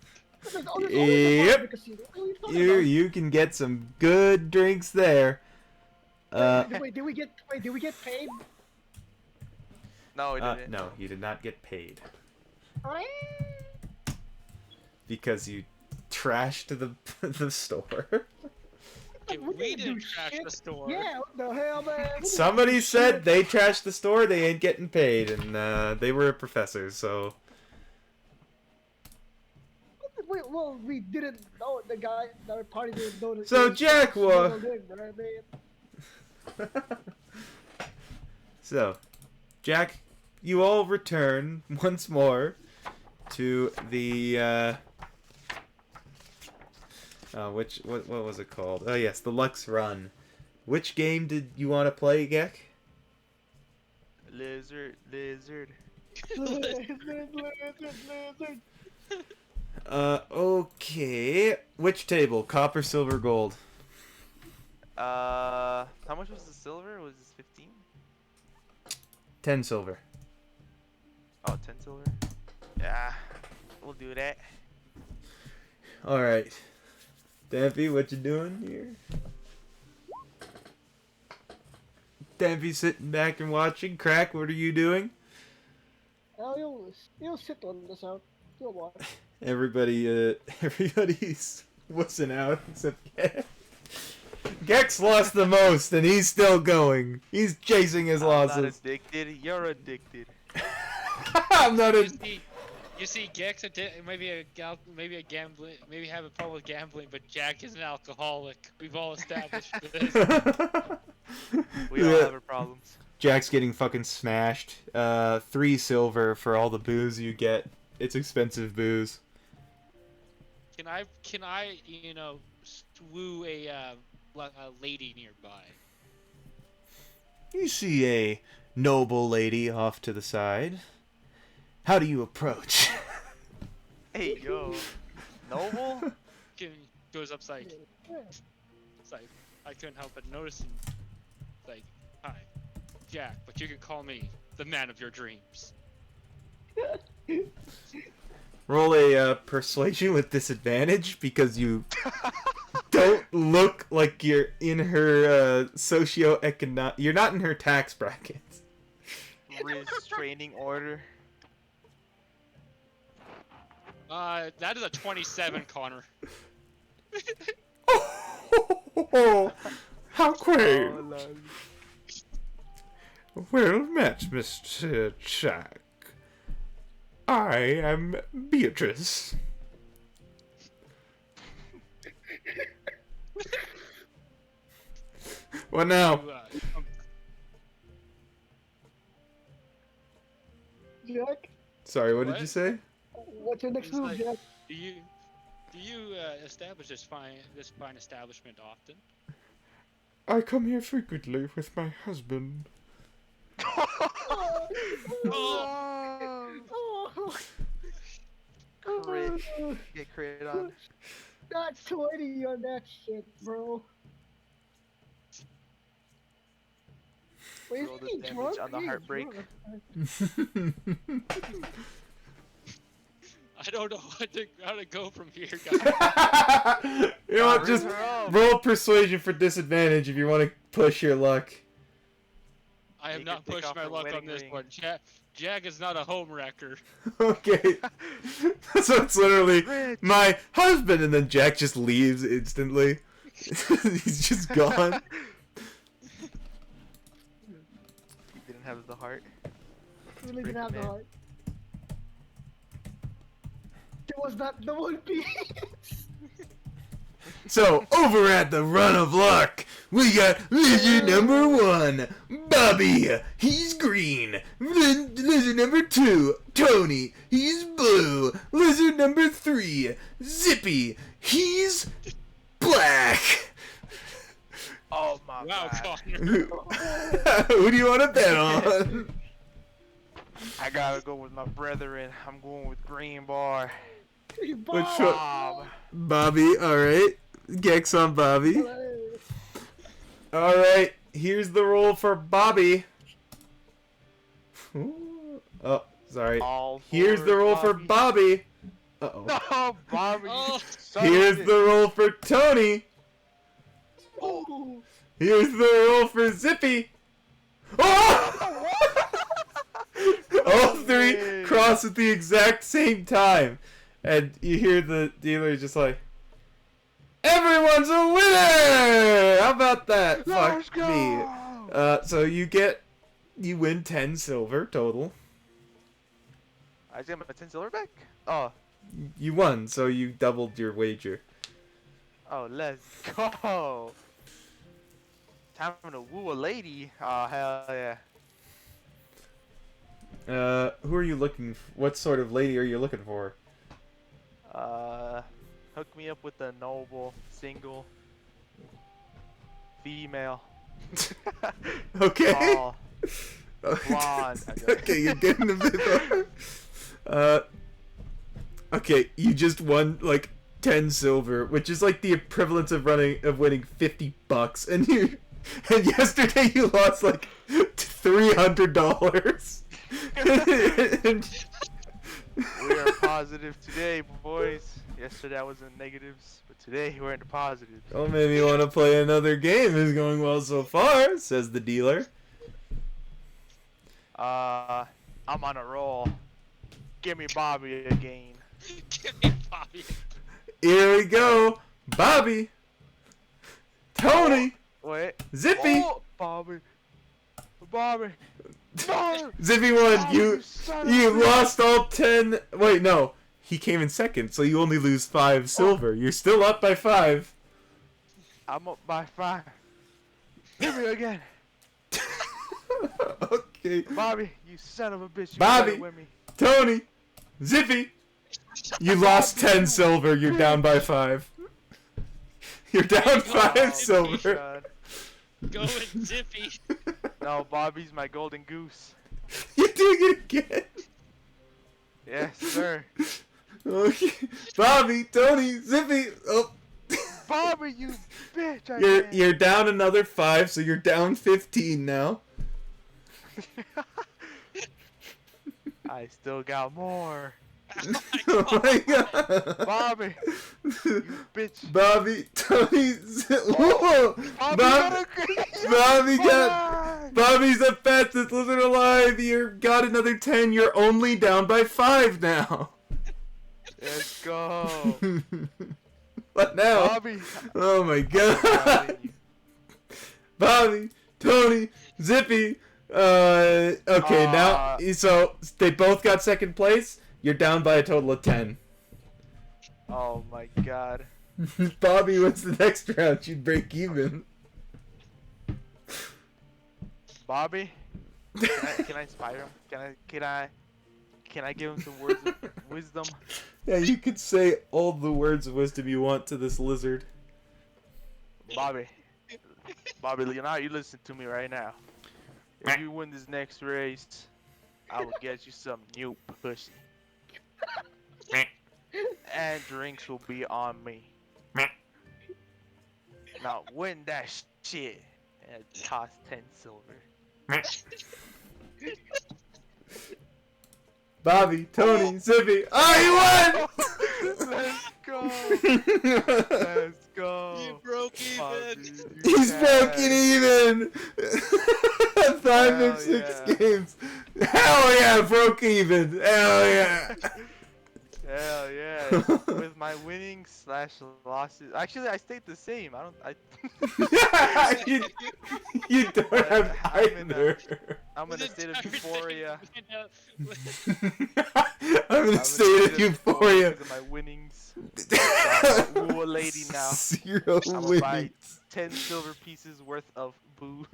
Yep. You can get some good drinks there. Wait, did we get paid? No, we didn't. No, you did not get paid. Because you trashed the store. We didn't trash the store. Yeah, what the hell, man? Somebody said they trashed the store, they ain't getting paid, and they were a professor, so... Well, we didn't know the guy, our party didn't know. So Jack was... So, Jack, you all return once more to the, what was it called? Oh yes, the Lux Run. Which game did you want to play, Gek? Lizard. Lizard. Okay. Which table? Copper, silver, gold? How much was the silver? Was it 15? 10 silver. Oh, 10 silver? Yeah, we'll do that. Alright. Dampy, what you doing here? Dampy sitting back and watching. Crack, what are you doing? Oh, you'll sit on this out. You'll watch. Everybody's wussing out except Gex. Gex lost the most, and he's still going. He's chasing his losses. I'm not addicted. You're addicted. I'm not You see, Gex maybe gambling, maybe have a problem with gambling, but Jack is an alcoholic. We've all established this. We all have our problems. Jack's getting fucking smashed. 3 silver for all the booze you get. It's expensive booze. Can I, woo a lady nearby? You see a noble lady off to the side. How do you approach? Hey, yo. Noble? Goes upside. It's like, I couldn't help but notice him. It's like, hi, Jack, but you can call me the man of your dreams. Roll a persuasion with disadvantage because you don't look like you're in her socio-economic. You're not in her tax bracket. Restraining order. That is a 27, Connor. Oh, how quaint. Oh, lol. Well met, Mr. Jack. I am Beatrice. What now? Jack, Sorry, what did What? you say? what's your next It's move, like- Jack? Do you establish this fine establishment often? I come here frequently with my husband. Oh, Crit. Get crit on. not 20 on that shit, bro. Wait, Roll is this he damage drunk? on the He is heartbreak. drunk. I don't know how to go from here, guys. You know what? Just roll persuasion for disadvantage if you want to push your luck. I have You not can take pushed off my her luck on wedding this ring. one. Jag is not a home wrecker. Okay. So it's literally Rich. my husband, and then Jack just leaves instantly. He's just gone. He didn't have the heart. Really didn't have the Man. heart. It was not the One Piece. So, over at the Run of Luck, we got lizard number 1, Bobby. He's green. Lizard number 2, Tony. He's blue. Lizard number 3, Zippy. He's black. Oh my Wow, god. Connor. Who do you want to bet on? I gotta go with my brethren. I'm going with Green Bar. Hey, Which Bob. one? Bob. Bobby, alright. Gex on Bobby. Alright, here's the roll for Bobby. Ooh. Oh, sorry. All Here's the roll for Bobby. Uh-oh. No, Bobby. Oh. son of a Here's bitch. the roll for Tony. Oh. Here's the roll for Zippy. Oh! All three way. cross at the exact same time. And you hear the dealer just like, everyone's a winner! How about that? Let's Fuck go! me. So you win 10 silver total. I just got my 10 silver back? Oh. You won, so you doubled your wager. Oh, let's go. Time to woo a lady. Oh, hell yeah. Who are you looking for? What sort of lady are you looking for? Hook me up with a noble, single, female. Okay. Tall, blonde. Okay, you're getting a bit. Okay, you just won like 10 silver, which is like the equivalent of winning $50, and yesterday you lost like $300. We are positive today, boys. Yesterday I was in negatives, but today we're in the positives. Well, maybe you want to play another game. It's going well so far, says the dealer. I'm on a roll. Give me Bobby again. Give me Bobby. Here we go. Bobby. Tony. Wait. Zippy. Oh, Bobby. Bobby. No! Zippy won. Bobby, You son of you a bitch. lost all 10. Wait, no. He came in second, so you only lose 5 silver. You're still up by 5. I'm up by 5. Hit me again. Okay. Bobby, you son of a bitch. You Bobby. better with me. Tony. Zippy. You lost 10 silver. You're down by 5. You're down 5 Oh, silver. God. Go and Zippy. No, Bobby's my golden goose. You're doing it again. Yes, sir. Okay. Bobby, Tony, Zippy. Oh. Bobby, you bitch. You're down another 5, so you're down 15 now. I still got more. Oh my god. Bobby, you bitch. Bobby, Tony, whoa! Bobby, Bobby's the fastest lizard alive. You got another 10. You're only down by 5 now. Let's go. What now? Bobby. Oh my god. Bobby, Tony, Zippy. Okay, now so they both got second place. You're down by a total of 10. Oh my god. Bobby, what's the next round? You'd break even. Bobby, can I inspire him? Can I give him some words of wisdom? Yeah, you could say all the words of wisdom you want to this lizard. Bobby, Leonardo, you listen to me right now. If you win this next race, I will get you some new pussy. And drinks will be on me. Now win that shit and toss 10 silver. Bobby, Tony, Zippy. Oh, you won! Let's go! Let's go! You broke even. Bobby, He's broken even! 5 of 6 yeah. games. Hell yeah, broke even. Hell yeah. Hell yeah! With my winnings / losses, actually I stayed the same. you don't have either. I'm in a state of euphoria. I'm in a state of euphoria. Because of my winnings. I'm a woo lady now. 0 I'm gonna buy wins. 10 silver pieces worth of boo.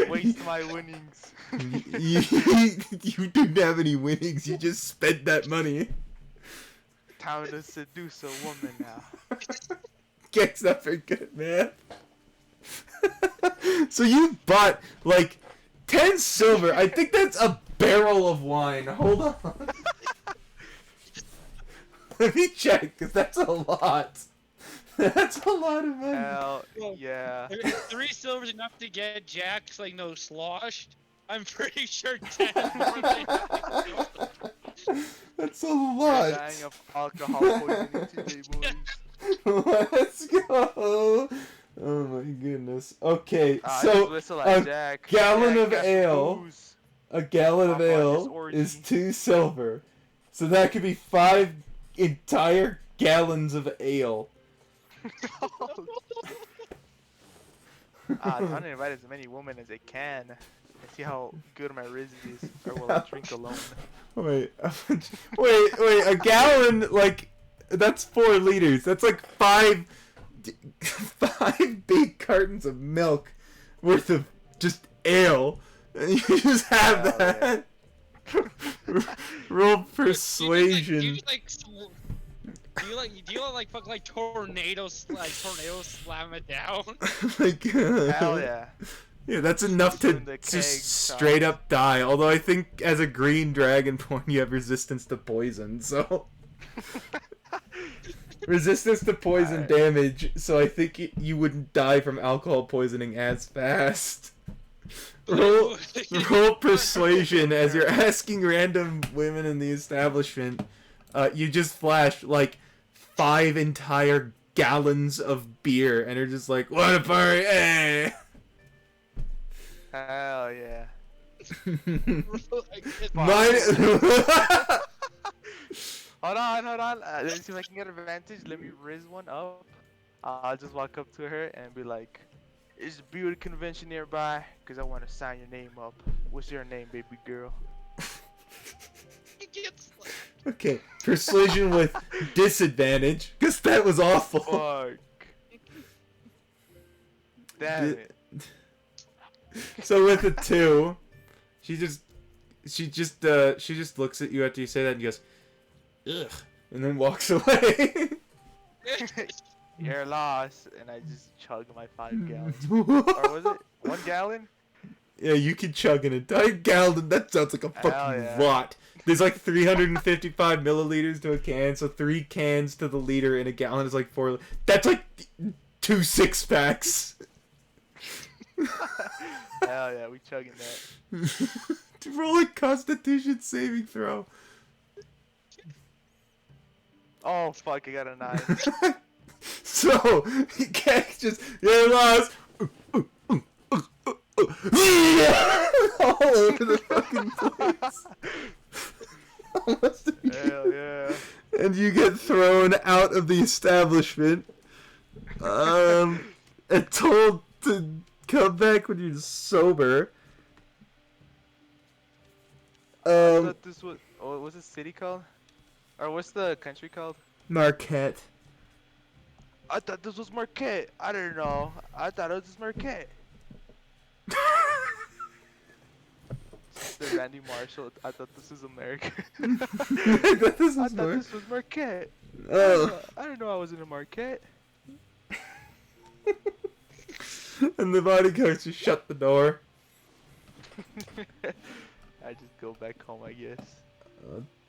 Waste my winnings. you didn't have any winnings. You just spent that money. Time to seduce a woman now. Gets up for good, man. So you bought like 10 silver. I think that's a barrel of wine. Hold on. Let me check, because that's a lot. That's a lot of money. Hell yeah. If 3 silver's enough to get Jack's like no sloshed, I'm pretty sure 10 more than That's a We're lot. dying of alcohol poisoning today, boys. Let's go. Oh my goodness. Okay, I just so whistle at Jack. gallon Jack of got some ale. booze. a gallon of Hop on this ale orgy. is 2 silver. So that could be 5 entire gallons of ale. I'm trying to invite as many women as I can and see how good my riz is, or will I drink alone? Wait, a gallon, like, that's 4 liters. That's like 5 big cartons of milk worth of just ale. And you just have Hell that. Roll persuasion. Do you like fuck like tornado slam it down? Oh my god. Hell yeah. Yeah, that's enough to In the just keg straight size. up die. Although I think as a green dragonborn you have resistance to poison, so... resistance to poison Alright. damage, so I think you wouldn't die from alcohol poisoning as fast. Roll persuasion as you're asking random women in the establishment. You just flash like 5 entire gallons of beer, and they're just like, "What a party!" Hey! Hell yeah. Mine. Hold on. Let me see if I can get advantage. Let me riz one up. I'll just walk up to her and be like, "Is the beauty convention nearby? Cause I want to sign your name up. What's your name, baby girl?" Okay, persuasion with disadvantage, because that was awful. Fuck. Damn it. So with a 2, she just looks at you after you say that and goes, "Ugh," and then walks away. You're lost, and I just chug my 5 gallons. Or was it 1 gallon? Yeah, you can chug an entire gallon. That sounds like a Hell fucking yeah. lot. There's like 355 milliliters to a can, so 3 cans to the liter in a gallon is like 4. That's like 2 6-packs. Hell yeah, we chugging that. Roll a Constitution saving throw. Oh fuck, I got a 9. So, Gek just, you're lost. All over the fucking place. Almost Hell yeah. and you get thrown out of the establishment. And told to come back when you're sober. I thought this was. Oh, what's the city called? Or what's the country called? Marquette. I thought this was Marquette. I didn't know. I thought it was Marquette. The Randy Marshall. I thought this was America. I thought this was Marquette. Oh. I didn't know I was in a Marquette. And the bodyguards just shut the door. I just go back home, I guess.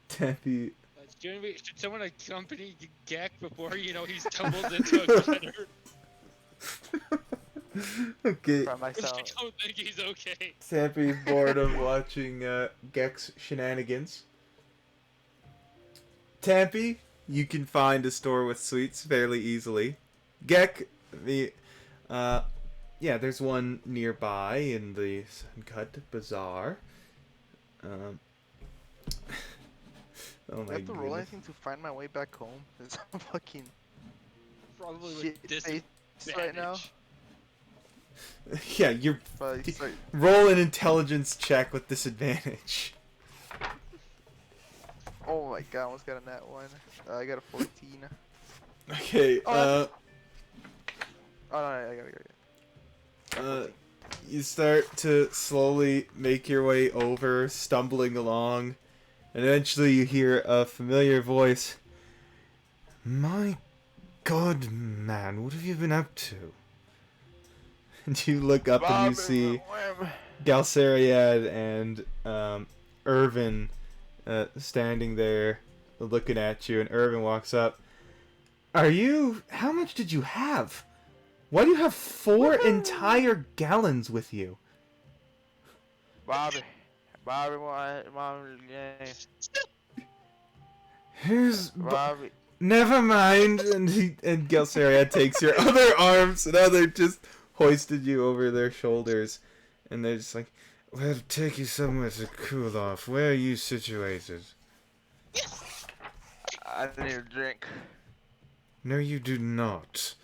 Tappy. Should someone accompany Gek before he's tumbled into a gutter? Okay. By myself. I don't think he's okay. Tappy's bored of watching Gek's shenanigans. Tappy, you can find a store with sweets fairly easily. Gek, there's one nearby in the Suncut Bazaar. Oh Do I have to roll anything to find my way back home? It's fucking Probably with shit disadvantage. face right now. Yeah, you're But it's like, roll an intelligence check with disadvantage. oh my god, I almost got a nat one. I got a 14. Okay, Oh, no, I got it. you start to slowly make your way over, stumbling along, and eventually you hear a familiar voice. My God, man, what have you been up to? And you look up and you see Galceriad and Irvin standing there looking at you, and Irvin walks up. How much did you have? Why do you have 4 entire gallons with you? Bobby, Mom, yeah. Here's Bobby. never mind. And Galceriad takes your other arms, and now they're just hoisted you over their shoulders, and they're just like, "We'll take you somewhere to cool off. Where are you situated?" I need a drink. No, you do not.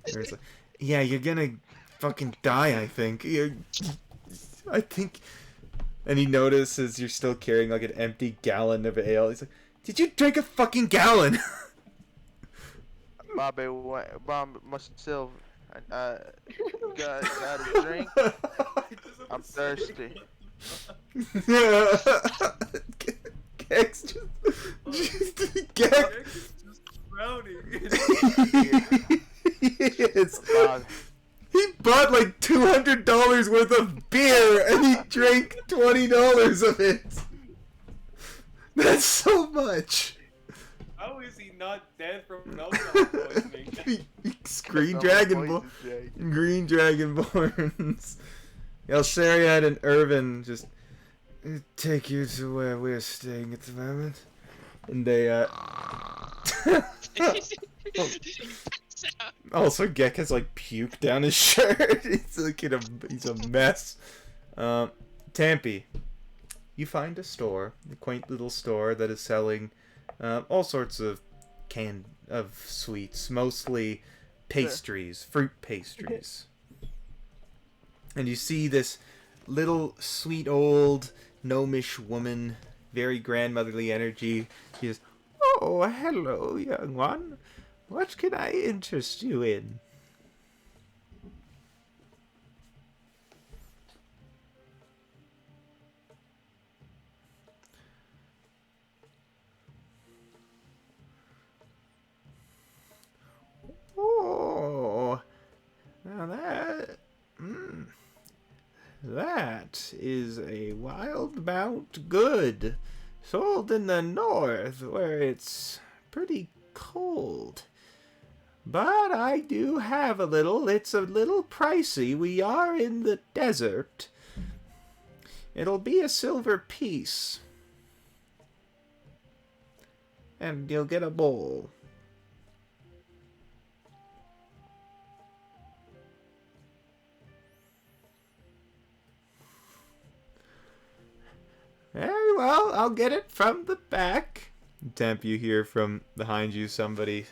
There's like, yeah, you're gonna fucking die, I think. I think. And he notices you're still carrying like an empty gallon of ale. He's like, did you drink a fucking gallon? Bobby, myself, got a drink. I'm thirsty. Gex Gex just drowning. Yes. He bought like $200 worth of beer and he drank $20 of it. That's so much. How is he not dead from alcohol poisoning? Green Dragonborns. Galceriad and Irvin just take you to where we're staying at the moment. And they also, Gek has like puke down his shirt. He's like he's a mess. Tampy, you find a store, a quaint little store that is selling all sorts of sweets, mostly pastries, fruit pastries. And you see this little sweet old gnomish woman, very grandmotherly energy. She says, "Oh, hello, young one. What can I interest you in?" Oh, now that is a wild mount good, sold in the north where it's pretty cold. But I do have a little. It's a little pricey. We are in the desert. It'll be a silver piece. And you'll get a bowl. Very well, I'll get it from the back. Temp, you hear from behind you somebody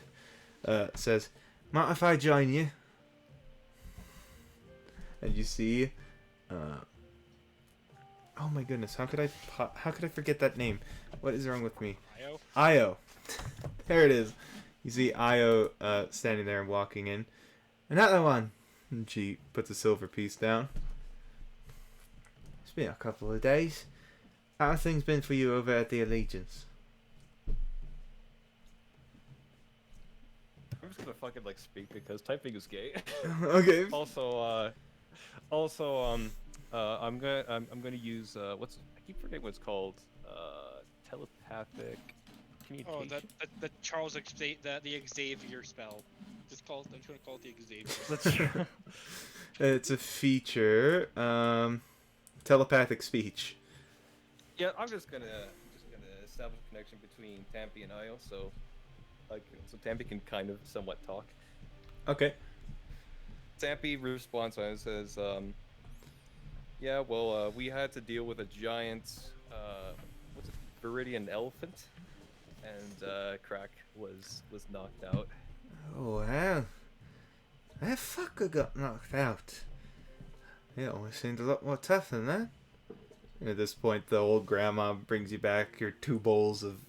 says, "Mind if I join you?" And you see, oh my goodness, how could I forget that name? What is wrong with me? Io? Io. There it is. You see Io standing there and walking in. Another one. And she puts a silver piece down. It's been a couple of days. How have things been for you over at the Allegiance? I'm just gonna fucking like speak because typing is gay. Okay. Also, I'm gonna use I keep forgetting what it's called. Telepathic communication. Oh, the Charles the Xavier spell. I'm gonna call it the Xavier. That's true. It's a feature. Telepathic speech. Yeah, I'm just gonna establish a connection between Tampy and Io, so Tampy can kind of somewhat talk. Okay. Tampy responds and says, yeah, well, we had to deal with a giant, Viridian elephant, and Crack was knocked out. Oh, wow. That fucker got knocked out. It always seemed a lot more tough than that. And at this point, the old grandma brings you back your 2 bowls of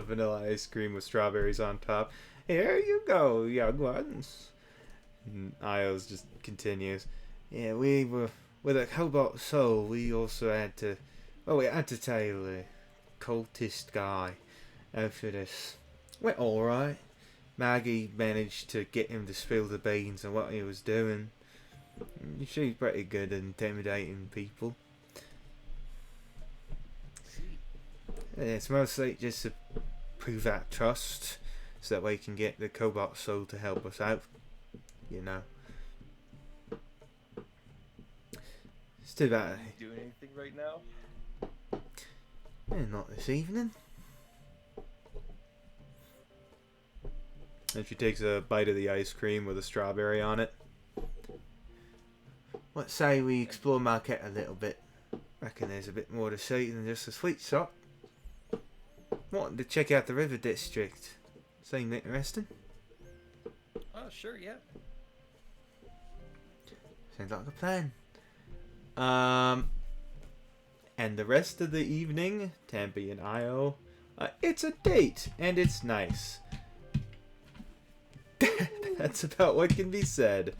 vanilla ice cream with strawberries on top. Here you go, young ones. And Ios just continues. Yeah, we were with a cobalt soul. We also had to. Well, we had to tail the cultist guy out for this. Went all right. Maggie managed to get him to spill the beans on what he was doing. She's pretty good at intimidating people. It's mostly just to prove that trust, so that way we can get the cobalt soul to help us out. You know. It's too bad. Doing anything right now? Yeah, not this evening. And she takes a bite of the ice cream with a strawberry on it. What say we explore Marquette a little bit? Reckon there's a bit more to see than just a sweet shop. Wanted to check out the river district. Seemed interesting. Oh, sure, yeah. Sounds like a plan. And the rest of the evening, Tampy and Io, it's a date, and it's nice. That's about what can be said.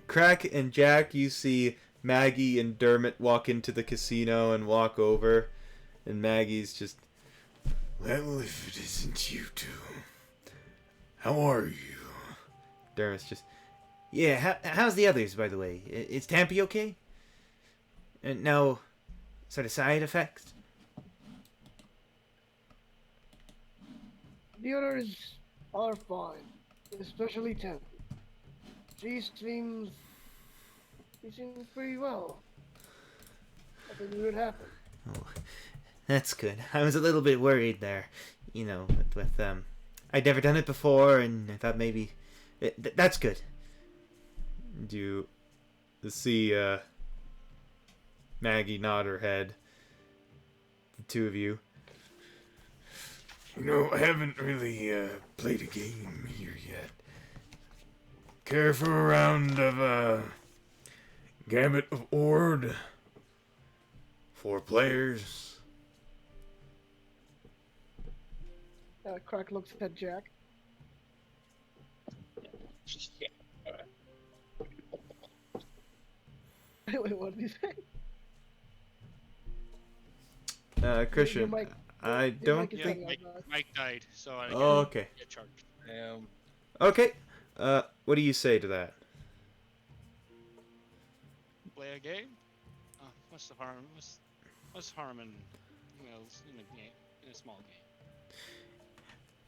Crack and Jack, you see Maggie and Dermot walk into the casino and walk over, and Maggie's just, Well, if it isn't you two, how are you? Dermot's just, Yeah, how's the others, by the way? Is Tampy okay? And no sort of side effects? The others are fine, especially Temp. She seems pretty well. Nothing would happen. Oh, that's good. I was a little bit worried there, you know, with I'd never done it before, and I thought maybe that's good. you see Maggie nod her head. The 2 of you. You know, I haven't really played a game here yet. Care for a round of Gambit of Ord? 4 players. Crack looks at Jack. Wait, what did he say? Christian, mic- I your don't mic is think. hanging out, Mike died, so I Oh, okay. get charged. Okay. What do you say to that? Play a game? Oh, what's the harm? What's harm in in a game, in a small game?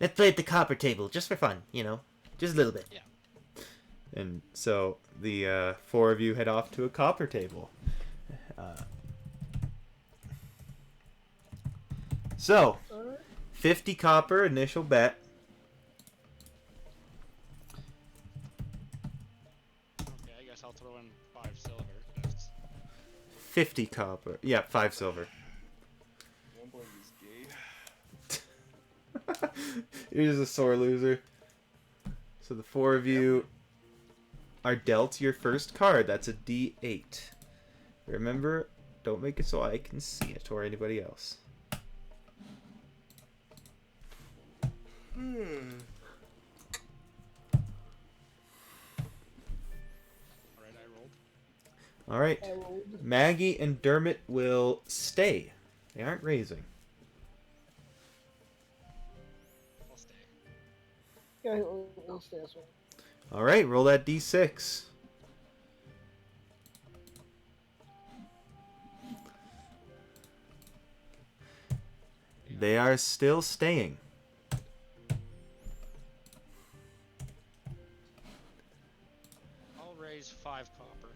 Let's play at the copper table, just for fun, you know? Just a little bit. Yeah. And so the 4 of you head off to a copper table. So, Alright. 50 copper initial bet. Okay, I guess I'll throw in 5 silver. 'cause 50 copper. Yeah, 5 silver. You're just a sore loser. So the 4 of you are dealt your first card. That's a D8. Remember, don't make it so I can see it or anybody else. Alright, I rolled. Alright. I rolled. Maggie and Dermot will stay. They aren't raising. I'll stay. Yeah, I'll stay as well. Alright, roll that D6. They are still staying. I'll raise 5 copper.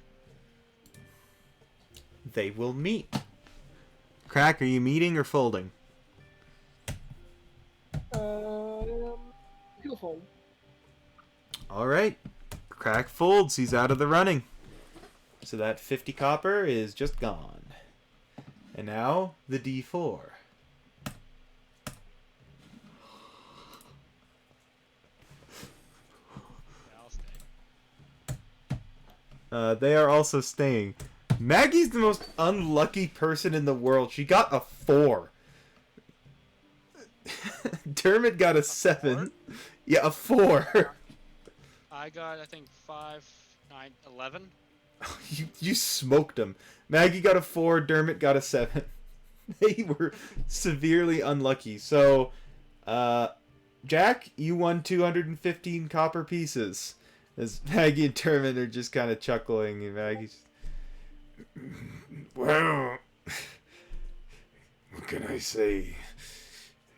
They will meet. Crack, are you meeting or folding? He'll fold. Alright. Crack folds. He's out of the running. So that 50 copper is just gone. And now the D4. Yeah, I'll stay. They are also staying. Maggie's the most unlucky person in the world. She got a 4. Dermot got a 7. Yeah, a 4. I got, I think, 5, 9, 11. You smoked him. Maggie got a 4. Dermot got a 7. They were severely unlucky. So, Jack, you won 215 copper pieces. As Maggie and Dermot are just kind of chuckling, and Maggie's... Well, what can I say?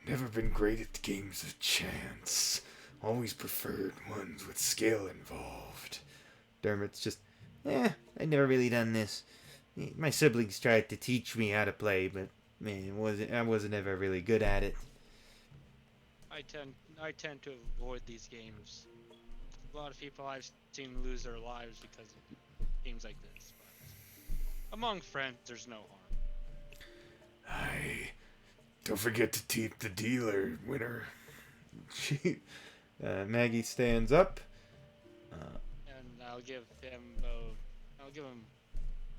Never been great at games of chance. Always preferred ones with skill involved. Dermot's just, I never really done this. My siblings tried to teach me how to play, but man, I wasn't ever really good at it. I tend to avoid these games. A lot of people I've seen lose their lives because of games like this. But among friends, there's no harm. Don't forget to tip the dealer, winner. Maggie stands up. And I'll give him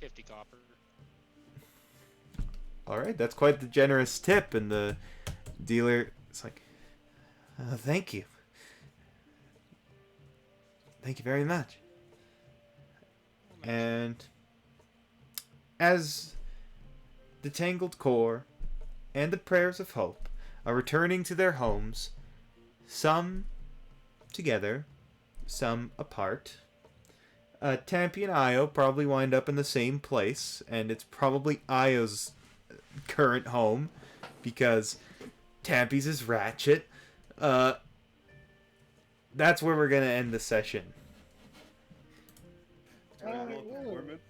50 copper. Alright, that's quite the generous tip, and the dealer is like, thank you. Thank you very much. And as the Tangled Core and the Prayers of Hope are returning to their homes, some together, some apart, Tampy and Io probably wind up in the same place, and it's probably Io's current home, because Tampy's is Ratchet. That's where we're gonna end the session. Performance.